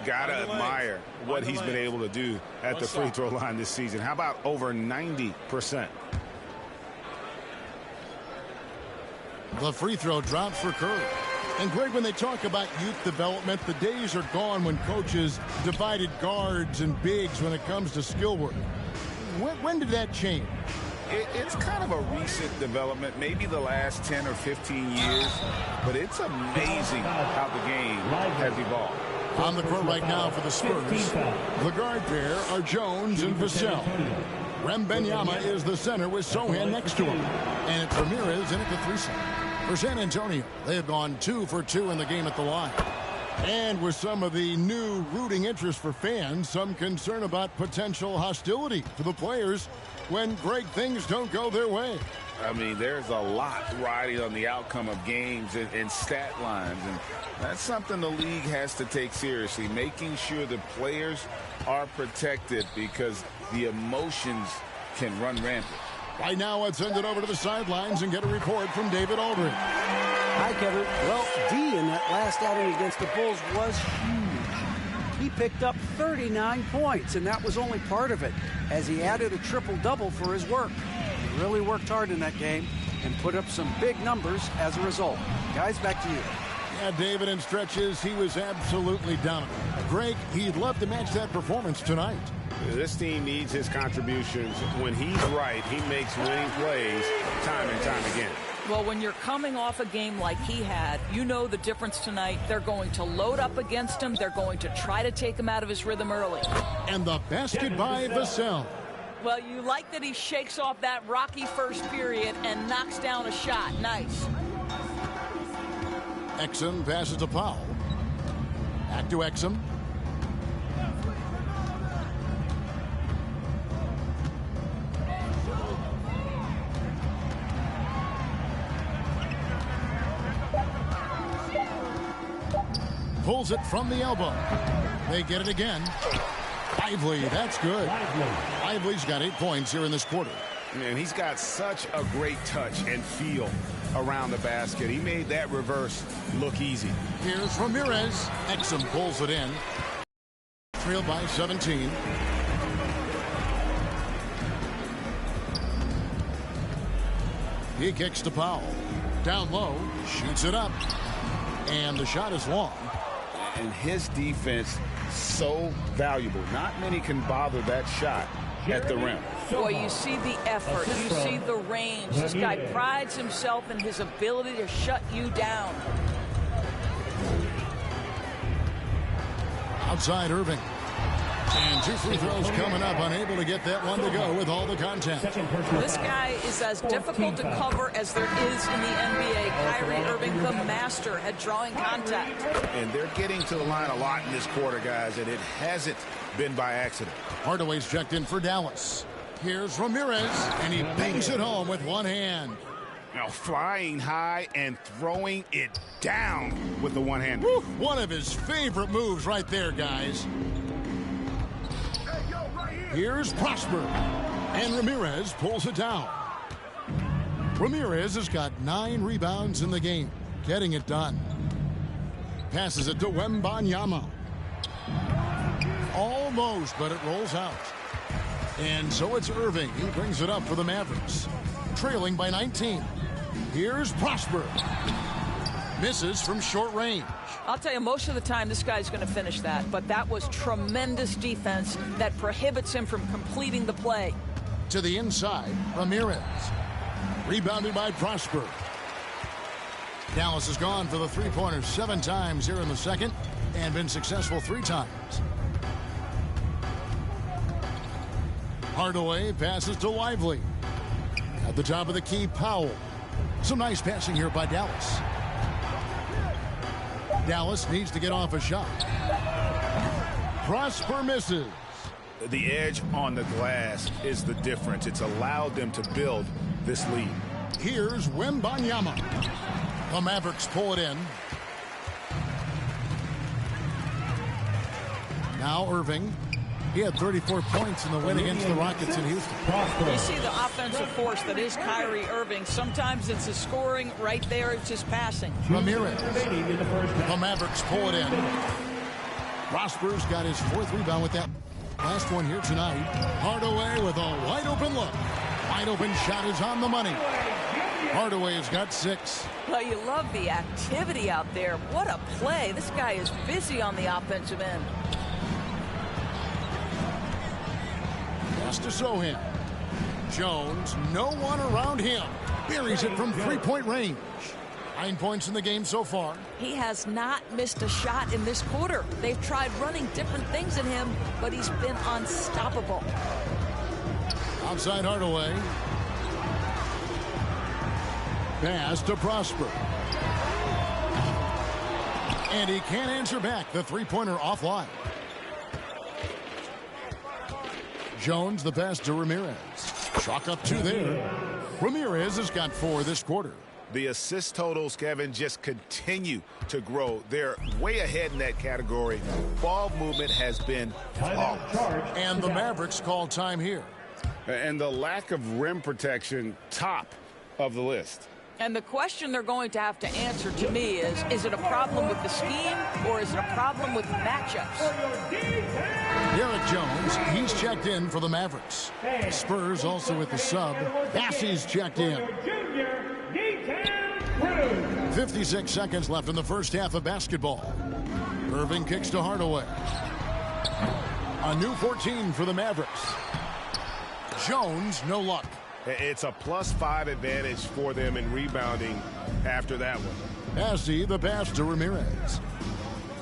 F: Gotta admire what he's been able to do at the free throw line this season. How about over 90%?
A: The free throw drops for Curry. And Greg, when they talk about youth development, the days are gone when coaches divided guards and bigs when it comes to skill work. When did that change?
F: It's kind of a recent development, maybe the last 10 or 15 years, but it's amazing how the game has evolved.
A: On the court right now for the Spurs, the guard pair are Jones and Vassell. Wembanyama is the center with Sohan next to him. And it's Ramirez in at the 3 slot. For San Antonio, they have gone 2 for 2 in the game at the line. And with some of the new rooting interest for fans, some concern about potential hostility for the players when great things don't go their way.
F: I mean, there's a lot riding on the outcome of games and stat lines, and that's something the league has to take seriously, making sure the players are protected because the emotions can run rampant.
A: Right now, let's send it over to the sidelines and get a report from David Aldridge.
G: Hi, Kevin. Well, D in that last outing against the Bulls was huge. He picked up 39 points, and that was only part of it, as he added a triple-double for his work. He really worked hard in that game and put up some big numbers as a result. Guys, back to you.
A: Yeah, David, in stretches, he was absolutely dominant. Greg, he'd love to match that performance tonight.
F: This team needs his contributions. When he's right, he makes winning plays time and time again.
Q: Well, when you're coming off a game like he had, you know the difference tonight. They're going to load up against him. They're going to try to take him out of his rhythm early.
A: And the basket by Vassell.
Q: Well, you like that he shakes off that rocky first period and knocks down a shot. Nice.
A: Exum passes to Powell. Back to Exum. Pulls it from the elbow. They get it again. Lively, that's good. Lively's got 8 points here in this quarter.
F: Man, he's got such a great touch and feel around the basket. He made that reverse look easy.
A: Here's Ramirez. Exum pulls it in. Trailed by 17. He kicks to Powell. Down low, shoots it up. And the shot is long.
C: And his defense, so valuable. Not many can bother that shot at the rim.
Q: Boy, you see the effort. You see the range. This guy prides himself in his ability to shut you down.
A: Outside Irving. And 2 free throws coming up, unable to get that one to go with all the contact.
Q: This guy is as difficult to cover as there is in the NBA. Kyrie Irving, the master at drawing contact.
F: And they're getting to the line a lot in this quarter, guys, and it hasn't been by accident.
A: Hardaway's checked in for Dallas. Here's Ramirez, and he bangs it home with one hand.
F: Now flying high and throwing it down with the one hand.
A: One of his favorite moves right there, guys. Here's Prosper, and Ramirez pulls it down. Ramirez has got 9 rebounds in the game, getting it done. Passes it to Wembanyama. Almost, but it rolls out. And so it's Irving. He brings it up for the Mavericks, trailing by 19. Here's Prosper. Misses from short range.
Q: I'll tell you, most of the time this guy's going to finish that, but that was tremendous defense that prohibits him from completing the play.
A: To the inside, Ramirez. Rebounded by Prosper. Dallas has gone for the three-pointers 7 times here in the second and been successful 3 times. Hardaway passes to Lively. At the top of the key, Powell. Some nice passing here by Dallas. Dallas needs to get off a shot. Prosper misses.
F: The edge on the glass is the difference. It's allowed them to build this lead.
A: Here's Wembanyama. The Mavericks pull it in. Now Irving. He had 34 points in the win against the Rockets in Houston.
Q: You see the offensive force that is Kyrie Irving. Sometimes it's his scoring. Right there, it's his passing.
A: Ramirez. The Mavericks pull it in. Prosper's got his 4th rebound with that last one here tonight. Hardaway with a wide-open look. Wide-open shot is on the money. Hardaway's got 6.
Q: Well, you love the activity out there. What a play. This guy is busy on the offensive end.
A: Has to show him. Jones, no one around him. Buries it from 3-point range. 9 points in the game so far.
Q: He has not missed a shot in this quarter. They've tried running different things at him, but he's been unstoppable.
A: Outside Hardaway. Pass to Prosper. And he can't answer back. The 3-pointer offline. Jones, the pass to Ramirez. Chalk up 2 there. Ramirez has got 4 this quarter.
F: The assist totals, Kevin, just continue to grow. They're way ahead in that category. Ball movement has been flawless.
A: And the Mavericks call time here.
C: And the lack of rim protection, top of the list.
Q: And the question they're going to have to answer to me is it a problem with the scheme or is it a problem with matchups?
A: Derek Jones, he's checked in for the Mavericks. Spurs also with the sub. Bassey's checked in. 56 seconds left in the first half of basketball. Irving kicks to Hardaway. A new 14 for the Mavericks. Jones, no luck.
F: It's a +5 advantage for them in rebounding after that one.
A: Bassey, the pass to Ramirez.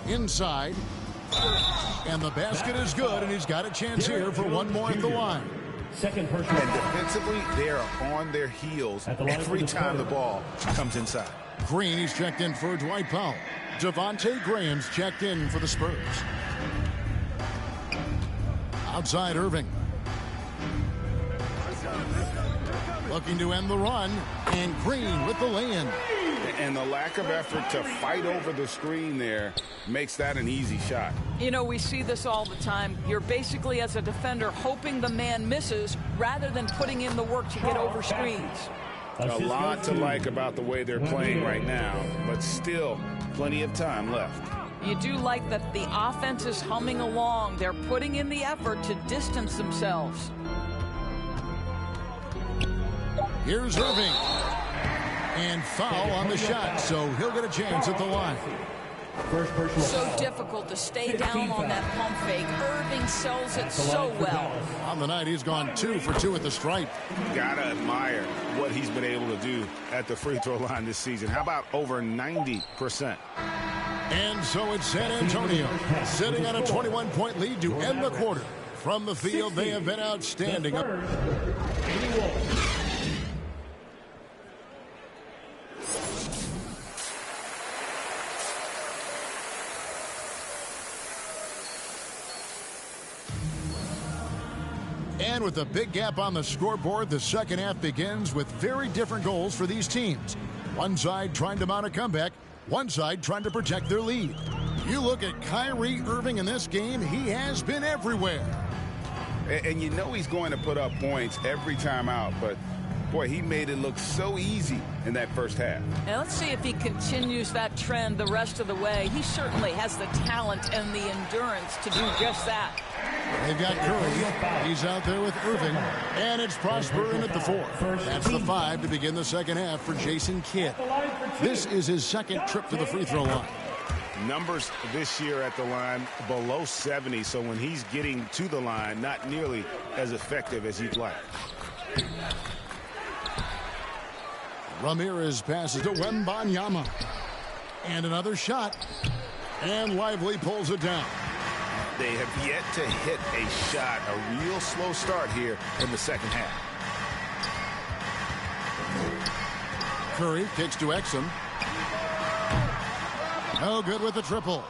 A: Inside. And the basket is good, and he's got a chance here for one more at the line.
E: Second person.
F: And defensively, they are on their heels every time the ball comes inside.
A: Green, he's checked in for Dwight Powell. Devontae Graham's checked in for the Spurs. Outside Irving. Looking to end the run, and Green with the lay-in.
C: And the lack of effort to fight over the screen there makes that an easy shot.
Q: You know, we see this all the time. You're basically, as a defender, hoping the man misses rather than putting in the work to get over screens.
C: A lot to like about the way they're playing right now, but still plenty of time left.
Q: You do like that the offense is humming along. They're putting in the effort to distance themselves.
A: Here's Irving. And foul on the shot, so he'll get a chance at the line.
Q: So difficult to stay down on that pump fake. Irving sells it so well.
A: On the night, he's gone 2 for 2 at the stripe.
F: Gotta admire what he's been able to do at the free throw line this season. How about over 90%?
A: And so it's San Antonio sitting on a 21-point lead to end the quarter. From the field, they have been outstanding. And with a big gap on the scoreboard, the second half begins with very different goals for these teams. One side trying to mount a comeback, one side trying to protect their lead. You look at Kyrie Irving in this game, he has been everywhere.
F: And you know he's going to put up points every time out, but boy, he made it look so easy in that first half.
Q: Now let's see if he continues that trend the rest of the way. He certainly has the talent and the endurance to do just that.
A: They've got Curry. He's out there with Irving. And it's Prosper in at the 4. That's the 5 to begin the second half for Jason Kidd. This is his second trip to the free throw line.
F: Numbers this year at the line below 70, so when he's getting to the line, not nearly as effective as he'd like.
A: Ramirez passes to Wembanyama. And another shot. And Lively pulls it down.
F: They have yet to hit a shot, a real slow start here in the second half.
A: Curry kicks to Exum. No good with the triple.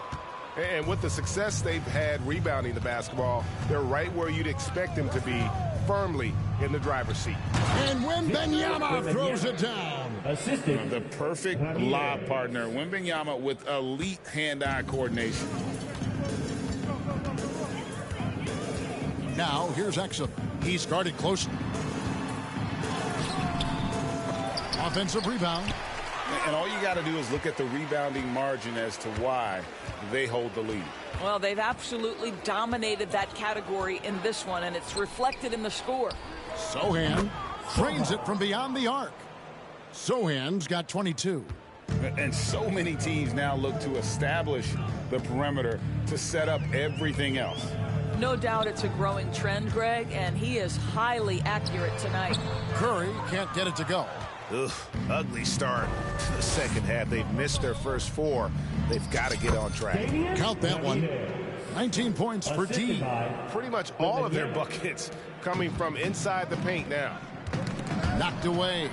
D: And with the success they've had rebounding the basketball, they're right where you'd expect them to be, firmly in the driver's seat.
A: And Wembanyama throws it down.
C: Assisted. The perfect lob partner. Wembanyama with elite hand-eye coordination.
A: Now, here's Exum. He's guarded closely. Offensive rebound.
C: And all you got to do is look at the rebounding margin as to why they hold the lead.
Q: Well, they've absolutely dominated that category in this one, and it's reflected in the score.
A: Sohan drains it from beyond the arc. Sohan's got 22.
C: And so many teams now look to establish the perimeter to set up everything else.
Q: No doubt it's a growing trend, Greg, and he is highly accurate tonight.
A: Curry can't get it to go.
F: Ugh, ugly start to the second half. They've missed their first 4. They've got to get on track.
A: Count that one. 19 points for D.
D: Pretty much all of their buckets coming from inside the paint now.
A: Knocked away.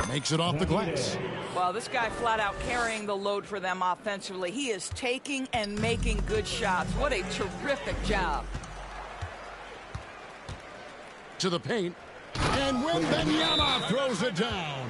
A: Makes it off the glass.
Q: Well, this guy flat out carrying the load for them offensively. He is taking and making good shots. What a terrific job.
A: To the paint. And Wembanyama throws it down.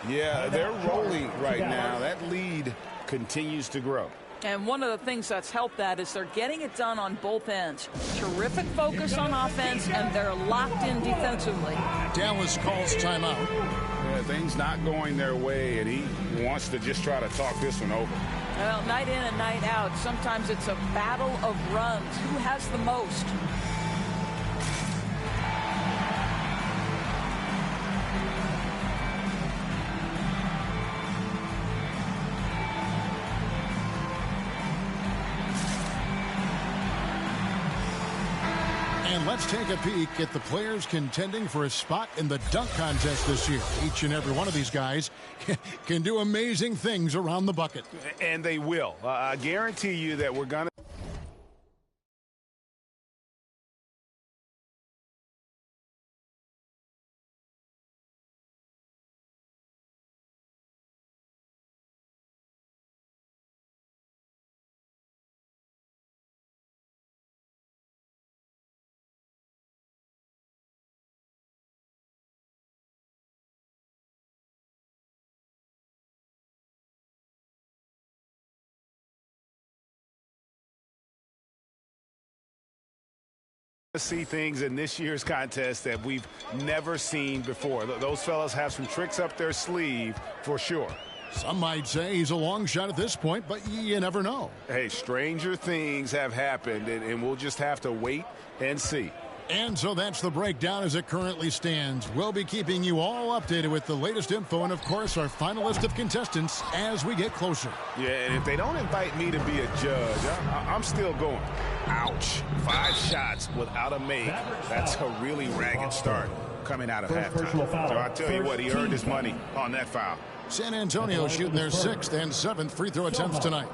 C: Yeah, they're rolling right now. That lead continues to grow.
Q: And one of the things that's helped that is they're getting it done on both ends. Terrific focus on offense, and they're locked in defensively.
A: Dallas calls timeout.
C: Yeah, things not going their way, and he wants to just try to talk this one over.
Q: Well, night in and night out, sometimes it's a battle of runs. Who has the most?
A: And let's take a peek at the players contending for a spot in the dunk contest this year. Each and every one of these guys can do amazing things around the bucket.
F: And they will. I guarantee you that we're going to. See things in this year's contest that we've never seen before. Those fellas have some tricks up their sleeve for sure.
A: Some might say he's a long shot at this point, but you never know.
F: Hey, stranger things have happened, and we'll just have to wait and see.
A: And so that's the breakdown as it currently stands. We'll be keeping you all updated with the latest info and, of course, our final list of contestants as we get closer.
F: Yeah, and if they don't invite me to be a judge, I'm still going. Ouch. 5 shots without a make. That's a really ragged start coming out of halftime. So I tell you what, he earned his money on that foul.
A: San Antonio shooting their 6th and 7th free throw attempts tonight.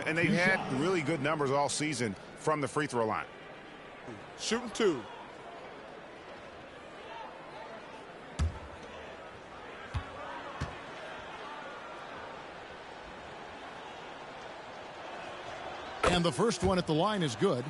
F: And they've had really good numbers all season from the free throw line.
B: Shooting 2.
A: And the first one at the line is good.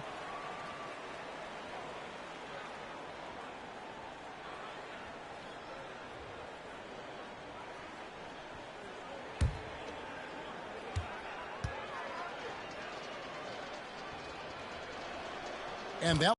A: And that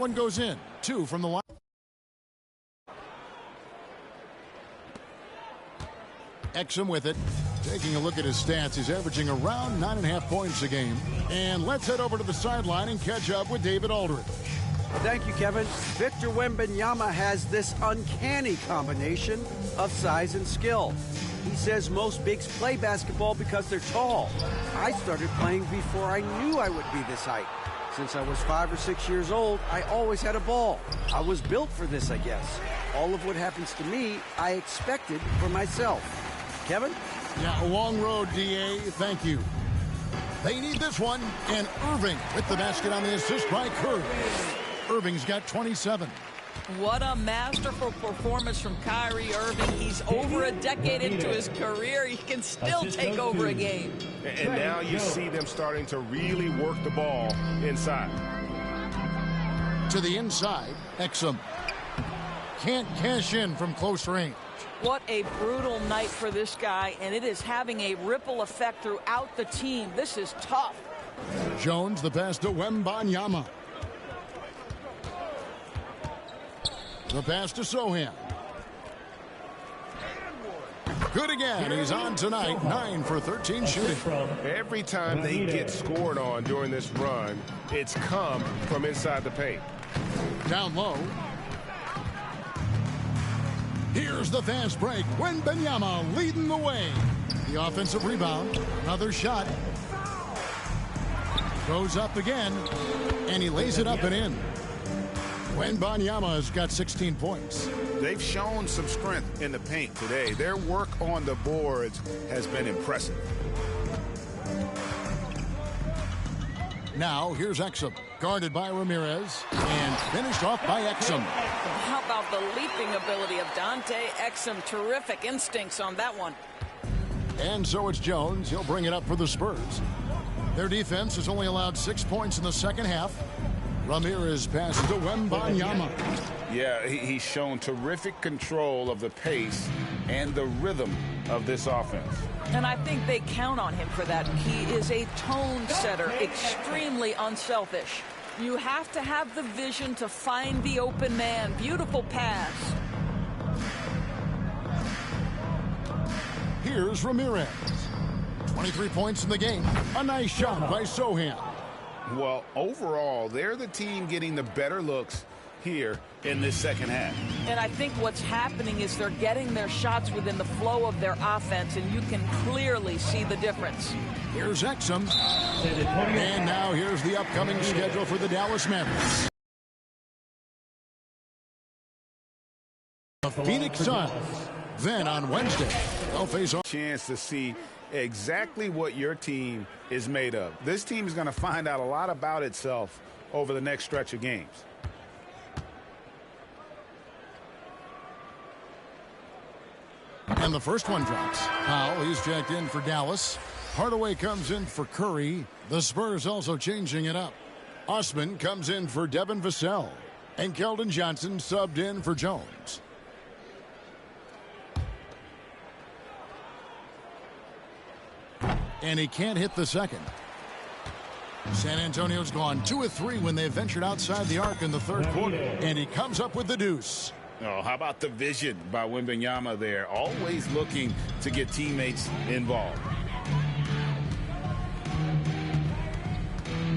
A: one goes in. 2 from the line. Exum with it. Taking a look at his stats, he's averaging around 9.5 points a game. And let's head over to the sideline and catch up with David Aldridge.
G: Thank you, Kevin. Victor Wembanyama has this uncanny combination of size and skill. He says most bigs play basketball because they're tall. I started playing before I knew I would be this height. Since I was 5 or 6 years old, I always had a ball. I was built for this, I guess. All of what happens to me, I expected for myself. Kevin?
A: Yeah, a long road, D.A. Thank you. They need this one. And Irving with the basket on the assist by Curry. Irving's got 27.
Q: What a masterful performance from Kyrie Irving. He's over a decade into his career. He can still take over a game.
D: And now you see them starting to really work the ball inside.
A: To the inside, Exum. Can't cash in from close range.
Q: What a brutal night for this guy, and it is having a ripple effect throughout the team. This is tough.
A: Jones, the pass to Wembanyama. The pass to Sohan. Good again. He's on tonight. 9 for 13 shooting.
D: Every time they get scored on during this run, it's come from inside the paint.
A: Down low. Here's the fast break. Wembanyama leading the way. The offensive rebound. Another shot. Goes up again. And he lays it up and in. Wembanyama has got 16 points.
F: They've shown some strength in the paint today. Their work on the boards has been impressive.
A: Now, here's Exum, guarded by Ramirez, and finished off by Exum.
Q: How about the leaping ability of Dante Exum? Terrific instincts on that one.
A: And so it's Jones. He'll bring it up for the Spurs. Their defense has only allowed 6 points in the second half. Ramirez passes to Wembanyama.
C: Yeah, he's shown terrific control of the pace and the rhythm of this offense.
Q: And I think they count on him for that. He is a tone setter, extremely unselfish. You have to have the vision to find the open man. Beautiful pass.
A: Here's Ramirez. 23 points in the game. A nice shot by Sohan.
C: Well, overall, they're the team getting the better looks here in this second half.
Q: And I think what's happening is they're getting their shots within the flow of their offense, and you can clearly see the difference.
A: Here's Exum. And now here's the upcoming schedule for the Dallas Mavericks. The Phoenix Suns. Then on Wednesday, they'll face off.
C: Chance to see exactly what your team is made of. This team is going to find out a lot about itself over the next stretch of games.
A: And the first one drops. Powell, he's jacked in for Dallas. Hardaway comes in for Curry. The Spurs also changing it up. Osman comes in for Devin Vassell. And Keldon Johnson subbed in for Jones. And he can't hit the second. San Antonio's gone 2 of 3 when they ventured outside the arc in the third quarter. And he comes up with the deuce.
C: Oh, how about the vision by Wembanyama there? Always looking to get teammates involved.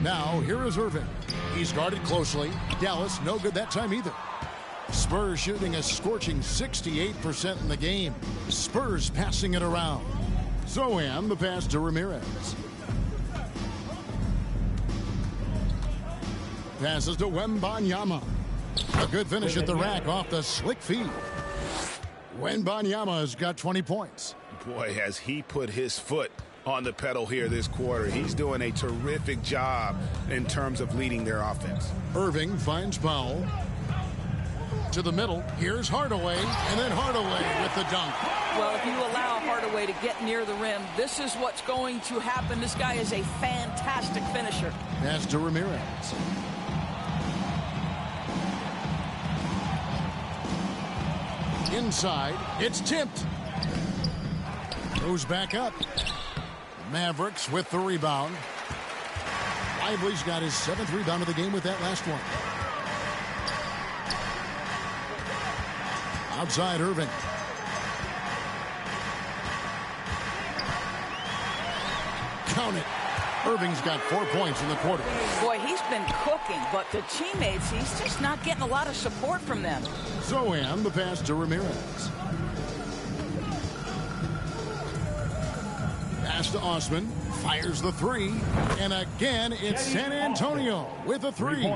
A: Now, here is Irving. He's guarded closely. Dallas, no good that time either. Spurs shooting a scorching 68% in the game. Spurs passing it around. Sohan, the pass to Ramirez. Passes to Wembanyama. A good finish at the rack off the slick feed. Wembanyama has got 20 points.
F: Boy, has he put his foot on the pedal here this quarter. He's doing a terrific job in terms of leading their offense.
A: Irving finds Powell. To the middle. Here's Hardaway. And then Hardaway with the dunk.
Q: Well, if you allow Hardaway to get near the rim, this is what's going to happen. This guy is a fantastic finisher.
A: Pass to Ramirez. Inside, it's tipped. Goes back up. Mavericks with the rebound. Lively's got his 7th rebound of the game with that last one. Outside Irving. Count it. Irving's got 4 points in the quarter.
Q: Boy, he's been cooking, but the teammates, he's just not getting a lot of support from them.
A: Zohan, the pass to Ramirez. Pass to Osman. Fires the three. And again, it's San Antonio with a three.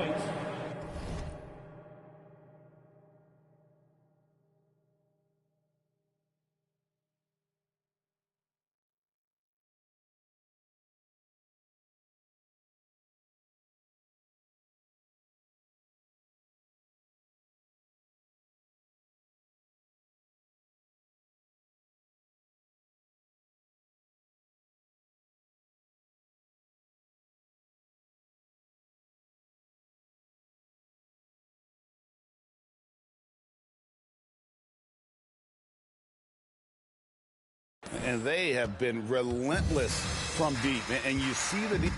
C: And they have been relentless from deep. And you see the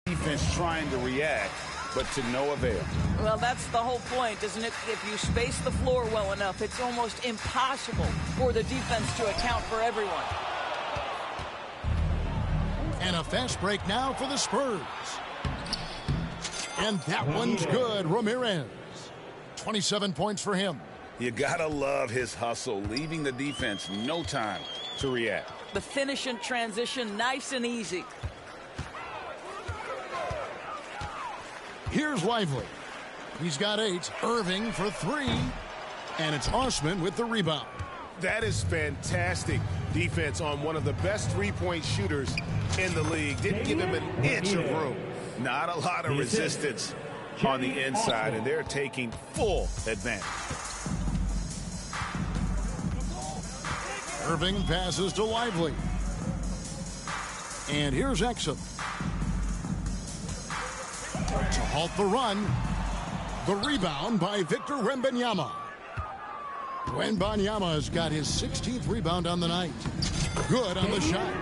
C: defense trying to react, but to no avail.
Q: Well, that's the whole point, isn't it? If you space the floor well enough, it's almost impossible for the defense to account for everyone.
A: And a fast break now for the Spurs. And that one's good. Ramirez. 27 points for him.
C: You gotta love his hustle, leaving the defense no time to react.
Q: The finish in transition, nice and easy.
A: Here's Lively. He's got 8. Irving for 3. And it's Osman with the rebound.
D: That is fantastic defense on one of the best three-point shooters in the league. Didn't give him an inch of room.
C: Not a lot of resistance on the inside, and they're taking full advantage.
A: Irving passes to Lively. And here's Exum. To halt the run. The rebound by Victor Wembanyama. Wembanyama has got his 16th rebound on the night. Good on the shot.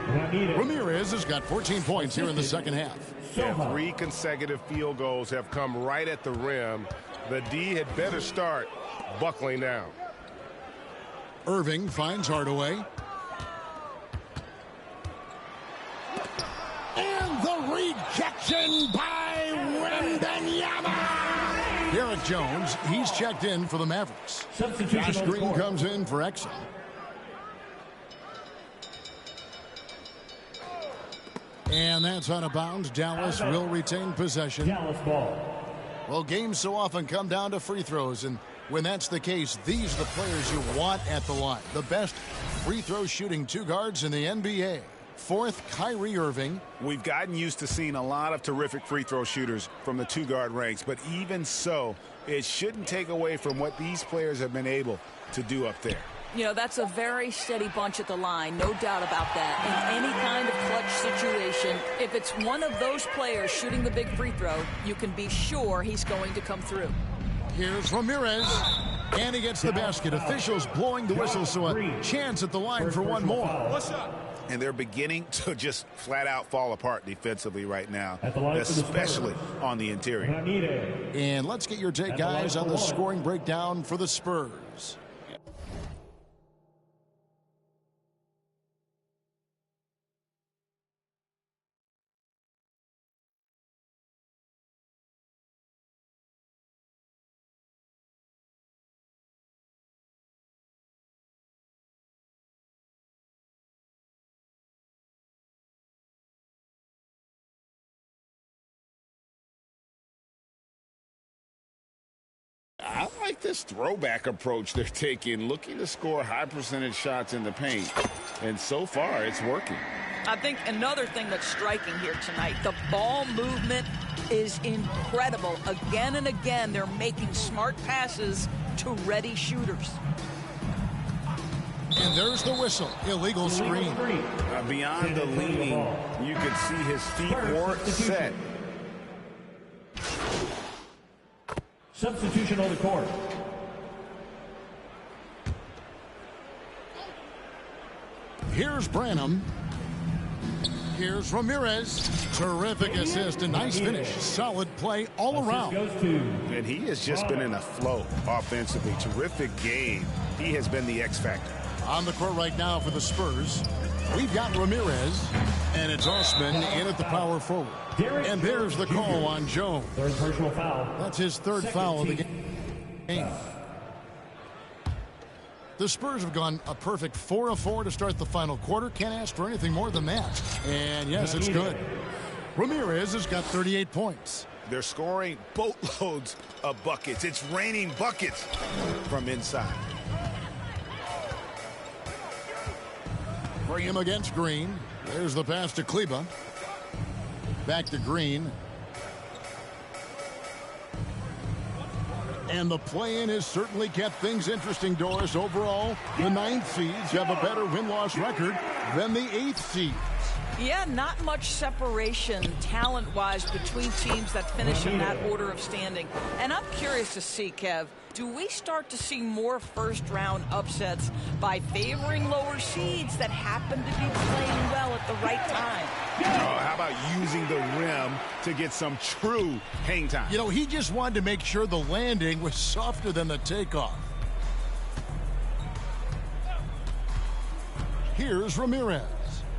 A: Ramirez has got 14 points here in the second half.
D: Yeah, 3 consecutive field goals have come right at the rim. The D had better start buckling down.
A: Irving finds Hardaway. And the rejection by Wembanyama. Derek Jones, he's checked in for the Mavericks. Josh Green comes in for Exum. And that's out of bounds. Dallas will retain possession.
E: Dallas ball.
A: Well, games so often come down to free throws, and when that's the case, these are the players you want at the line. The best free throw shooting 2 guards in the NBA. 4th, Kyrie Irving.
F: We've gotten used to seeing a lot of terrific free throw shooters from the 2-guard ranks, but even so, it shouldn't take away from what these players have been able to do up there.
Q: You know, that's a very steady bunch at the line, no doubt about that. In any kind of clutch situation, if it's one of those players shooting the big free throw, you can be sure he's going to come through.
A: Here's Ramirez, and he gets the basket. Officials blowing the whistle, so a chance at the line for one more.
D: What's up? And they're beginning to just flat out fall apart defensively right now, especially on the interior.
A: And let's get your take, guys, on the scoring breakdown for the Spurs.
C: I like this throwback approach they're taking, looking to score high percentage shots in the paint. And so far, it's working.
Q: I think another thing that's striking here tonight, the ball movement is incredible. Again and again, they're making smart passes to ready shooters.
A: And there's the whistle. Illegal screen.
C: Beyond the leaning, you could see his feet weren't set.
E: Substitution on the court.
A: Here's Branham. Here's Ramirez. Terrific assist and nice finish. Solid play all around.
C: And he has just been in a flow offensively. Terrific game. He has been the X factor.
A: On the court right now for the Spurs, we've got Ramirez, and it's Osman in at the power forward. And there's the call on Jones.
E: Third personal foul.
A: That's his third foul of the game. The Spurs have gone a perfect 4 of 4 to start the final quarter. Can't ask for anything more than that. And yes, it's good. Ramirez has got 38 points.
F: They're scoring boatloads of buckets. It's raining buckets from inside.
A: Bring him against Green. There's the pass to Kleba. Back to Green. And the play-in has certainly kept things interesting, Doris. Overall, the 9th seeds have a better win-loss record than the 8th seeds.
Q: Yeah, not much separation talent-wise between teams that finish in that order of standing. And I'm curious to see, Kev, do we start to see more first-round upsets by favoring lower seeds that happen to be playing well at the right time?
C: How about using the rim to get some true hang time?
A: You know, he just wanted to make sure the landing was softer than the takeoff. Here's Ramirez.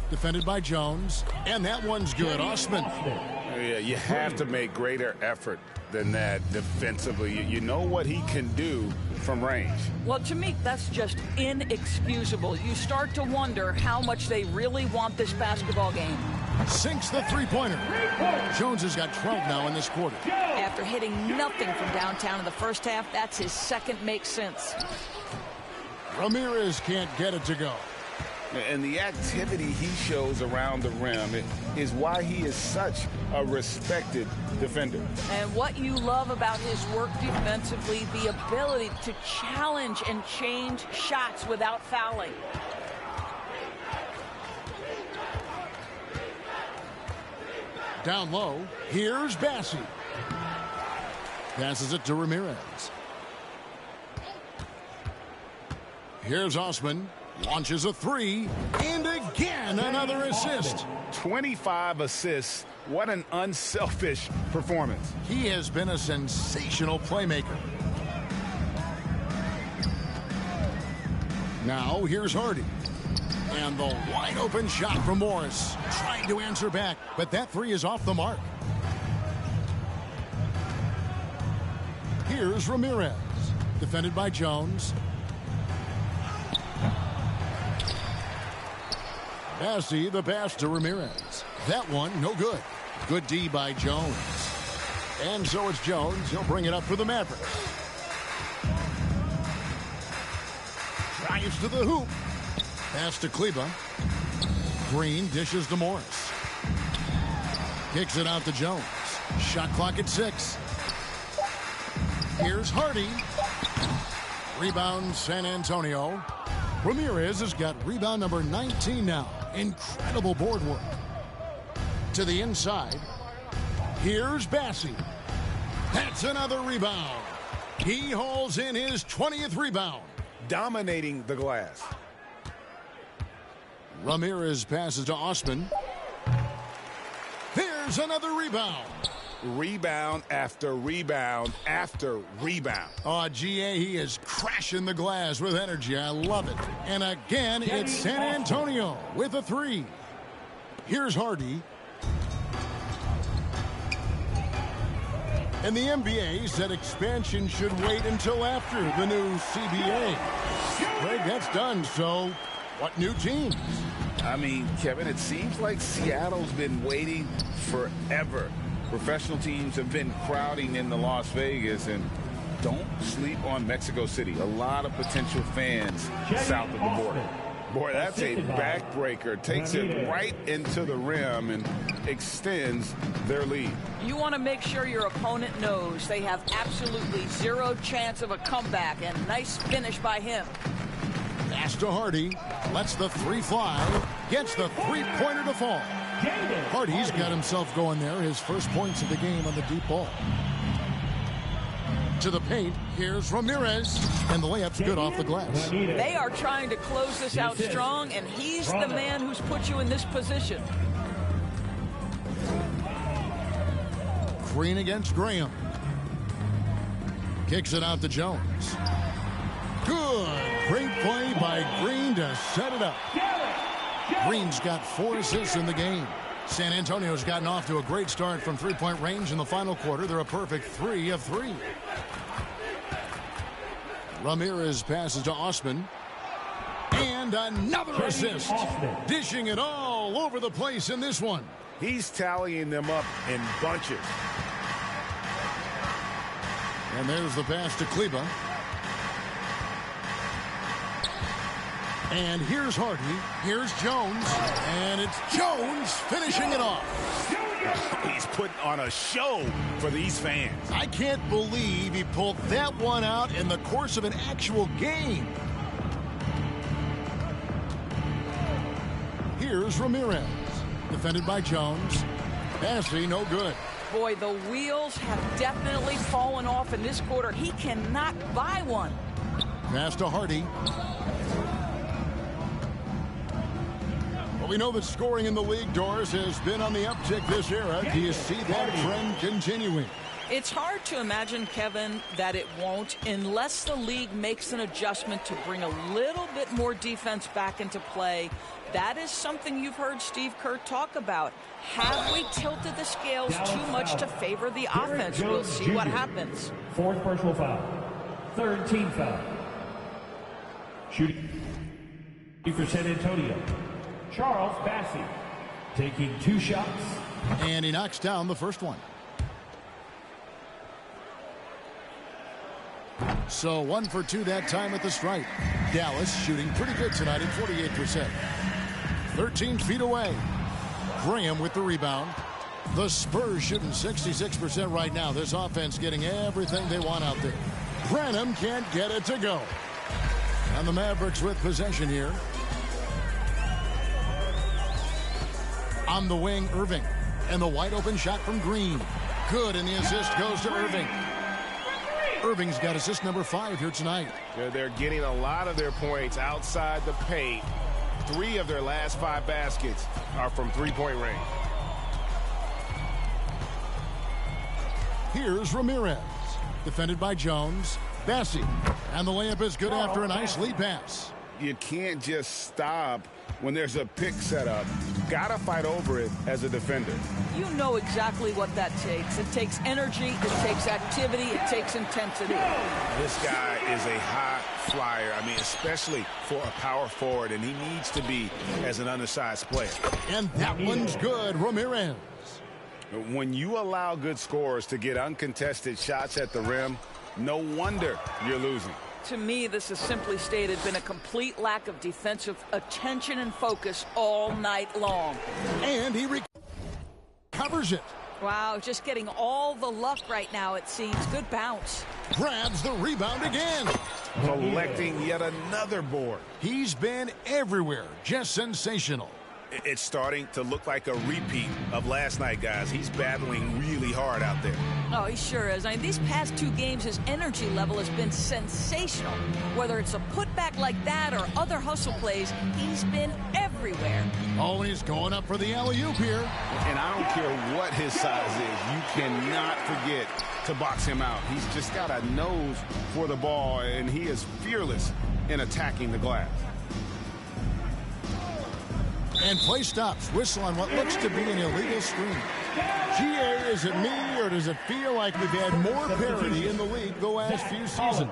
A: Defended by Jones, and that one's good. Osman.
C: Yeah, you have to make greater effort than that defensively. You know what he can do from range.
Q: Well, to me, that's just inexcusable. You start to wonder how much they really want this basketball game.
A: Sinks the three-pointer. Jones has got 12 now in this quarter.
Q: After hitting nothing from downtown in the first half, that's his second make since.
A: Ramirez can't get it to go.
C: And the activity he shows around the rim is why he is such a respected defender.
Q: And what you love about his work defensively, the ability to challenge and change shots without fouling.
A: Down low, here's Bassi. Passes it to Ramirez. Here's Osman. Launches a three, and again another assist.
C: 25 assists. What an unselfish performance.
A: He has been a sensational playmaker. Now here's Hardy. And the wide open shot from Morris. Trying to answer back, but that three is off the mark. Here's Ramirez. Defended by Jones. Bassi, the pass to Ramirez. That one, no good. Good D by Jones. And so it's Jones. He'll bring it up for the Mavericks. Drives to the hoop. Pass to Kleba. Green dishes to Morris. Kicks it out to Jones. Shot clock at 6. Here's Hardy. Rebound San Antonio. Ramirez has got rebound number 19 now. Incredible board work. To the inside. Here's Bassi. That's another rebound. He hauls in his 20th rebound.
C: Dominating the glass.
A: Ramirez passes to Osman. There's another rebound.
C: Rebound after rebound after rebound.
A: Oh, GA, he is crashing the glass with energy. I love it. And again, it's San Antonio with a three. Here's Hardy. And the NBA said expansion should wait until after the new CBA. Greg, that's done, so what new teams?
C: I mean, Kevin, it seems like Seattle's been waiting forever. Professional teams have been crowding into Las Vegas, and don't sleep on Mexico City. A lot of potential fans south of the border. Boy, that's a backbreaker. Takes it right into the rim and extends their lead.
Q: You want to make sure your opponent knows they have absolutely zero chance of a comeback, and nice finish by him.
A: Pass to Hardy. Lets the three fly. Gets the three-pointer to fall. Hardy's got himself going there. His first points of the game on the deep ball. To the paint. Here's Ramirez. And the layup's good off the glass.
Q: They are trying to close this out strong, and he's the man who's put you in this position.
A: Green against Graham. Kicks it out to Jones. Good. Great play by Green to set it up. Green's got 4 assists in the game. San Antonio's gotten off to a great start from three-point range in the final quarter. They're a perfect 3 of 3. Ramirez passes to Osman. And another assist. Dishing it all over the place in this one.
F: He's tallying them up in bunches.
A: And there's the pass to Kleba. And here's Hardy. Here's Jones. And it's Jones finishing it off.
F: He's putting on a show for these fans.
A: I can't believe he pulled that one out in the course of an actual game. Here's Ramirez. Defended by Jones. Passing, no good.
Q: Boy, the wheels have definitely fallen off in this quarter. He cannot buy one.
A: Pass to Hardy. Well, we know that scoring in the league, Doris, has been on the uptick this era. Do you see that trend continuing?
Q: It's hard to imagine, Kevin, that it won't unless the league makes an adjustment to bring a little bit more defense back into play. That is something you've heard Steve Kerr talk about. Have we tilted the scales too much to favor the offense? We'll see what happens.
E: 4th personal foul. 3rd team foul. Shooting for San Antonio, Charles Bassey, taking 2 shots.
A: And he knocks down the first one. So 1 for 2 that time at the stripe. Dallas shooting pretty good tonight at 48%. 13 feet away. Graham with the rebound. The Spurs shooting 66% right now. This offense getting everything they want out there. Branham can't get it to go. And the Mavericks with possession here. On the wing, Irving. And the wide open shot from Green. Good, and the assist goes to Irving. Irving's got assist number 5 here tonight.
D: They're getting a lot of their points outside the paint. 3 of their last 5 baskets are from three-point range.
A: Here's Ramirez. Defended by Jones. Bassey. And the layup is good after a nice lead pass.
C: You can't just stop when there's a pick set up. Gotta fight over it as a defender.
Q: You know exactly what that takes. It takes energy, it takes activity, it takes intensity.
C: This guy is a high flyer. I mean, especially for a power forward, and he needs to be as an undersized player.
A: And that one's good, Ramirez.
C: When you allow good scorers to get uncontested shots at the rim, no wonder you're losing.
Q: To me, this has simply stated been a complete lack of defensive attention and focus all night long.
A: And he recovers it.
Q: Wow, just getting all the luck right now, it seems. Good bounce.
A: Grabs the rebound again.
C: Collecting yet another board.
A: He's been everywhere. Just sensational.
F: It's starting to look like a repeat of last night, guys. He's battling really hard out there.
Q: Oh, he sure is. I mean, these past 2 games, his energy level has been sensational. Whether it's a putback like that or other hustle plays, he's been everywhere.
A: Oh, and he's going up for the alley-oop here.
C: And I don't care what his size is. You cannot forget to box him out. He's just got a nose for the ball, and he is fearless in attacking the glass.
A: And play stops. Whistle on what looks to be an illegal screen. GA, is it me, or does it feel like we've had more parity in the league the last few seasons?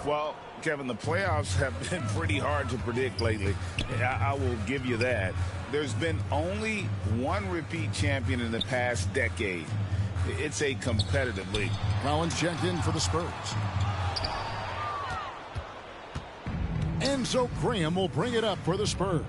C: Well, Kevin, the playoffs have been pretty hard to predict lately. I will give you that. There's been only 1 repeat champion in the past decade. It's a competitive league.
A: Collins checked in for the Spurs. And And so Graham will bring it up for the Spurs.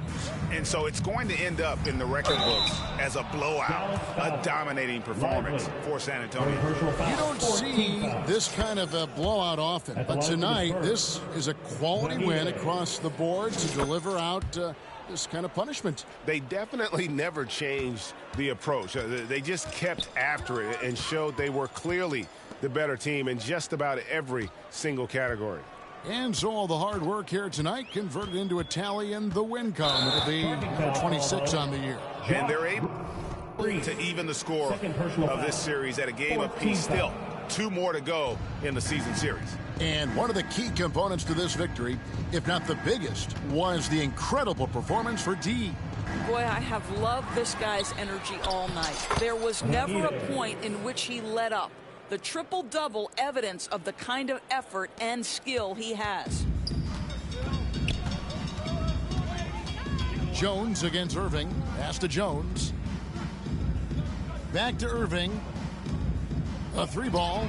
F: And so it's going to end up in the record books as a blowout, a dominating performance for San Antonio.
A: You don't see this kind of a blowout often, but tonight this is a quality win across the board to deliver out this kind of punishment.
D: They definitely never changed the approach. They just kept after it and showed they were clearly the better team in just about every single category.
A: And so all the hard work here tonight converted into a tally in the win column. It'll be number 26 on the year.
F: And they're able to even the score of this series at a game apiece. Still, 2 more to go in the season series.
A: And one of the key components to this victory, if not the biggest, was the incredible performance for D.
Q: Boy, I have loved this guy's energy all night. There was never a point in which he let up. The triple-double evidence of the kind of effort and skill he has.
A: Jones against Irving. Pass to Jones. Back to Irving. A 3-ball.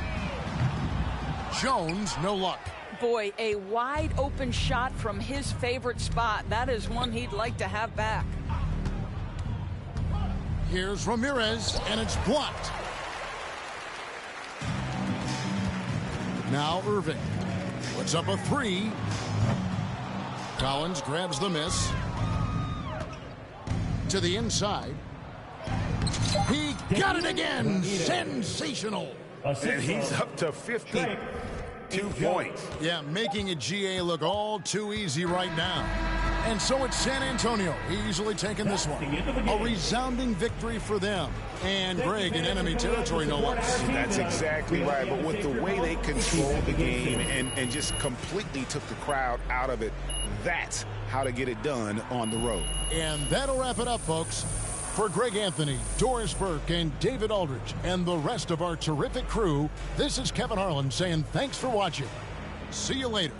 A: Jones, no luck.
Q: Boy, a wide open shot from his favorite spot. That is one he'd like to have back.
A: Here's Ramirez, and it's blocked. Now Irving puts up a 3. Collins grabs the miss. To the inside. He got it again. Sensational.
D: And he's up to 52 points.
A: Yeah, making a GA look all too easy right now. And so it's San Antonio easily taking this one. A resounding victory for them. And Greg in enemy territory, no less.
D: That's exactly right. But with the way they controlled the game and just completely took the crowd out of it, that's how to get it done on the road.
A: And that'll wrap it up, folks. For Greg Anthony, Doris Burke, and David Aldridge, and the rest of our terrific crew, this is Kevin Harlan saying thanks for watching. See you later.